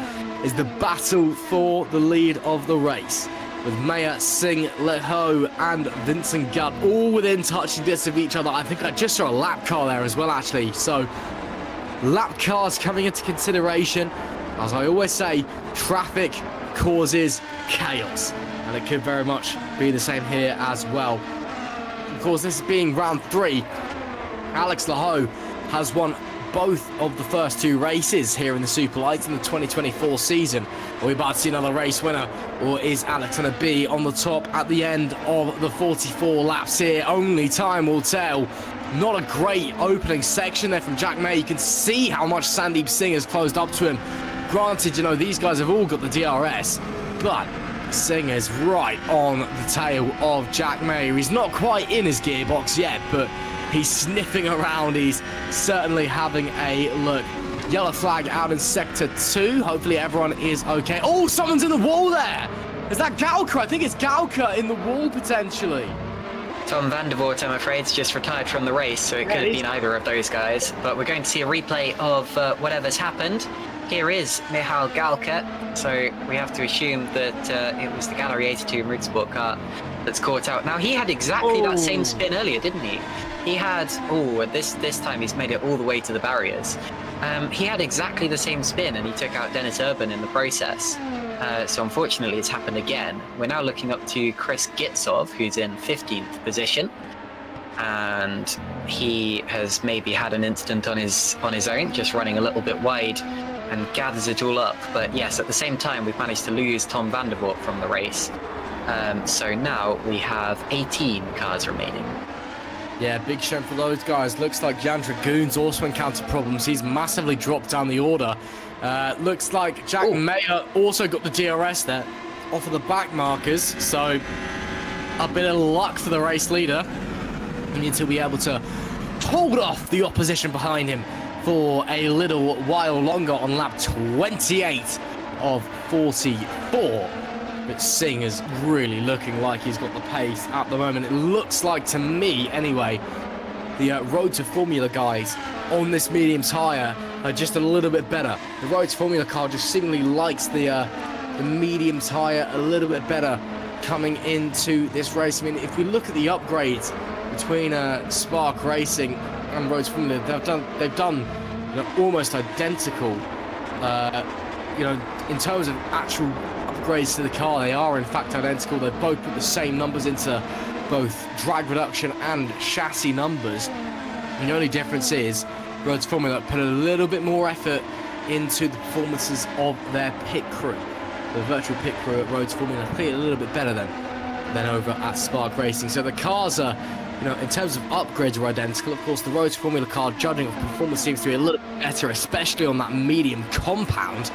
is the battle for the lead of the race, with Maya, Singh, Leho and Vincent Gutt all within touching distance of each other. I think I just saw a lap car there as well, actually. So lap cars coming into consideration. As I always say, traffic causes chaos, and it could very much be the same here as well. Of course, this being round 3, Alex Leho has won both of the first 2 races here in the Superlights in the 2024 season. Are we about to see another race winner, or is Alex going to be on the top at the end of the 44 laps here? Only time will tell. Not a great opening section there from Jack May. You can see how much Sandeep Singh has closed up to him. Granted, you know, these guys have all got the DRS, but Singh is right on the tail of Jack Mayer. He's not quite in his gearbox yet, but he's sniffing around. He's certainly having a look. Yellow flag out in sector 2. Hopefully everyone is okay. Oh, someone's in the wall there. Is that Galka? I think it's Galka in the wall potentially. Tom Vandervoort, I'm afraid, is just retired from the race, so it could have been either of those guys. But we're going to see a replay of whatever's happened. Here is Michal Galka, so we have to assume that it was the Gallery 82 Motorsport car that's caught out. Now, he had exactly that same spin earlier, didn't he? He had, this time he's made it all the way to the barriers. He had exactly the same spin, and he took out Dennis Urban in the process. So unfortunately, it's happened again. We're now looking up to Chris Gitsov, who's in 15th position. And he has maybe had an incident on his own, just running a little bit wide, and gathers it all up. But yes, at the same time, we've managed to lose Tom Vandervoort from the race. So now we have 18 cars remaining. Yeah, big shame for those guys. Looks like Jan Dragoon's also encountered problems. He's massively dropped down the order. Looks like Jack Mayer also got the DRS there off of the back markers. So a bit of luck for the race leader. We need to be able to hold off the opposition behind him for a little while longer on lap 28 of 44. But Singh is really looking like he's got the pace at the moment. It looks like, to me anyway, the Road to Formula guys on this medium tyre are just a little bit better. The Road to Formula car just seemingly likes the medium tyre a little bit better coming into this race. I mean, if we look at the upgrades between Spark Racing and Road to Formula, they've done almost identical. In terms of actual upgrades to the car, they are in fact identical. They both put the same numbers into both drag reduction and chassis numbers. And the only difference is Road to Formula put a little bit more effort into the performances of their pit crew. The virtual pit crew at Road to Formula clearly a little bit better than over at Spark Racing. So the cars are, in terms of upgrades, are identical. Of course, the Road to Formula car judging of performance seems to be a little bit better, especially on that medium compound.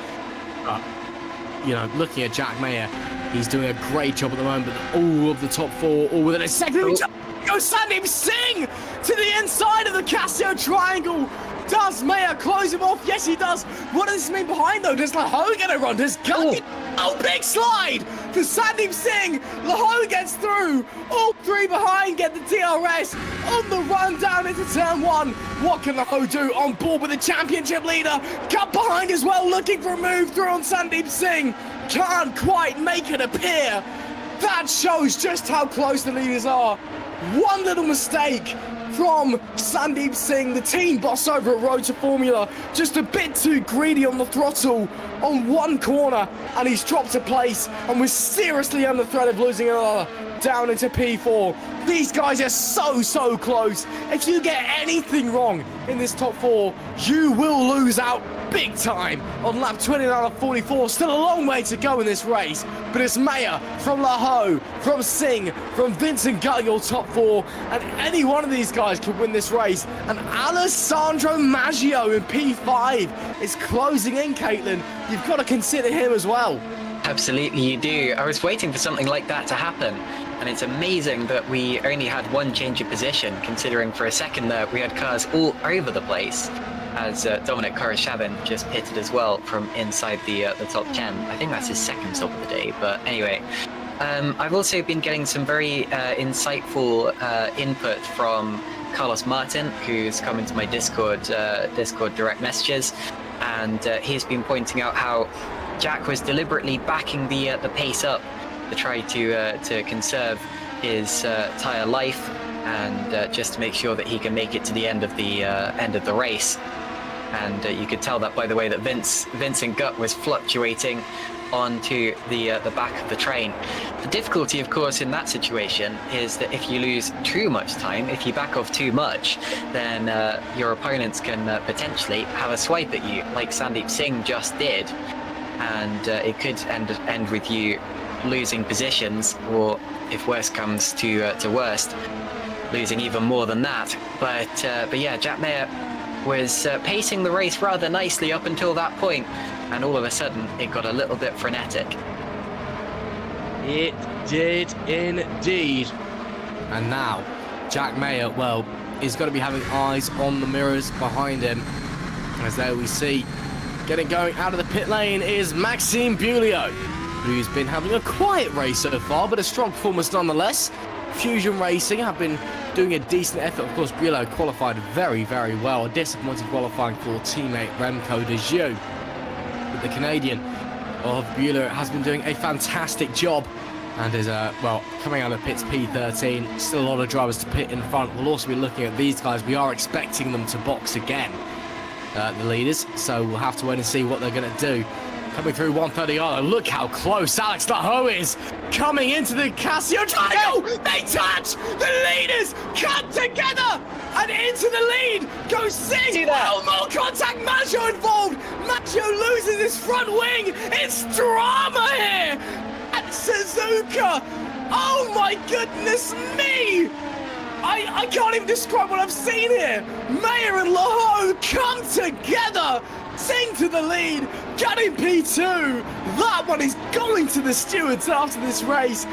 Looking at Jack Mayer, he's doing a great job at the moment. All of the top 4, all within a second. Goes Sandeep Singh to the inside of the Casio triangle. Does Mayer close him off? Yes, he does. What does this mean behind, though? Does Leho get a run? Does Gunn? Oh, big slide for Sandeep Singh. Leho gets through. All 3 behind get the DRS on the run down into turn 1. What can Leho do? On board with the championship leader. Cut behind as well, looking for a move through on Sandeep Singh. can't quite make it appear. That shows just how close the leaders are. One little mistake from Sandeep Singh, the team boss over at Road to Formula, just a bit too greedy on the throttle on one corner, and he's dropped a place and was seriously under threat of losing another down into P4. These guys are so close. If you get anything wrong in this top four, you will lose out big time on lap 29 of 44. Still a long way to go in this race, but it's Mayer from Laho, from Singh, from Vincent Gutt, your top four, and any one of these guys could win this race. And Alessandro Maggio in P5 is closing in, Caitlin. You've got to consider him as well. Absolutely, you do. I was waiting for something like that to happen. And it's amazing that we only had one change of position, considering for a second there we had cars all over the place, as Dominic Koroshavin just pitted as well from inside the top 10. I think that's his second stop of the day, but anyway. I've also been getting some very insightful input from Carlos Martin, who's come into my Discord direct messages, and he's been pointing out how Jack was deliberately backing the pace up to try to conserve his tyre life, and just to make sure that he can make it to the end of the race. And you could tell that by the way that Vincent Gutt was fluctuating onto the back of the train. The difficulty, of course, in that situation is that if you lose too much time, if you back off too much, then your opponents can potentially have a swipe at you, like Sandeep Singh just did, and it could end with you losing positions, or if worst comes to worst, losing even more than that. But yeah, Jack Mayer was pacing the race rather nicely up until that point, and all of a sudden it got a little bit frenetic. It did indeed. And now Jack Mayer, well, is going to be having eyes on the mirrors behind him, as there we see getting going out of the pit lane is Maxime Bulio, who's been having a quiet race so far, but a strong performance nonetheless. Fusion Racing have been doing a decent effort. Of course, Bulio qualified very well. A disappointing qualifying for teammate Remco de Jeux. But the Canadian of Bulio has been doing a fantastic job, and is, well, coming out of the pits P13. Still a lot of drivers to pit in front. We'll also be looking at these guys. We are expecting them to box again, the leaders, so we'll have to wait and see what they're going to do. Coming through 130, look how close Alex Laho is, coming into the Casio triangle. They touch, the leaders come together, and into the lead goes Singh. Well, more contact, Maggio involved. Maggio loses his front wing. It's drama here at Suzuka. Oh my goodness me. I can't even describe what I've seen here. Mayer and Laho come together. Singh to the lead, getting P2. That one is going to the stewards after this race.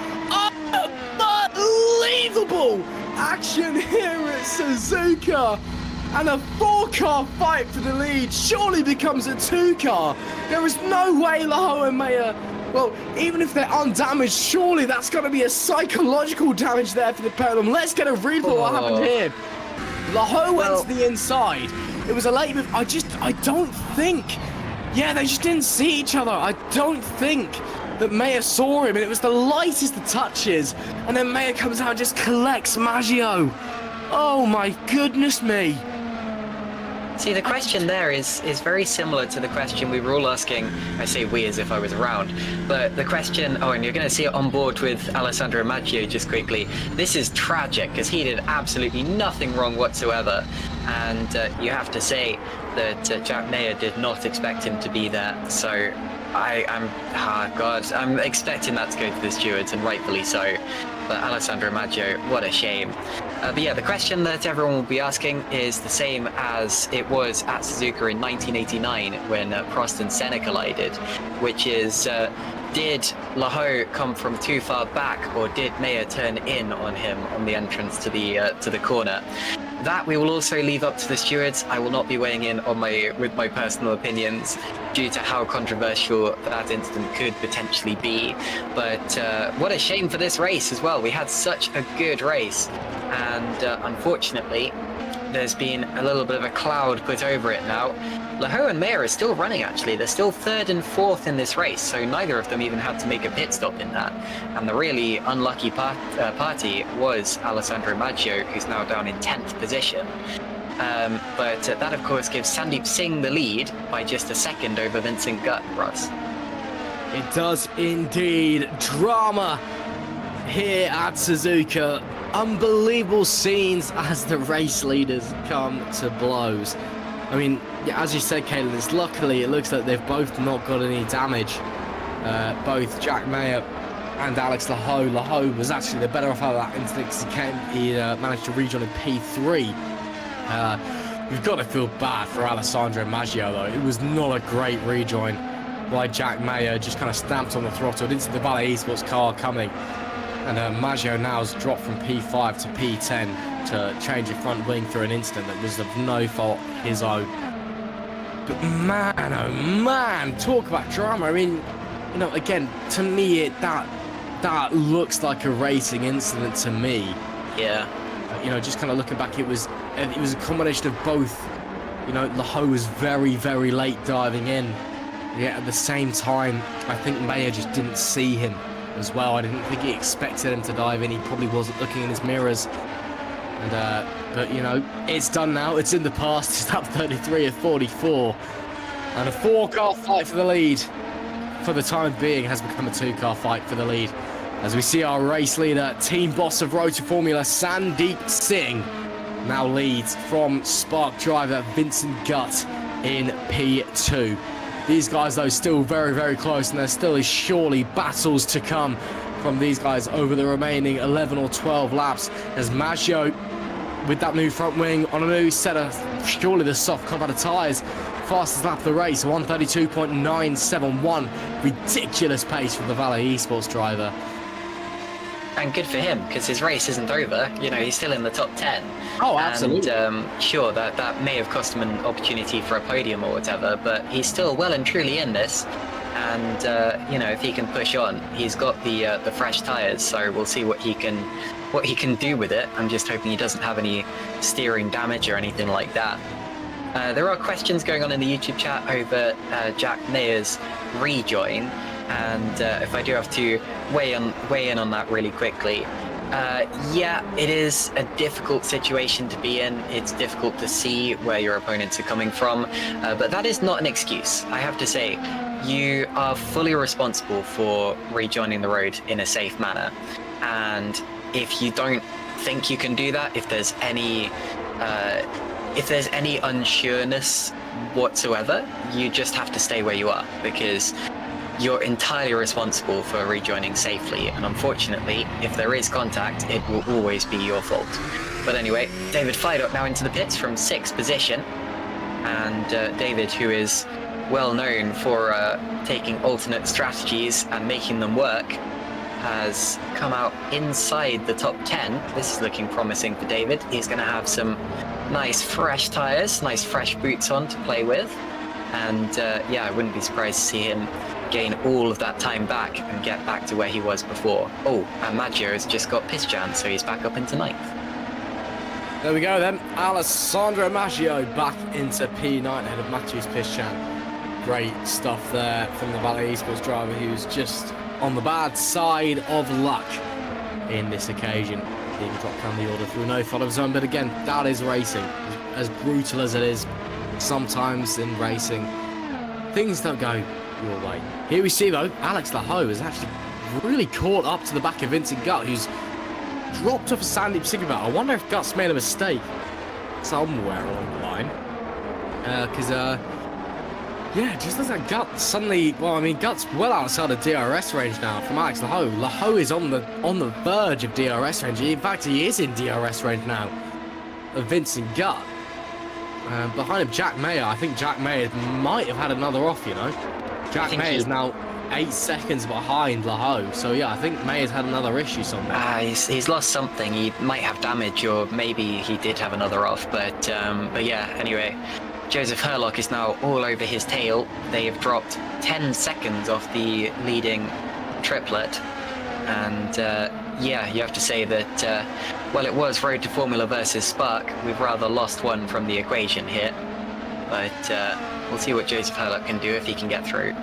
Unbelievable action here at Suzuka. And a 4-car fight for the lead surely becomes a 2-car. There is no way Laho and Mayer, well, even if they're undamaged, surely that's going to be a psychological damage there for the Podium. Let's get a read for what happened here. Laho went to the inside. It was a late move. I don't think. Yeah, they just didn't see each other. I don't think that Mayer saw him, and it was the lightest of touches. And then Mayer comes out and just collects Maggio. Oh my goodness me. See, the question there is very similar to the question we were all asking. I say we as if I was around, but the question, and you're going to see it on board with Alessandro Maggio just quickly. This is tragic, because he did absolutely nothing wrong whatsoever. And you have to say that Jack Mayer did not expect him to be there. So I'm expecting that to go to the stewards, and rightfully so. But Alessandro Maggio, what a shame. But yeah, the question that everyone will be asking is the same as it was at Suzuka in 1989 when Prost and Senna collided, which is, did Laho come from too far back, or did Mayer turn in on him on the entrance to the corner? That we will also leave up to the stewards. I will not be weighing in on with my personal opinions due to how controversial that incident could potentially be. But what a shame for this race as well. We had such a good race, and unfortunately, there's been a little bit of a cloud put over it now. Laho and Mayer are still running, actually. They're still 3rd and 4th in this race, so neither of them even had to make a pit stop in that. And the really unlucky party was Alessandro Maggio, who's now down in 10th position. But that, of course, gives Sandeep Singh the lead by just a second over Vincent Gutt, Ross. It does indeed. Drama here at Suzuka. Unbelievable scenes as the race leaders come to blows. I mean, yeah, as you said, Caitlin, luckily it looks like they've both not got any damage. Both Jack Mayer and Alex Laho. Laho was actually the better off out of that incident because he managed to rejoin in P3. We've got to feel bad for Alessandro Maggio, though. It was not a great rejoin by Jack Mayer, just kind of stamped on the throttle. Didn't see the Valet Esports car coming. And Maggio now has dropped from P5 to P10 to change the front wing through an incident that was of no fault his own. But man, oh man, talk about drama. I mean, you know, again, to me, that looks like a racing incident to me. Yeah. You know, just kind of looking back, it was a combination of both. You know, Laho was very, very late diving in. Yet at the same time, I think Mayer just didn't see him as well. I didn't think he expected him to dive in. He probably wasn't looking in his mirrors. And but you know, it's done now. It's in the past. It's up 33 of 44, and a 4-car fight for the lead. For the time being, has become a 2-car fight for the lead. As we see our race leader, team boss of Rotor Formula, Sandeep Singh, now leads from Spark driver Vincent Gutt in P2. These guys, though, still very, very close, and there still is surely battles to come from these guys over the remaining 11 or 12 laps, as Maggio, with that new front wing on a new set of surely the soft combat tyres, fastest lap of the race, 132.971, ridiculous pace for the Valet Esports driver. And good for him, because his race isn't over. You know, he's still in the top 10. Oh, absolutely. And sure, that may have cost him an opportunity for a podium or whatever, but he's still well and truly in this. And you know, if he can push on, he's got the fresh tyres, so we'll see what he can do with it. I'm just hoping he doesn't have any steering damage or anything like that. There are questions going on in the YouTube chat over Jack Mayer's rejoin. And if I do have to weigh in on that really quickly, yeah, it is a difficult situation to be in. It's difficult to see where your opponents are coming from, but that is not an excuse. I have to say, you are fully responsible for rejoining the road in a safe manner. And if you don't think you can do that, if there's any unsureness whatsoever, you just have to stay where you are, because you're entirely responsible for rejoining safely, and unfortunately, if there is contact, it will always be your fault. But anyway, David Fidot now into the pits from 6th position, and David, who is well known for taking alternate strategies and making them work, has come out inside the top 10. This is looking promising for David. He's going to have some nice fresh tyres, nice fresh boots on to play with, and yeah, I wouldn't be surprised to see him gain all of that time back and get back to where he was before. Oh, and Maggio has just got Pisjan, so he's back up into 9th. There we go then. Alessandro Maggio back into P9 ahead of Matthews Pisjan. Great stuff there from the Valet Esports driver, who's just on the bad side of luck in this occasion. Being dropped down the order through no fault of his own, but again, that is racing. As brutal as it is, sometimes in racing, things don't go your way. Here we see, though, Alex Laho is actually really caught up to the back of Vincent Gutt, who's dropped off a Sandeep Singh. I wonder if Gutt's made a mistake somewhere along the line. Because, yeah, just as that Gutt suddenly, well, I mean, Gutt's well outside of DRS range now from Alex Laho. Laho is on the verge of DRS range. In fact, he is in DRS range now of Vincent Gutt. Behind him, Jack Mayer. I think Jack Mayer might have had another off, you know. Jack Mayer is now 8 seconds behind Laho. So, yeah, I think Mayer's had another issue somewhere. He's lost something. He might have damage, or maybe he did have another off. But yeah, anyway, Joseph Herlock is now all over his tail. They have dropped 10 seconds off the leading triplet. And yeah, you have to say that, well, it was Road to Formula versus Spark. We've rather lost one from the equation here. But we'll see what Joseph Herlock can do if he can get through.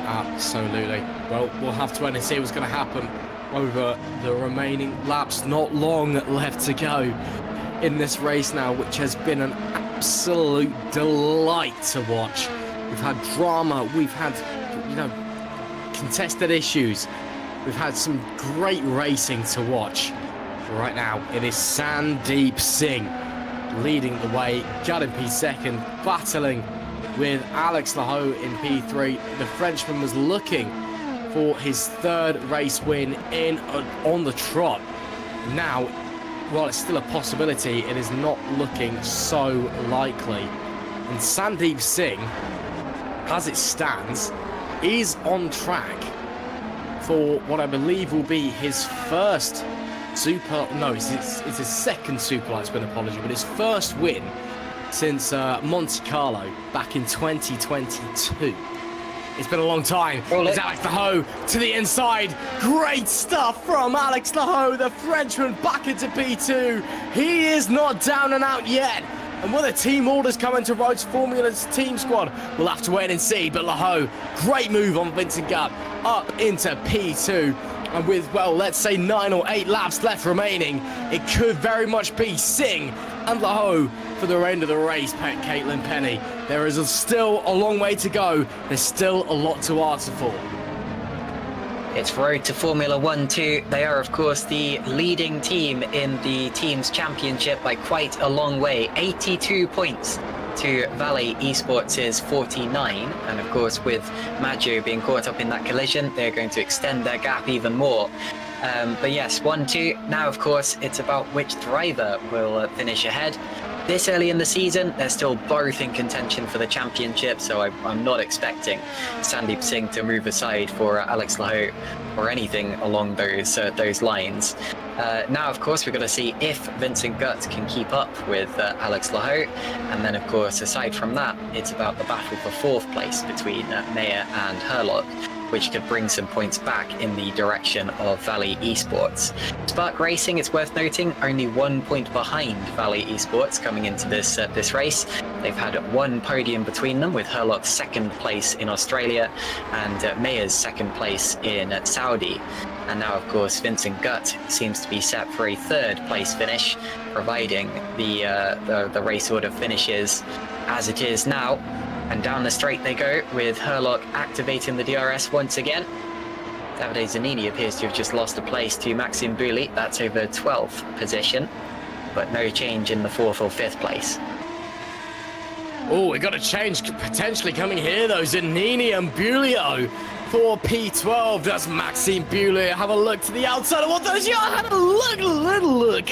Absolutely. Well, we'll have to wait and see what's going to happen over the remaining laps. Not long left to go in this race now, which has been an absolute delight to watch. We've had drama, we've had, contested issues. We've had some great racing to watch. Right now, it is Sandeep Singh leading the way, got in P2, battling with Alex Laho in P3. The Frenchman was looking for his third race win on the trot. Now, while it's still a possibility, it is not looking so likely. And Sandeep Singh, as it stands, is on track for what I believe will be his first it's his second Superlights win, apology, but his first win since Monte Carlo back in 2022. It's been a long time. It's Alex Laho to the inside. Great stuff from Alex Laho, the Frenchman, back into P2. He is not down and out yet. And will the team orders come into Road's Formula's team squad? We'll have to wait and see. But Laho, great move on Vincent Gutt, up into P2. And with, well, let's say 9 or 8 laps left remaining, it could very much be Singh and Laho for the end of the race, Caitlin Penny. There is still a long way to go. There's still a lot to answer for. It's Road to Formula 1-2. They are, of course, the leading team in the Teams Championship by quite a long way. 82 points to Valley Esports' 49. And, of course, with Maggio being caught up in that collision, they're going to extend their gap even more. But yes, 1-2. Now, of course, it's about which driver will finish ahead. This early in the season, they're still both in contention for the championship, so I'm not expecting Sandeep Singh to move aside for Alex Laho or anything along those lines. Now, of course, we're going to see if Vincent Gutt can keep up with Alex Laho, and then, of course, aside from that, it's about the battle for fourth place between Mayer and Herlock, which could bring some points back in the direction of Valley Esports. Spark Racing, it's worth noting, only 1 point behind Valley Esports coming into this race. They've had one podium between them, with Herlock's second place in Australia and Mayer's second place in Saudi. And now, of course, Vincent Gutt seems to be set for a third place finish, providing the race order finishes as it is now. And down the straight they go, with Herlock activating the DRS once again. Davide Zanini appears to have just lost a place to Maxime Bouli. That's over 12th position, but no change in the 4th or 5th place. Oh, we got a change potentially coming here, though. Zanini and Bulio for P12. Does Maxime Bouli have a look to the outside of what those? Yeah, had a little look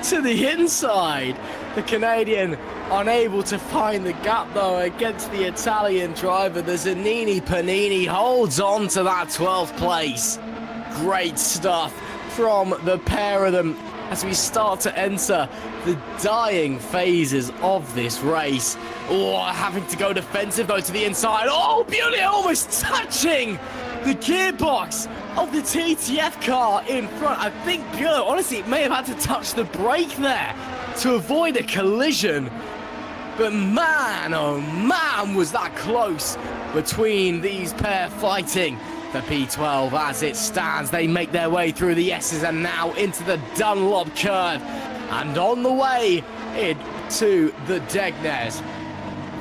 to the inside. The Canadian unable to find the gap, though, against the Italian driver. The Zanini Panini holds on to that 12th place. Great stuff from the pair of them as we start to enter the dying phases of this race. Oh, having to go defensive, though, to the inside. Oh, Beauty almost touching the gearbox of the TTF car in front. I think Bueller, honestly, may have had to touch the brake there to avoid a collision. But man, oh man, was that close between these pair fighting for P12 as it stands. They make their way through the S's and now into the Dunlop curve. And on the way into the Degnes.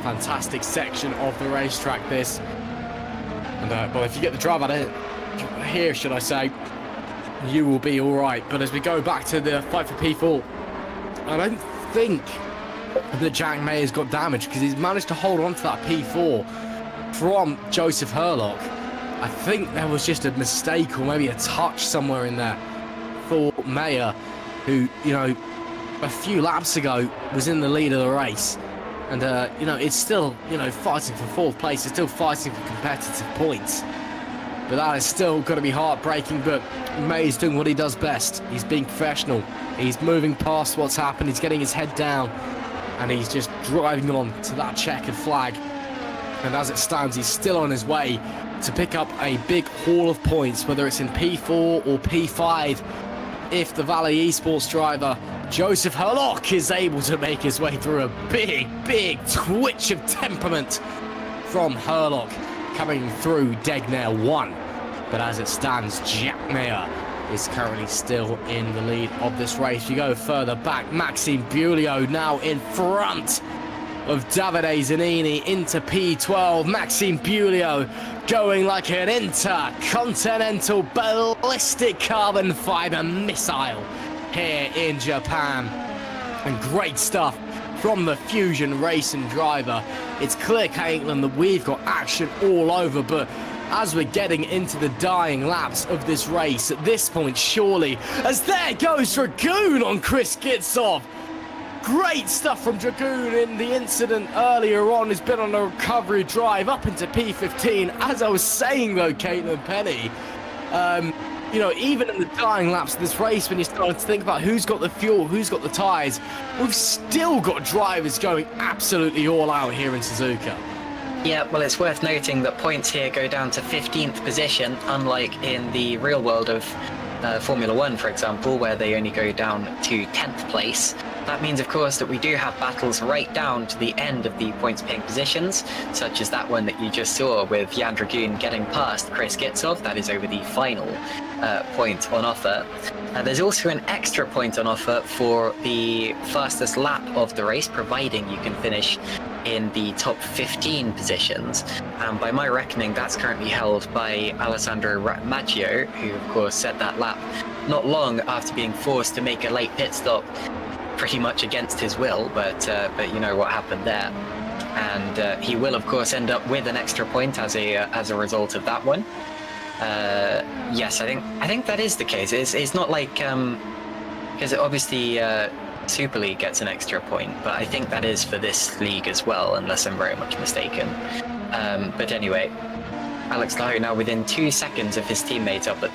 Fantastic section of the racetrack, this. And well, if you get the drive out of here, should I say, you will be all right. But as we go back to the fight for P4, I don't think that Jack Mayer's got damaged because he's managed to hold on to that P4 from Joseph Herlock. I think there was just a mistake or maybe a touch somewhere in there for Mayer, who, a few laps ago was in the lead of the race. And, it's still, fighting for fourth place. It's still fighting for competitive points. But that is still going to be heartbreaking. But Mayer's doing what he does best. He's being professional. He's moving past what's happened. He's getting his head down. And he's just driving on to that checkered flag. And as it stands, he's still on his way to pick up a big haul of points, whether it's in P4 or P5, if the Valley Esports driver Joseph Herlock is able to make his way through a big twitch of temperament from Herlock coming through Degnair 1. But as it stands, Jack Mayer is currently still in the lead of this race. You go further back, Maxime Bulio now in front of Davide Zanini into P12. Maxime Bulio going like an intercontinental ballistic carbon fiber missile here in Japan. And great stuff from the Fusion Racing driver. It's clear, Caitlin, that we've got action all over, but as we're getting into the dying laps of this race, at this point, surely, as there goes Dragoon on Chris Gitsov. Great stuff from Dragoon in the incident earlier on. He's been on a recovery drive up into P15. As I was saying, though, Caitlin Penny, you know, even in the dying laps of this race, when you start to think about who's got the fuel, who's got the tyres, we've still got drivers going absolutely all out here in Suzuka. Yeah, well, it's worth noting that points here go down to 15th position, unlike in the real world of Formula 1, for example, where they only go down to 10th place. That means, of course, that we do have battles right down to the end of the points paying positions, such as that one that you just saw with Jan Dragoon getting past Chris Gitsov. That is over the final point on offer. There's also an extra point on offer for the fastest lap of the race, providing you can finish in the top 15 positions. And by my reckoning, that's currently held by Alessandro Maggio, who of course set that lap not long after being forced to make a late pit stop, pretty much against his will, but you know what happened there. And he will of course end up with an extra point as a result of that one. Yes, I think that is the case. It's not like because obviously Super League gets an extra point, but I think that is for this league as well, unless I'm very much mistaken. But anyway, Alex Lahu now within 2 seconds of his teammate up at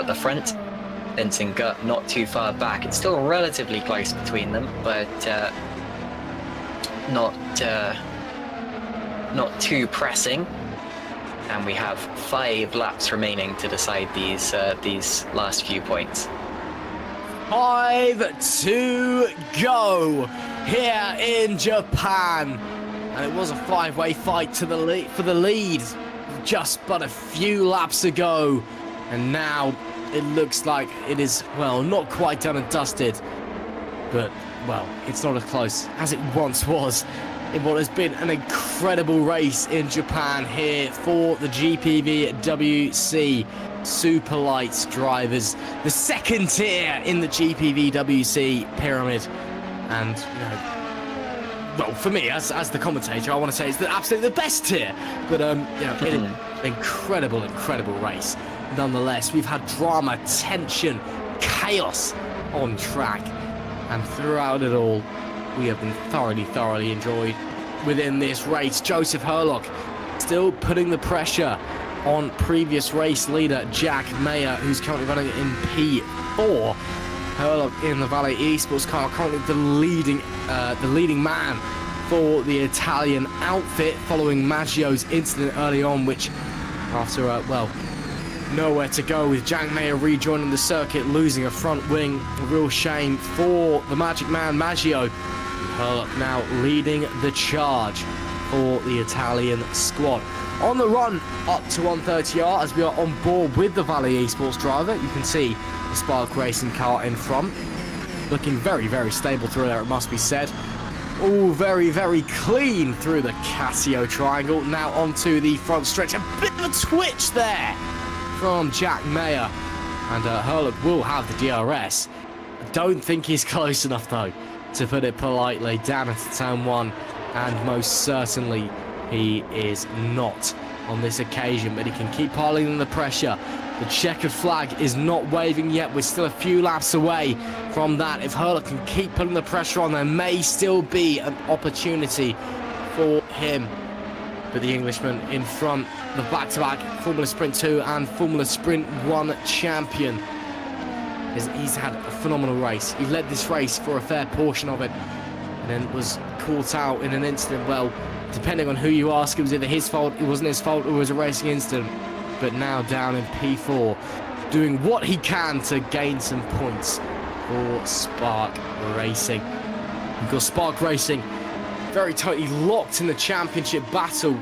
the front. Vincent Gutt not too far back. It's still relatively close between them, but not too pressing. And we have 5 laps remaining to decide these last few points. 5 to go here in Japan, and it was a 5-way fight to the lead for the lead just but a few laps ago, and now it looks like it is, well, not quite done and dusted, but well, it's not as close as it once was in what has been an incredible race in Japan here for the GPVWC Superlights drivers, the second tier in the GPVWC pyramid. And you know, well, for me as the commentator, I want to say it's absolutely the best tier, but you know, it is an incredible race nonetheless. We've had drama, tension, chaos on track, and throughout it all we have been thoroughly enjoyed within this race. Joseph Herlock still putting the pressure on previous race leader Jack Mayer, who's currently running in P4. Herlock in the Valley Esports car, currently the leading man for the Italian outfit, following Maggio's incident early on, which after well, nowhere to go with Jack Mayer rejoining the circuit, losing a front wing. A real shame for the Magic Man Maggio. Herlock now leading the charge for the Italian squad. On the run up to 130R as we are on board with the Valley Esports driver. You can see the Spark Racing car in front, looking very stable through there, it must be said. All very clean through the Casio triangle. Now onto the front stretch. A bit of a twitch there from Jack Mayer, and Herlock will have the DRS. I don't think he's close enough though, to put it politely, down into turn 1, and most certainly he is not on this occasion, but he can keep piling in the pressure. The checkered flag is not waving yet. We're still a few laps away from that. If Herlock can keep putting the pressure on, there may still be an opportunity for him. But the Englishman in front, the back-to-back Formula Sprint 2 and Formula Sprint 1 champion. He's had a phenomenal race. He led this race for a fair portion of it, and then was caught out in an incident, well, depending on who you ask, it was either his fault, it wasn't his fault, or it was a racing incident. But now down in P4, doing what he can to gain some points for Spark Racing. We've got Spark Racing very tightly locked in the championship battle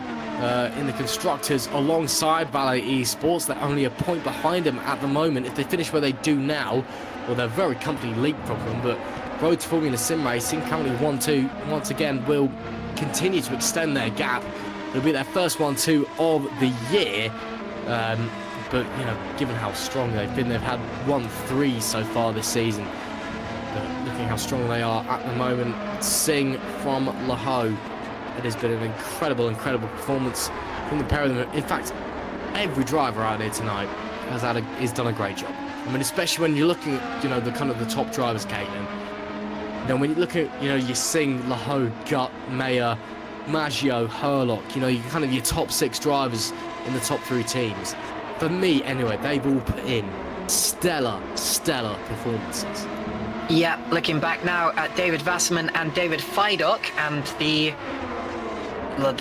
in the Constructors alongside Valet Esports. They're only a point behind them at the moment. If they finish where they do now, well, they're very company leapfrog them, but Road to Formula Sim Racing, currently 1-2, once again will continue to extend their gap. It'll be their first 1-2 of the year. But, you know, given how strong they've been, they've had 1-3 so far this season. But looking how strong they are at the moment, Singh from Le Houx, it has been an incredible performance from the pair of them. In fact, every driver out here tonight has done a great job. I mean, especially when you're looking at, you know, the kind of the top drivers, Caitlin. You know, when you look at, you know, your Singh, Le Houx, Gut, Mayer, Maggio, Herlock, you know, you kind of your top 6 drivers in the top 3 teams. For me, anyway, they've all put in stellar performances. Yeah, looking back now at David Wasserman and David Faidok, and the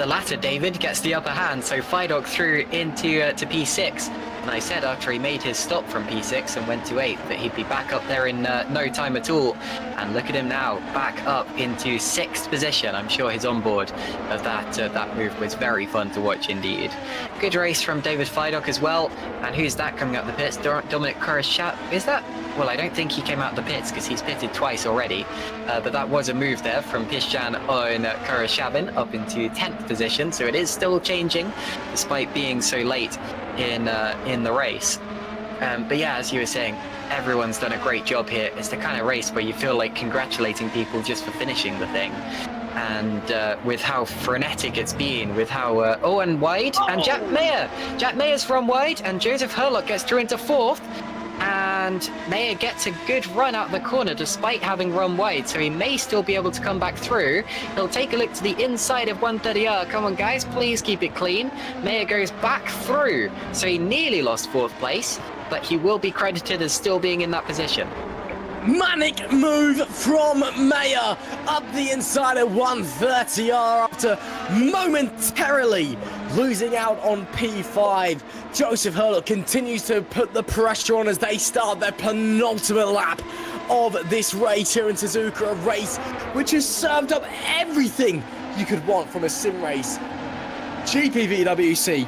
latter, David, gets the upper hand. So Faidok through into to P6. And I said after he made his stop from P6 and went to 8th that he'd be back up there in no time at all. And look at him now, back up into 6th position. I'm sure his onboard of that move was very fun to watch indeed. Good race from David Faidok as well. And who's that coming up the pits? Dominic Kurashap. Is that? Well, I don't think he came out the pits because he's pitted twice already. But that was a move there from Pishjan on Kurashabin up into 10th position. So it is still changing despite being so late in the race. But yeah, as you were saying, everyone's done a great job here. It's the kind of race where you feel like congratulating people just for finishing the thing. And with how frenetic it's been, with how and wide, and Jack Mayer's from wide, and Joseph Herlock gets through into 4th, and Mayer gets a good run out the corner despite having run wide, so he may still be able to come back through. He'll take a look to the inside of 130R. Come on guys, please keep it clean. Mayer goes back through, so he nearly lost 4th place, but he will be credited as still being in that position. Manic move from Mayer up the inside of 130R after momentarily losing out on P5. Joseph Herlock continues to put the pressure on as they start their penultimate lap of this race here in Suzuka, a race which has served up everything you could want from a sim race. GPVWC,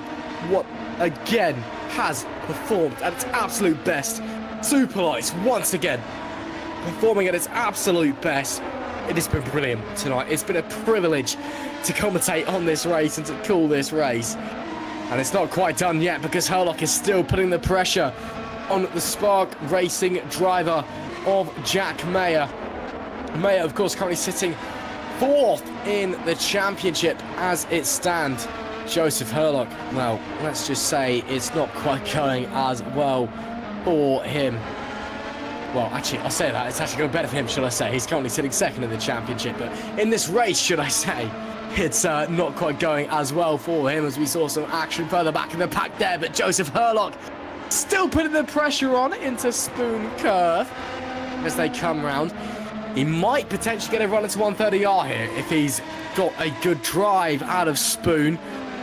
what again has performed at its absolute best. Superlights once again performing at its absolute best. It has been brilliant tonight. It's been a privilege to commentate on this race and to call this race. And it's not quite done yet because Herlock is still putting the pressure on the Spark Racing driver of Jack Mayer. Mayer, of course, currently sitting 4th in the championship as it stands. Joseph Herlock, well, let's just say it's not quite going as well for him. Well, actually, I'll say that. It's actually going better for him, should I say. He's currently sitting 2nd in the championship. But in this race, should I say, it's not quite going as well for him as we saw some action further back in the pack there. But Joseph Herlock still putting the pressure on into Spoon Curve as they come round. He might potentially get a run into 130R here if he's got a good drive out of Spoon.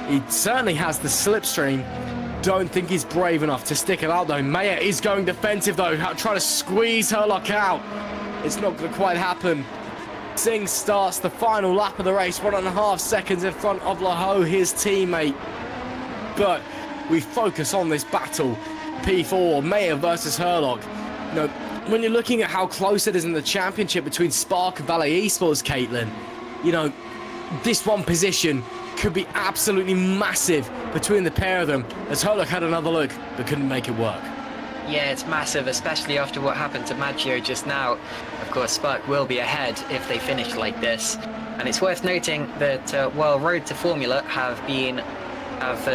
He certainly has the slipstream. Don't think he's brave enough to stick it out though. Mayer is going defensive though, trying to squeeze Herlock out. It's not going to quite happen. Singh starts the final lap of the race, 1.5 seconds in front of Le Houx, his teammate. But we focus on this battle. P4, Mayer versus Herlock. You know, when you're looking at how close it is in the championship between Spark and Valet Esports, Caitlin, you know, this one position could be absolutely massive between the pair of them, as Herlock had another look but couldn't make it work. Yeah, it's massive, especially after what happened to Maggio just now. Of course, Spark will be ahead if they finish like this. And it's worth noting that while Road to Formula have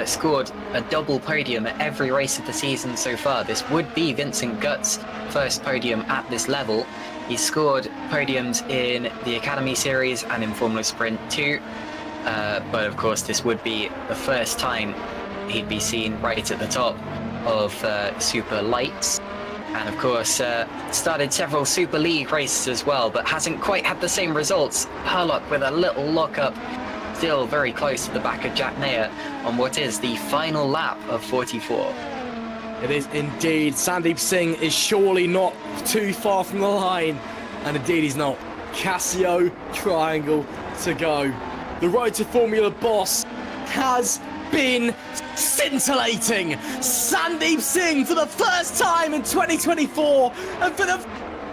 scored a double podium at every race of the season so far, this would be Vincent Gutt's first podium at this level. He's scored podiums in the Academy Series and in Formula Sprint 2. But of course, this would be the first time he'd be seen right at the top of Superlights. And of course, started several Super League races as well, but hasn't quite had the same results. Herlock with a little lock-up still very close to the back of Jack Mayer on what is the final lap of 44. It is indeed. Sandeep Singh is surely not too far from the line. And indeed he's not. Casio triangle to go. The road to Formula boss has been scintillating. Sandeep Singh for the first time in 2024 and for the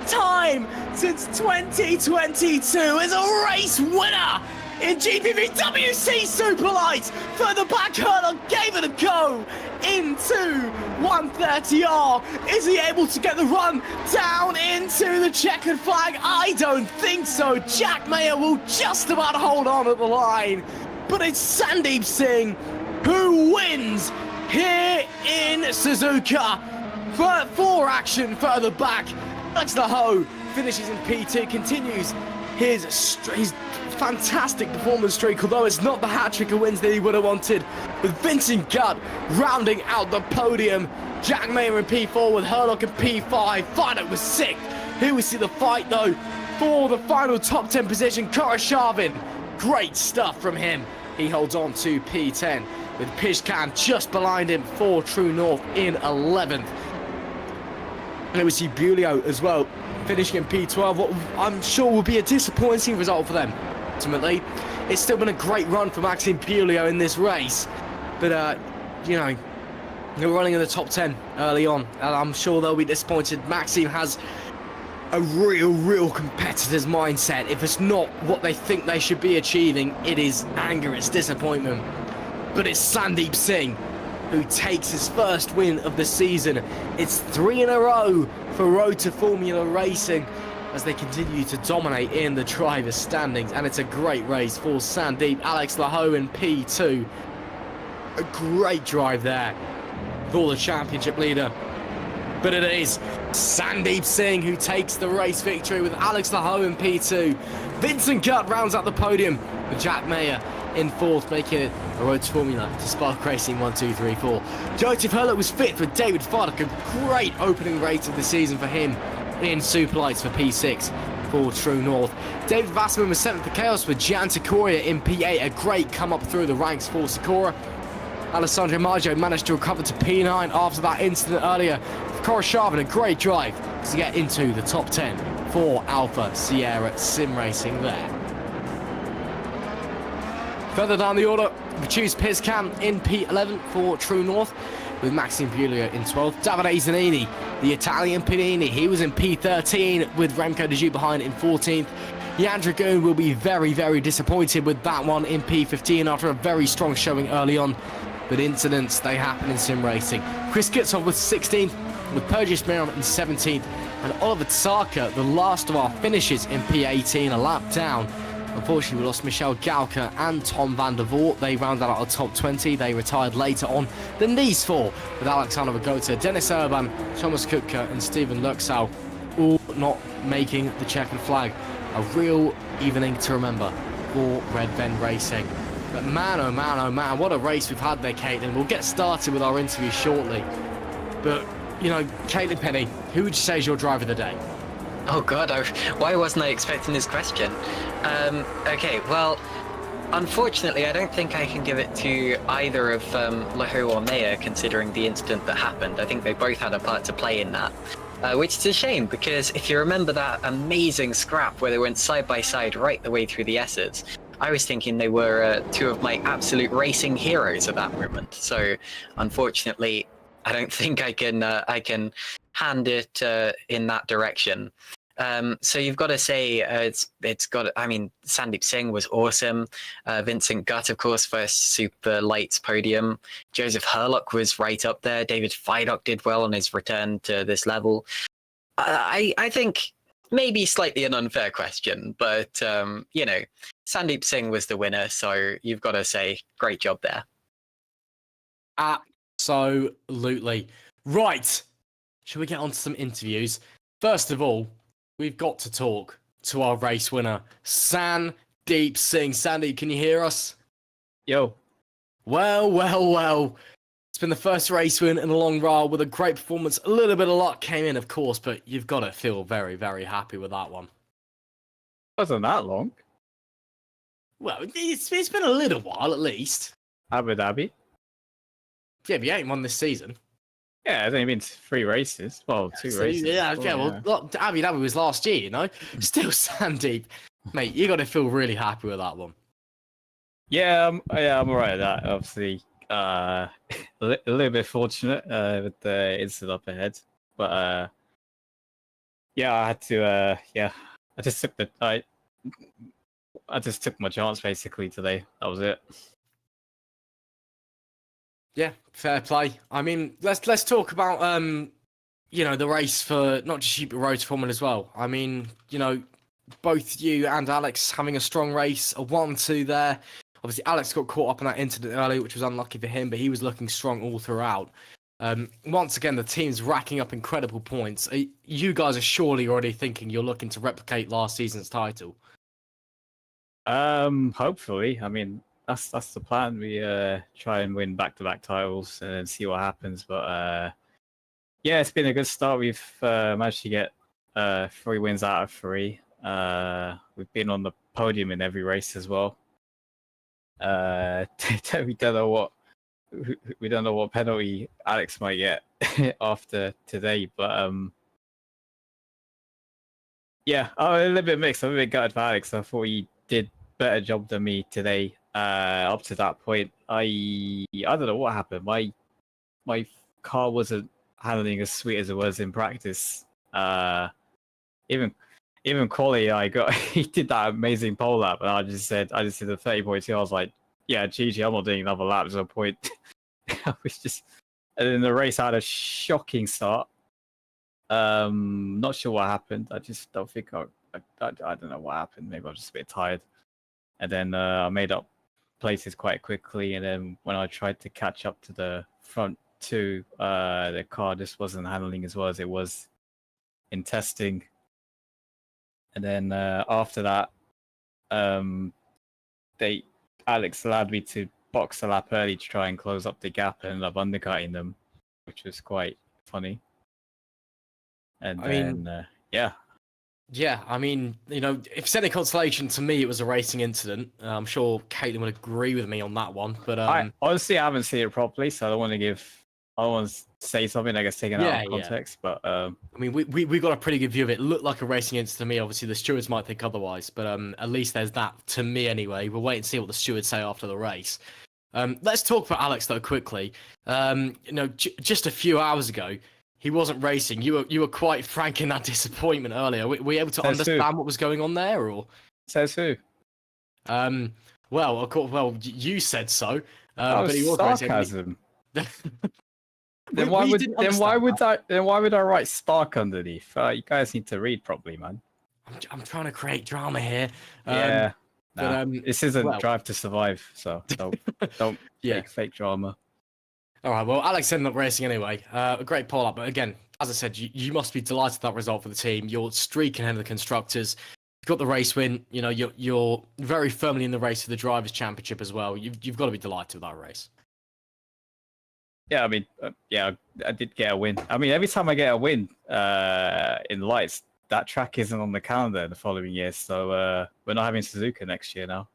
time since 2022 is a race winner in GPVWC Superlights. Further back, Hurlock gave it a go into 130R. Is he able to get the run down into the checkered flag? I don't think so. Jack Mayer will just about hold on at the line. But it's Sandeep Singh who wins here in Suzuka. For action further back, Alex Laho finishes in P2, continues his fantastic performance streak, although it's not the hat-trick of wins that he would have wanted, with Vincent Gutt rounding out the podium. Jack Mayer in P4 with Hurlock in P5. Fido was sick. Here we see the fight, though, for the final top 10 position. Koroshavin, great stuff from him. He holds on to P10, with Pishkan just behind him for True North in 11th. And it was Bulio as well, finishing in P12, what I'm sure will be a disappointing result for them. Ultimately, it's still been a great run for Maxime Bulio in this race, but you know, they were running in the top 10 early on, and I'm sure they'll be disappointed. Maxime has a real competitor's mindset. If it's not what they think they should be achieving, it is anger, it's disappointment. But it's Sandeep Singh who takes his first win of the season. It's 3 in a row for Road to Formula Racing as they continue to dominate in the driver's standings, and it's a great race for Sandeep. Alex Laho in P2. A great drive there for the championship leader. But it is Sandeep Singh who takes the race victory with Alex Laho in P2. Vincent Gutt rounds out the podium with Jack Mayer in 4th, making it a Road to Formula to Spark Racing 1, 2, 3, 4. Joseph Hurlock was 5th with David Foulkes. A great opening race of the season for him in Superlights for P6 for True North. David Vassman was 7th for Chaos with Gian Takoria in P8. A great come up through the ranks for Sakura. Alessandro Maggio managed to recover to P9 after that incident earlier. Koroshavin, a great drive to get into the top 10 for Alpha Sierra Sim Racing there. Further down the order, we choose Pizcam in P11 for True North, with Maxime Bulio in 12th. Davide Zanini, the Italian Panini, he was in P13 with Remco de Joux behind in 14th. Jan Dragoon will be very disappointed with that one in P15 after a very strong showing early on. But incidents, they happen in sim racing. Chris Kitsov was 16th, with Purgis Miron in 17th, and Oliver Tsaka, the last of our finishes in P18, a lap down. Unfortunately, we lost Michel Gauka and Tom van der Voort. They rounded out our top 20. They retired later on than these four, with Alexander Vagota, Dennis Urban, Thomas Kupka, and Stephen Luxau, all not making the checkered flag. A real evening to remember for Red Ven Racing. But man, oh man, what a race we've had there, Caitlin. We'll get started with our interview shortly. But, you know, Caitlin Penny, who would you say is your driver of the day? Oh god, why wasn't I expecting this question? Okay, well, unfortunately I don't think I can give it to either of Laho or Mayer, considering the incident that happened. I think they both had a part to play in that. Which is a shame, because if you remember that amazing scrap where they went side by side right the way through the S's, I was thinking they were two of my absolute racing heroes at that moment. So unfortunately, I don't think I can hand it in that direction. So you've got to say it's got. I mean, Sandeep Singh was awesome. Vincent Gutt, of course, first Superlights podium. Joseph Hurlock was right up there. David Fidok did well on his return to this level. I think maybe slightly an unfair question, but you know, Sandeep Singh was the winner, so you've got to say great job there. Absolutely. Right. Shall we get on to some interviews? First of all, we've got to talk to our race winner, Sandeep Singh. Sandeep, can you hear us? Yo. Well. It's been the first race win in a long while with a great performance. A little bit of luck came in, of course, but you've got to feel very happy with that one. Wasn't that long. Well, it's been a little while at least. Abu Dhabi. Yeah, but you ain't won this season. Yeah, it's only been 3 races. Well, 2 So, races. yeah, before, yeah. Well, look, Abu Dhabi was last year, you know. Still Sandeep, mate. You got to feel really happy with that one. Yeah, I'm alright at that. Obviously, a little bit fortunate with the incident up ahead, but yeah, I had to. Yeah, I just took I just took my chance basically today. That was it. Yeah, fair play. I mean, let's talk about the race for not just Super Road Formula as well. I mean, both you and Alex having a strong race, a 1-2 there. Obviously, Alex got caught up in that incident earlier, which was unlucky for him, but he was looking strong all throughout. Once again, the team's racking up incredible points. You guys are surely already thinking you're looking to replicate last season's title. Hopefully. I mean, that's the plan. We try and win back-to-back titles and see what happens. But yeah, it's been a good start. We've managed to get 3 wins out of 3. We've been on the podium in every race as well. We don't know what penalty Alex might get after today, but yeah, I'm a little bit mixed. I'm a bit gutted for Alex. I thought he did better job than me today. Up to that point, I don't know what happened. My car wasn't handling as sweet as it was in practice. Even quali, he did that amazing pole lap, and I just did the 30.2. I was like, yeah, GG, I'm not doing another lap. There's no point. I was just, and then the race had a shocking start. Not sure what happened. I just don't think I don't know what happened. Maybe I was just a bit tired. And then I made up places quite quickly. And then when I tried to catch up to the front 2, the car just wasn't handling as well as it was in testing. And then after that, Alex allowed me to box a lap early to try and close up the gap and ended up undercutting them, which was quite funny. And yeah. Yeah, I mean, if it's any consolation to me, it was a racing incident. I'm sure Caitlin would agree with me on that one. But I honestly haven't seen it properly, so I don't want to say something that gets taken out of context. Yeah. But I mean, we got a pretty good view of it. It looked like a racing incident to me. Obviously, the stewards might think otherwise, but at least there's that to me anyway. We'll wait and see what the stewards say after the race. Let's talk about Alex though quickly. Just a few hours ago, he wasn't racing. You were quite frank in that disappointment earlier. Were you able to understand what was going on there, or? Says who? Well, of course. Well, you said so. But he was sarcasm. Then why would I write Stark underneath? You guys need to read properly, man. I'm trying to create drama here. Yeah. But, this isn't Drive to Survive, so don't make fake drama. All right, well, Alex ended up racing anyway. A great pole up, but again, as I said, you must be delighted with that result for the team. You're streaking ahead of the constructors. You've got the race win. You're very firmly in the race for the Drivers' Championship as well. You've got to be delighted with that race. Yeah, I mean, I did get a win. I mean, every time I get a win in lights, that track isn't on the calendar the following year, so we're not having Suzuka next year now.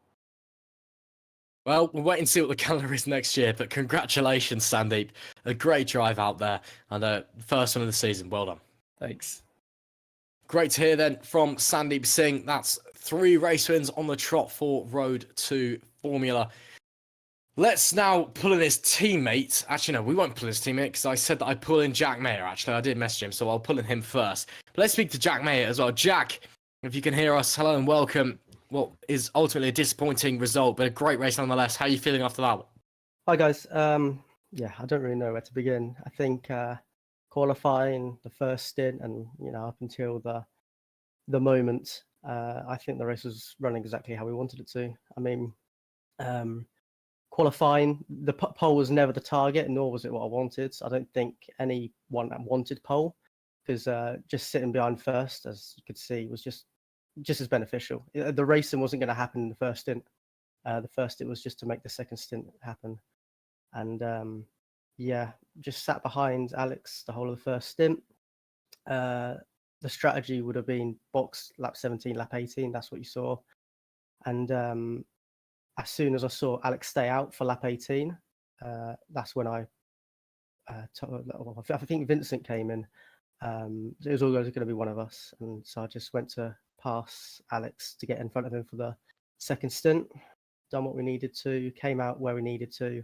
Well, we'll wait and see what the calendar is next year, but congratulations, Sandeep. A great drive out there, and first one of the season. Well done. Thanks. Great to hear then from Sandeep Singh. That's 3 race wins on the trot for Road to Formula. Let's now pull in his teammate. Actually, no, we won't pull in his teammate because I said that I'd pull in Jack Mayer. Actually, I did message him, so I'll pull in him first. But let's speak to Jack Mayer as well. Jack, if you can hear us, hello and welcome. What is ultimately a disappointing result, but a great race nonetheless. How are you feeling after that one? Hi, guys. Yeah, I don't really know where to begin. I think qualifying the first stint and, up until the moment, I think the race was running exactly how we wanted it to. I mean, qualifying, the pole was never the target, nor was it what I wanted. I don't think anyone wanted pole, because just sitting behind first, as you could see, was just as beneficial. The racing wasn't going to happen in the first stint. The first stint was just to make the second stint happen. And just sat behind Alex the whole of the first stint. The strategy would have been box lap 17, lap 18. That's what you saw. And as soon as I saw Alex stay out for lap 18, that's when I think Vincent came in. It was always going to be one of us, and so I just went to pass Alex to get in front of him for the second stint. Done what we needed to, came out where we needed to,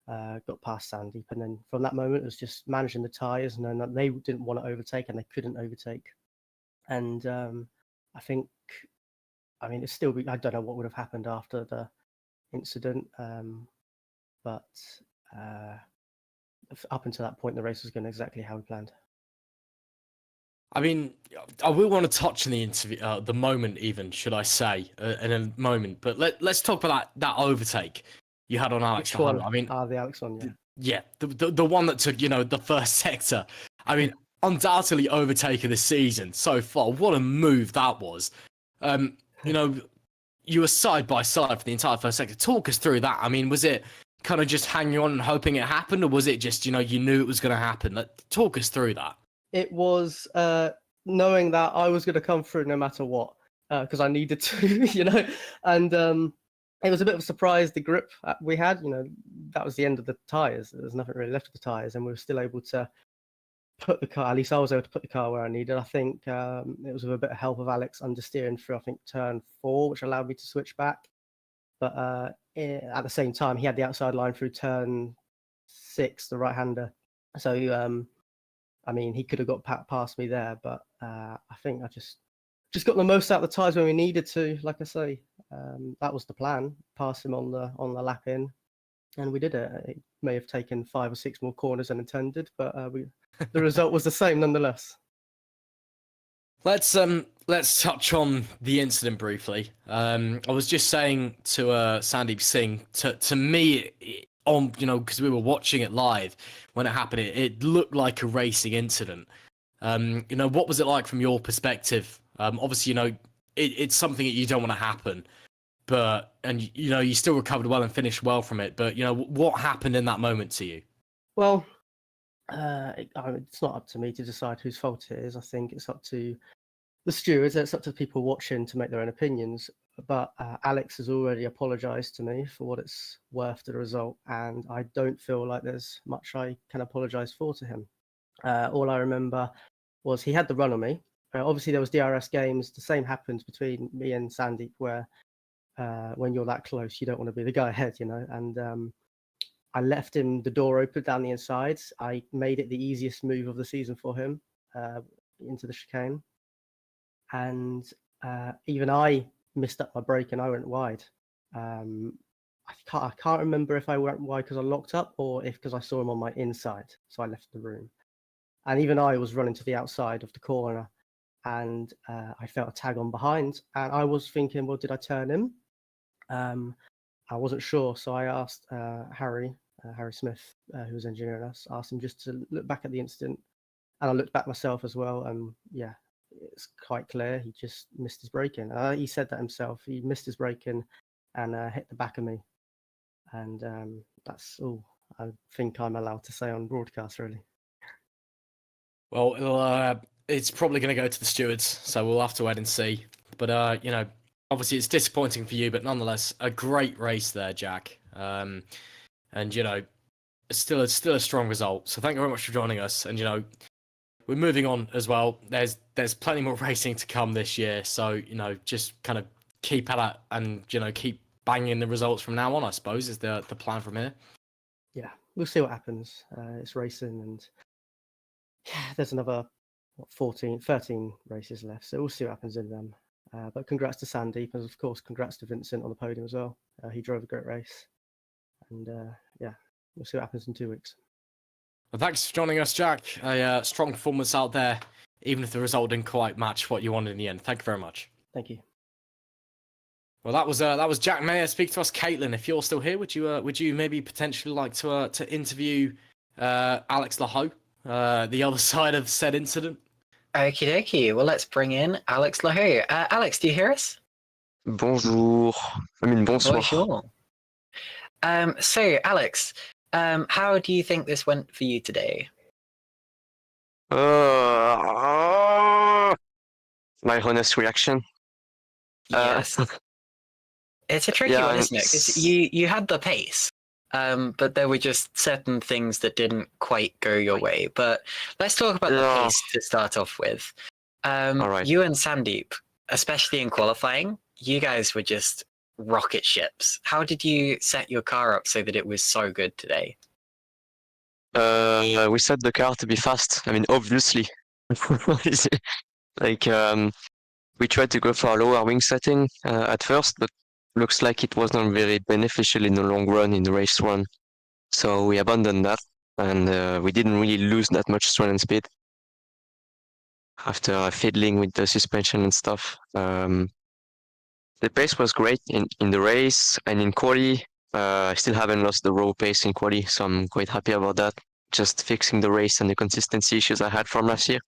got past Sandeep, and then from that moment it was just managing the tyres, and then they didn't want to overtake and they couldn't overtake. And I mean, it's still, I don't know what would have happened after the incident, but up until that point, the race was going exactly how we planned. I mean, I will want to touch on the interview, the moment, even should I say, in a moment. But let's talk about that overtake you had on Alex. Which one? I mean, the Alex one, yeah. Yeah, the one that took the first sector. I mean, undoubtedly overtaker this season so far. What a move that was. You were side by side for the entire first sector. Talk us through that. I mean, was it kind of just hanging on and hoping it happened, or was it just you knew it was going to happen? Talk us through that. It was knowing that I was going to come through no matter what, because I needed to, and it was a bit of a surprise, the grip we had. That was the end of the tyres. There was nothing really left of the tyres, and we were still able to put the car, at least I was able to put the car where I needed. I think it was with a bit of help of Alex understeering through, I think, turn 4, which allowed me to switch back. But at the same time, he had the outside line through turn 6, the right-hander. So, I mean, he could have got past me there, but I think I just got the most out of the tyres when we needed to. Like I say, that was the plan. Pass him on the lap in, and we did it. It may have taken 5 or 6 more corners than intended, but the result was the same nonetheless. Let's touch on the incident briefly. I was just saying to Sandeep Singh, to me, because we were watching it live when it happened, it looked like a racing incident. What was it like from your perspective? Obviously, it's something that you don't want to happen, and you still recovered well and finished well from it. But what happened in that moment to you? Well, it's not up to me to decide whose fault it is. I think it's up to the stewards. It's up to people watching to make their own opinions. But Alex has already apologised to me for what it's worth to the result, and I don't feel like there's much I can apologise for to him. All I remember was he had the run on me. Obviously, there was DRS games. The same happens between me and Sandeep, where when you're that close, you don't want to be the guy ahead, And I left him the door open down the inside. I made it the easiest move of the season for him into the chicane. And even I missed up my brake and I went wide. I can't remember if I went wide because I locked up or because I saw him on my inside. So I left the room. And even I was running to the outside of the corner and I felt a tag on behind. And I was thinking, well, did I turn him? I wasn't sure. So I asked Harry Smith, who was engineering us, asked him just to look back at the incident. And I looked back myself as well. And yeah, it's quite clear. He just missed his braking. He said that himself. He missed his braking and hit the back of me. And that's all I think I'm allowed to say on broadcast, really. Well, it's probably going to go to the stewards, so we'll have to wait and see. But, obviously it's disappointing for you, but nonetheless, a great race there, Jack. And, it's still a strong result. So thank you very much for joining us. And, we're moving on as well. There's plenty more racing to come this year. So, just kind of keep at it and, keep banging the results from now on, I suppose, is the plan from here. Yeah, we'll see what happens. It's racing and there's another 13 races left. So we'll see what happens in them. But congrats to Sandeep and, of course, congrats to Vincent on the podium as well. He drove a great race. And, we'll see what happens in 2 weeks. Well, thanks for joining us, Jack. A strong performance out there, even if the result didn't quite match what you wanted in the end. Thank you very much. Thank you. Well, that was Jack Mayer. Speak to us, Caitlin. If you're still here, would you maybe potentially like to interview Alex Lahoe, the other side of said incident? Okie dokie. Well, let's bring in Alex Lahoe. Alex, do you hear us? Bonjour. I mean, bonsoir. Bonjour. So, Alex, how do you think this went for you today? My honest reaction. Yes. It's a tricky Yeah, one, isn't it? Because you had the pace, but there were just certain things that didn't quite go your way. But let's talk about the Yeah. pace to start off with. All right. You and Sandeep, especially in qualifying, you guys were just rocket ships. How did you set your car up so that it was so good today? We set the car to be fast. I mean, obviously, like we tried to go for a lower wing setting at first, but looks like it was not very beneficial in the long run, in the race run. So we abandoned that, and we didn't really lose that much strength and speed after fiddling with the suspension and stuff. The pace was great in the race and in quali. I still haven't lost the raw pace in quali, so I'm quite happy about that. Just fixing the race and the consistency issues I had from last year,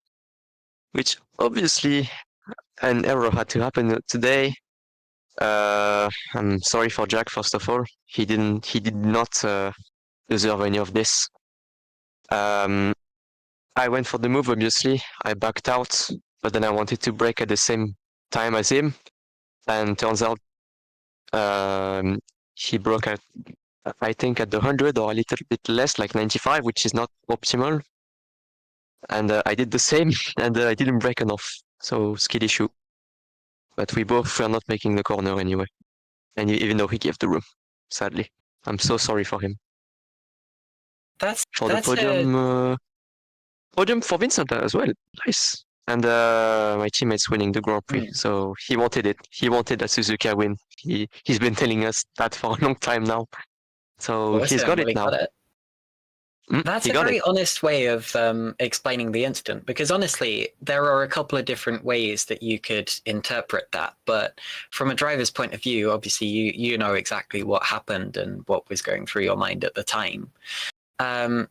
which obviously an error had to happen today. I'm sorry for Jack, first of all. He did not deserve any of this. I went for the move, obviously. I backed out, but then I wanted to brake at the same time as him. And turns out he broke at, I think, at the 100 or a little bit less, like 95, which is not optimal. And I did the same, and I didn't brake enough. So, skill issue. But we both were not making the corner anyway. And even though he gave the room, sadly. I'm so sorry for him. For the podium, podium for Vincent as well. Nice. And my teammate's winning the Grand Prix, so he wanted it. He wanted a Suzuka win. He's been telling us that for a long time now. So he's got it now. That's a very honest way of explaining the incident, because honestly, there are a couple of different ways that you could interpret that. But from a driver's point of view, obviously you know exactly what happened and what was going through your mind at the time.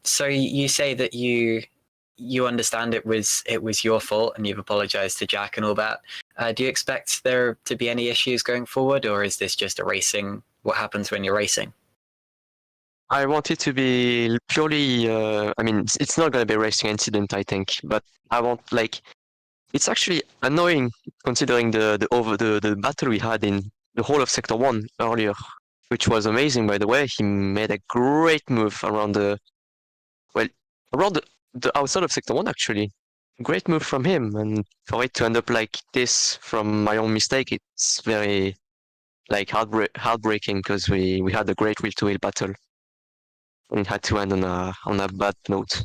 So you say that you understand it was your fault and you've apologized to Jack and all that. Do you expect there to be any issues going forward, or is this just what happens when you're racing? I want it to be purely, I mean, it's not going to be a racing incident, I think, but I want, like, it's actually annoying considering the battle we had in the whole of Sector 1 earlier, which was amazing, by the way. He made a great move around the outside of Sector 1, actually. Great move from him, and for it to end up like this from my own mistake, it's very, like, heartbreaking, because we had a great wheel-to-wheel battle. And it had to end on a bad note.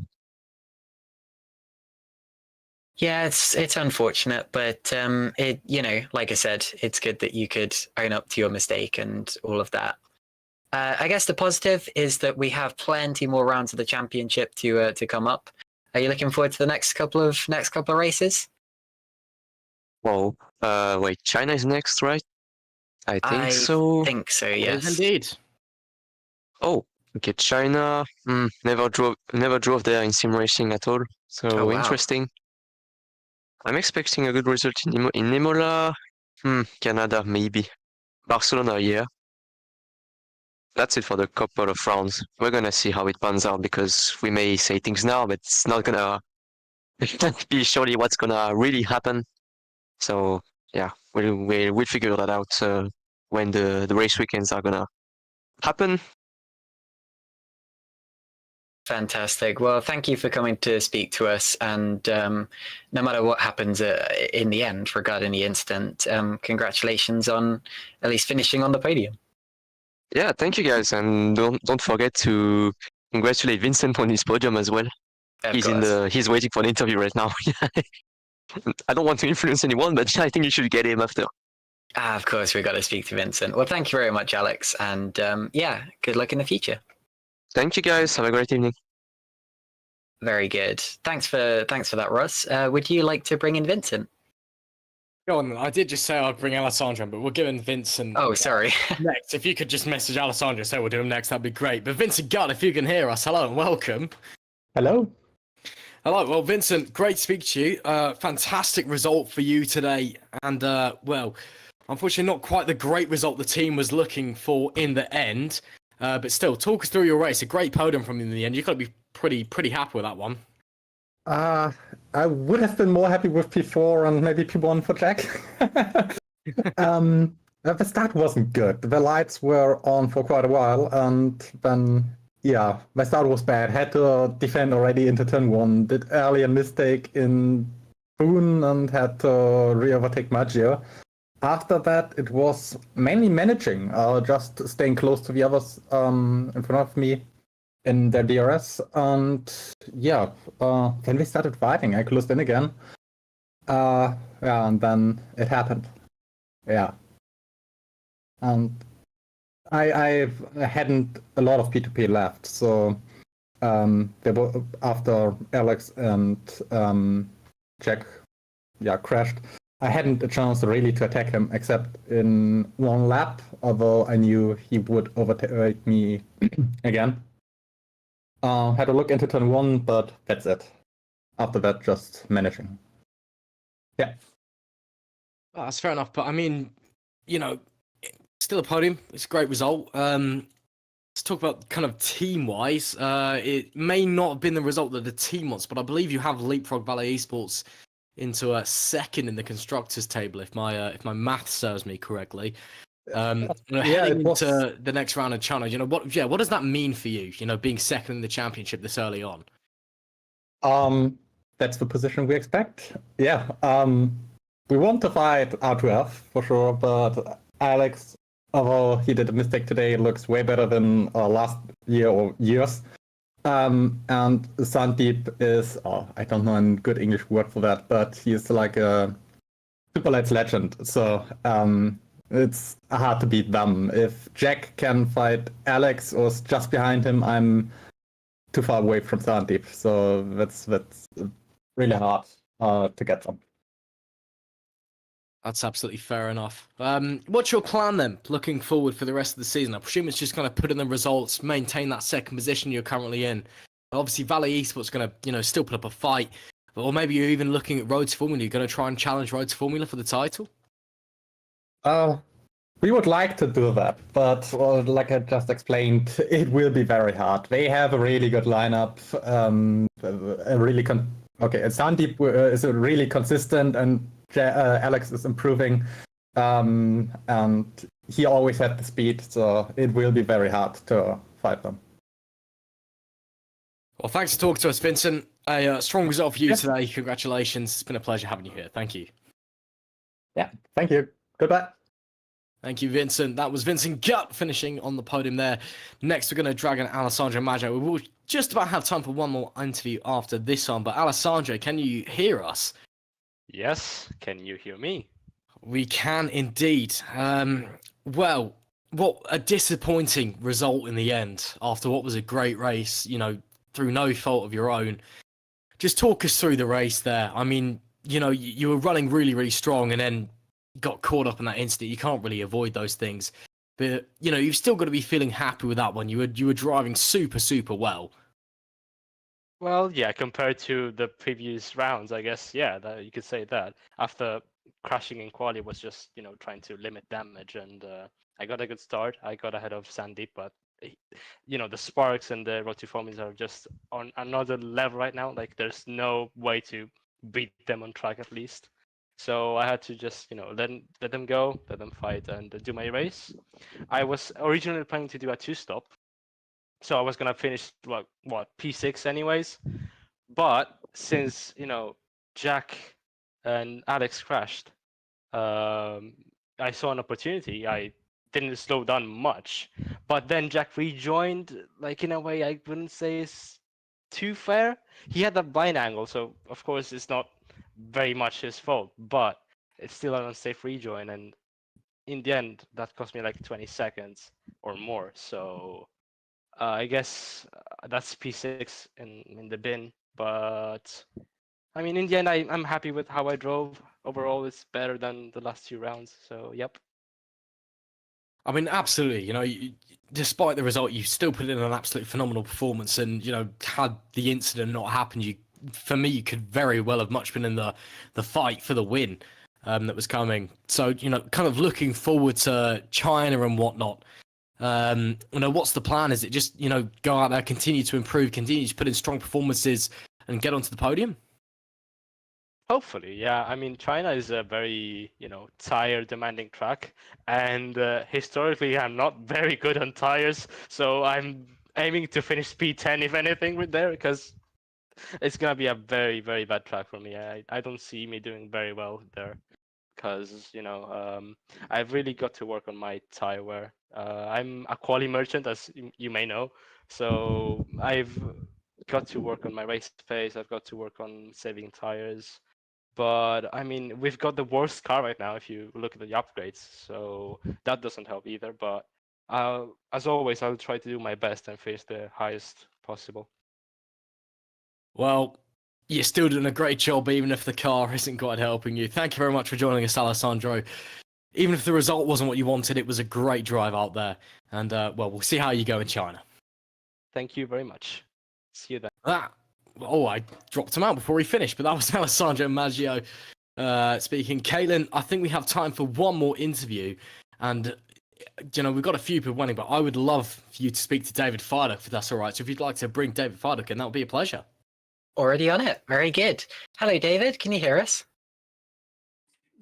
Yeah, it's unfortunate, but like I said, it's good that you could own up to your mistake and all of that. I guess the positive is that we have plenty more rounds of the championship to come up. Are you looking forward to the next couple of races? Well, wait, China is next, right? I think so. I think so, yes. Yes, indeed. Oh, okay, China. Never drove there in sim racing at all. So wow. Interesting. I'm expecting a good result in Imola. Canada, maybe. Barcelona, yeah. That's it for the couple of rounds. We're gonna see how it pans out, because we may say things now, but it's not gonna be surely what's gonna really happen. So yeah, we'll figure that out when the race weekends are gonna happen. Fantastic. Well, thank you for coming to speak to us. And no matter what happens in the end regarding the incident, congratulations on at least finishing on the podium. Yeah, thank you guys, and don't forget to congratulate Vincent on his podium as well. He's waiting for the interview right now. I don't want to influence anyone, but I think you should get him after. Of course, we've got to speak to Vincent. Well, thank you very much, Alex, and good luck in the future. Thank you guys. Have a great evening. Very good. Thanks for that, Ross. Would you like to bring in Vincent? Go on, I did just say I'd bring Alessandro, but we're giving Vincent... Oh, sorry. next. If you could just message Alessandro, say we'll do him next, that'd be great. But Vincent Gunn, if you can hear us, hello and welcome. Hello. Hello. Well, Vincent, great to speak to you. Fantastic result for you today. And, unfortunately not quite the great result the team was looking for in the end. But still, talk us through your race. A great podium from you in the end. You've got to be pretty happy with that one. I would have been more happy with P4 and maybe P1 for Jack. The start wasn't good. The lights were on for quite a while, and then, yeah, my start was bad. Had to defend already into turn 1. Did early a mistake in Boone and had to re-overtake Maggio. After that, it was mainly managing, just staying close to the others in front of me in their DRS. And yeah, when we started fighting, I closed in again. Yeah, and then it happened. Yeah. And I hadn't a lot of P2P left, so they were, after Alex and Jack crashed, I hadn't a chance really to attack him except in one lap, although I knew he would overtake me again. Had a look into turn 1, but that's it. After that, just managing. Yeah. Oh, that's fair enough, but I mean, still a podium. It's a great result. Let's talk about kind of team-wise. It may not have been the result that the team wants, but I believe you have leapfrogged Valet Esports into a second in the constructors table, if my math serves me correctly. Heading into the next round of China, what does that mean for you? Being second in the championship this early on. That's the position we expect. Yeah. We want to fight R2F for sure, but Alex, although he did a mistake today, looks way better than last year or years. And Sandeep is, I don't know a good English word for that, but he's like a Superlights legend. So it's hard to beat them. If Jack can fight Alex or is just behind him, I'm too far away from Sandeep. So that's really hard to get them. That's absolutely fair enough. What's your plan then, looking forward for the rest of the season? I presume it's just going to put in the results, maintain that second position you're currently in. Obviously, Valet Esports going to, still put up a fight. Or maybe you're even looking at Road to Formula. You're going to try and challenge Road to Formula for the title? We would like to do that, but like I just explained, it will be very hard. They have a really good lineup. Sandeep is really consistent, and Alex is improving, and he always had the speed, so it will be very hard to fight them. Well, thanks for talking to us, Vincent. A strong result for you today. Congratulations. It's been a pleasure having you here. Thank you. Yeah, thank you. Goodbye. Thank you, Vincent. That was Vincent Gutt finishing on the podium there. Next, we're going to drag in Alessandro Maggio. We will just about have time for one more interview after this one, but Alessandro, can you hear us? Yes, can you hear me? We can indeed. Well, what a disappointing result in the end after what was a great race, through no fault of your own. Just talk us through the race there. I mean, you were running really, really strong and then got caught up in that incident. You can't really avoid those things. But, you've still got to be feeling happy with that one. You were driving super, super well. Well, yeah, compared to the previous rounds, I guess, yeah, you could say that. After crashing in quali was just, trying to limit damage, and I got a good start. I got ahead of Sandeep, but, the sparks and the Road to Formula are just on another level right now. Like, there's no way to beat them on track, at least. So I had to just, let them go, let them fight, and do my race. I was originally planning to do a 2-stop. So I was going to finish, P6 anyways. But since, Jack and Alex crashed, I saw an opportunity. I didn't slow down much. But then Jack rejoined, like, in a way I wouldn't say is too fair. He had a blind angle, so of course it's not very much his fault. But it's still an unsafe rejoin. And in the end, that cost me like 20 seconds or more. So I guess that's P6 in the bin, but I mean, in the end, I'm happy with how I drove. Overall, it's better than the last 2 rounds, so yep. I mean, absolutely. Despite the result, you still put in an absolute phenomenal performance, and had the incident not happened, for me, you could very well have much been in the fight for the win that was coming. So kind of looking forward to China and whatnot. What's the plan? Is it just, go out there, continue to improve, continue to put in strong performances and get onto the podium? Hopefully, yeah. I mean, China is a very, tire demanding track, and historically, I'm not very good on tires, so I'm aiming to finish P10 if anything with there, because it's gonna be a very, very bad track for me. I don't see me doing very well there, because I've really got to work on my tire wear. I'm a quali merchant, as you may know, so I've got to work on my race pace. I've got to work on saving tires. But I mean, we've got the worst car right now if you look at the upgrades, so that doesn't help either. But as always, I'll try to do my best and finish the highest possible. Well, you're still doing a great job, even if the car isn't quite helping you. Thank you very much for joining us, Alessandro. Even if the result wasn't what you wanted, it was a great drive out there. And, well, we'll see how you go in China. Thank you very much. See you then. I dropped him out before he finished, but that was Alessandro Maggio speaking. Caitlin, I think we have time for one more interview. And, we've got a few people waiting, but I would love for you to speak to David Fiduk, if that's all right. So if you'd like to bring David Fiduk in, that would be a pleasure. Already on it. Very good. Hello, David. Can you hear us?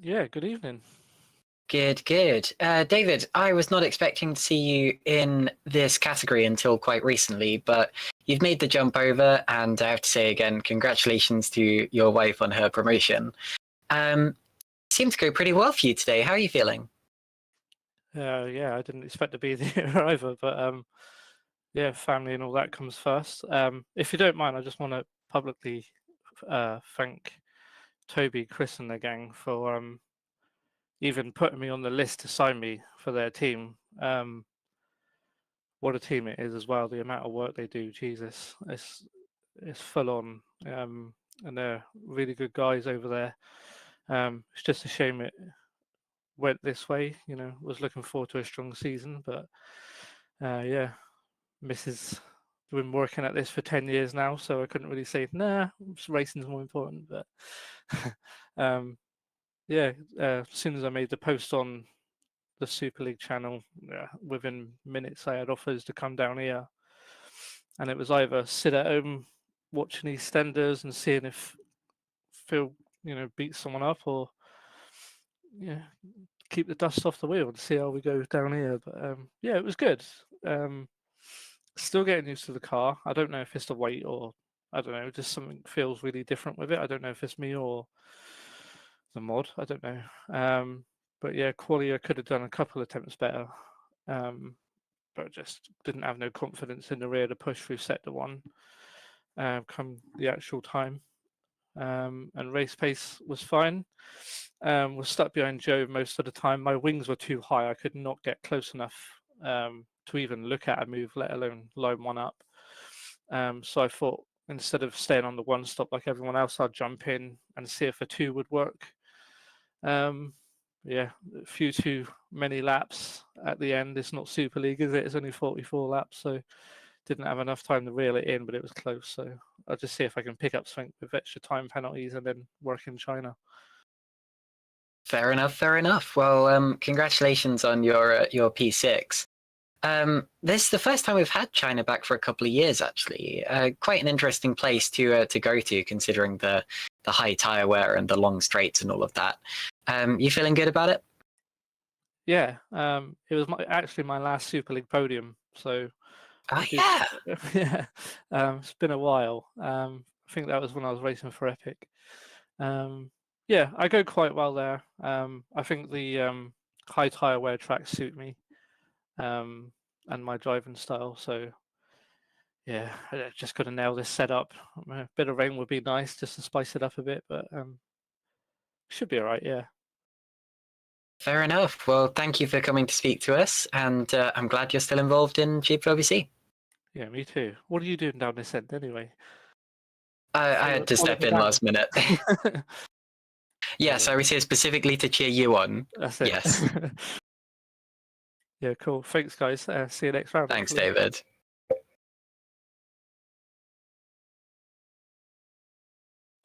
Yeah, good evening. Good. David, I was not expecting to see you in this category until quite recently, but you've made the jump over, and I have to say again, congratulations to your wife on her promotion. Seemed to go pretty well for you today. How are you feeling? Yeah, I didn't expect to be there either, but yeah, family and all that comes first. If you don't mind, I just want to publicly thank Toby, Chris, and the gang for even putting me on the list to sign me for their team. What a team it is as well. The amount of work they do, Jesus, it's full on, and they're really good guys over there. It's just a shame it went this way. Was looking forward to a strong season, but yeah, Mrs. been working at this for 10 years now, so I couldn't really say nah, racing's more important. But yeah, as soon as I made the post on the Super League channel, within minutes I had offers to come down here, and it was either sit at home watching EastEnders and seeing if Phil beats someone up, or keep the dust off the wheel and see how we go down here. But yeah, it was good. Still getting used to the car. I don't know if it's the weight, or I don't know, just something feels really different with it. I don't know if it's me or the mod. I don't know. But yeah, quali I could have done a couple attempts better, but just didn't have no confidence in the rear to push through sector 1 come the actual time. And race pace was fine. Was stuck behind Joe most of the time. My wings were too high. I could not get close enough to even look at a move, let alone line one up. So I thought, instead of staying on the one stop like everyone else, I'd jump in and see if a 2 would work. Yeah, a few too many laps at the end. It's not Super League, is it? It's only 44 laps, so didn't have enough time to reel it in, but it was close. So I'll just see if I can pick up something with extra time penalties and then work in China. Fair enough. Well, congratulations on your P6. This is the first time we've had China back for a couple of years, actually. Quite an interesting place to go to, considering the high tire wear and the long straights and all of that. You feeling good about it? Yeah, it was actually my last Super League podium, so. Yeah. Yeah, it's been a while. I think that was when I was racing for Epic. Yeah, I go quite well there. I think the high tire wear tracks suit me, and my driving style. So yeah, I just got to nail this setup. A bit of rain would be nice just to spice it up a bit, but should be all right. Yeah. Fair enough. Well, thank you for coming to speak to us, and I'm glad you're still involved in GPVWC. Yeah, me too. What are you doing down this end anyway? I had to step in last minute. Yes, I was here specifically to cheer you on. That's it. Yes. Yeah, cool. Thanks, guys. See you next round. Thanks, David.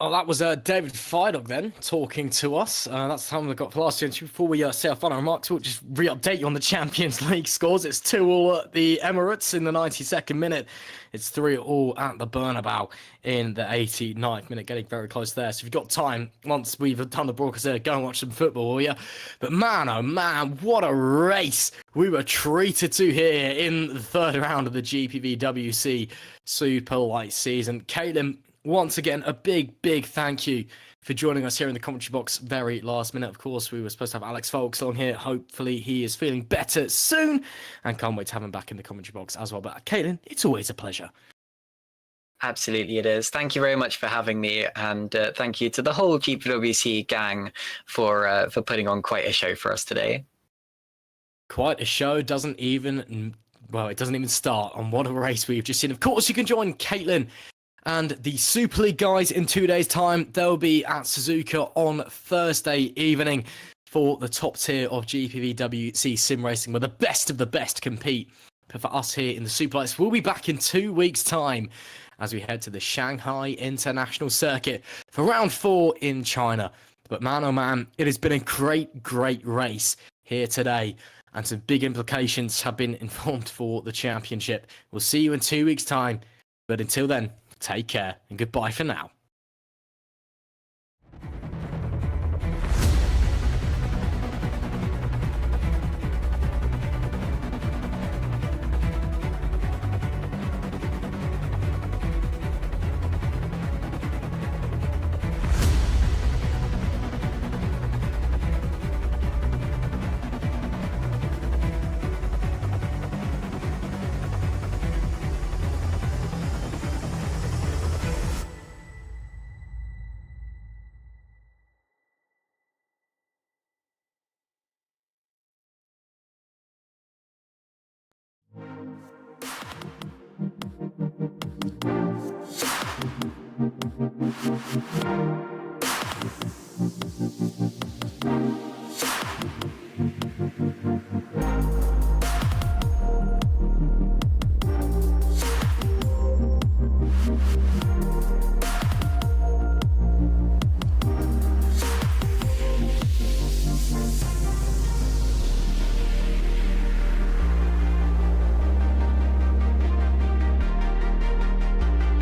Oh, that was David Fidog then talking to us. That's the time we got for last year. Before we say our final remarks, we'll just re-update you on the Champions League scores. It's 2-2 at the Emirates in the 92nd minute. It's 3-3 at the Bernabeu in the 89th minute, getting very close there. So if you've got time, once we've done the broadcast there, go and watch some football, will you? But man, oh man, what a race we were treated to here in the third round of the GPVWC Superlights season. Caitlin, once again, a big thank you for joining us here in the commentary box very last minute. Of course, we were supposed to have Alex Foulkes on here. Hopefully he is feeling better soon and can't wait to have him back in the commentary box as well. But Caitlin, it's always a pleasure. Absolutely, it is. Thank you very much for having me, and thank you to the whole GPWC gang for putting on quite a show for us today. Quite a show. It doesn't even start on what a race we've just seen. Of course, you can join Caitlin and the Super League guys in 2 days' time. They'll be at Suzuka on Thursday evening for the top tier of GPVWC sim racing, where the best of the best compete. But for us here in the Superlights, we'll be back in 2 weeks' time as we head to the Shanghai International Circuit for round 4 in China. But man, oh man, it has been a great race here today, and some big implications have been informed for the championship. We'll see you in 2 weeks' time. But until then, take care and goodbye for now.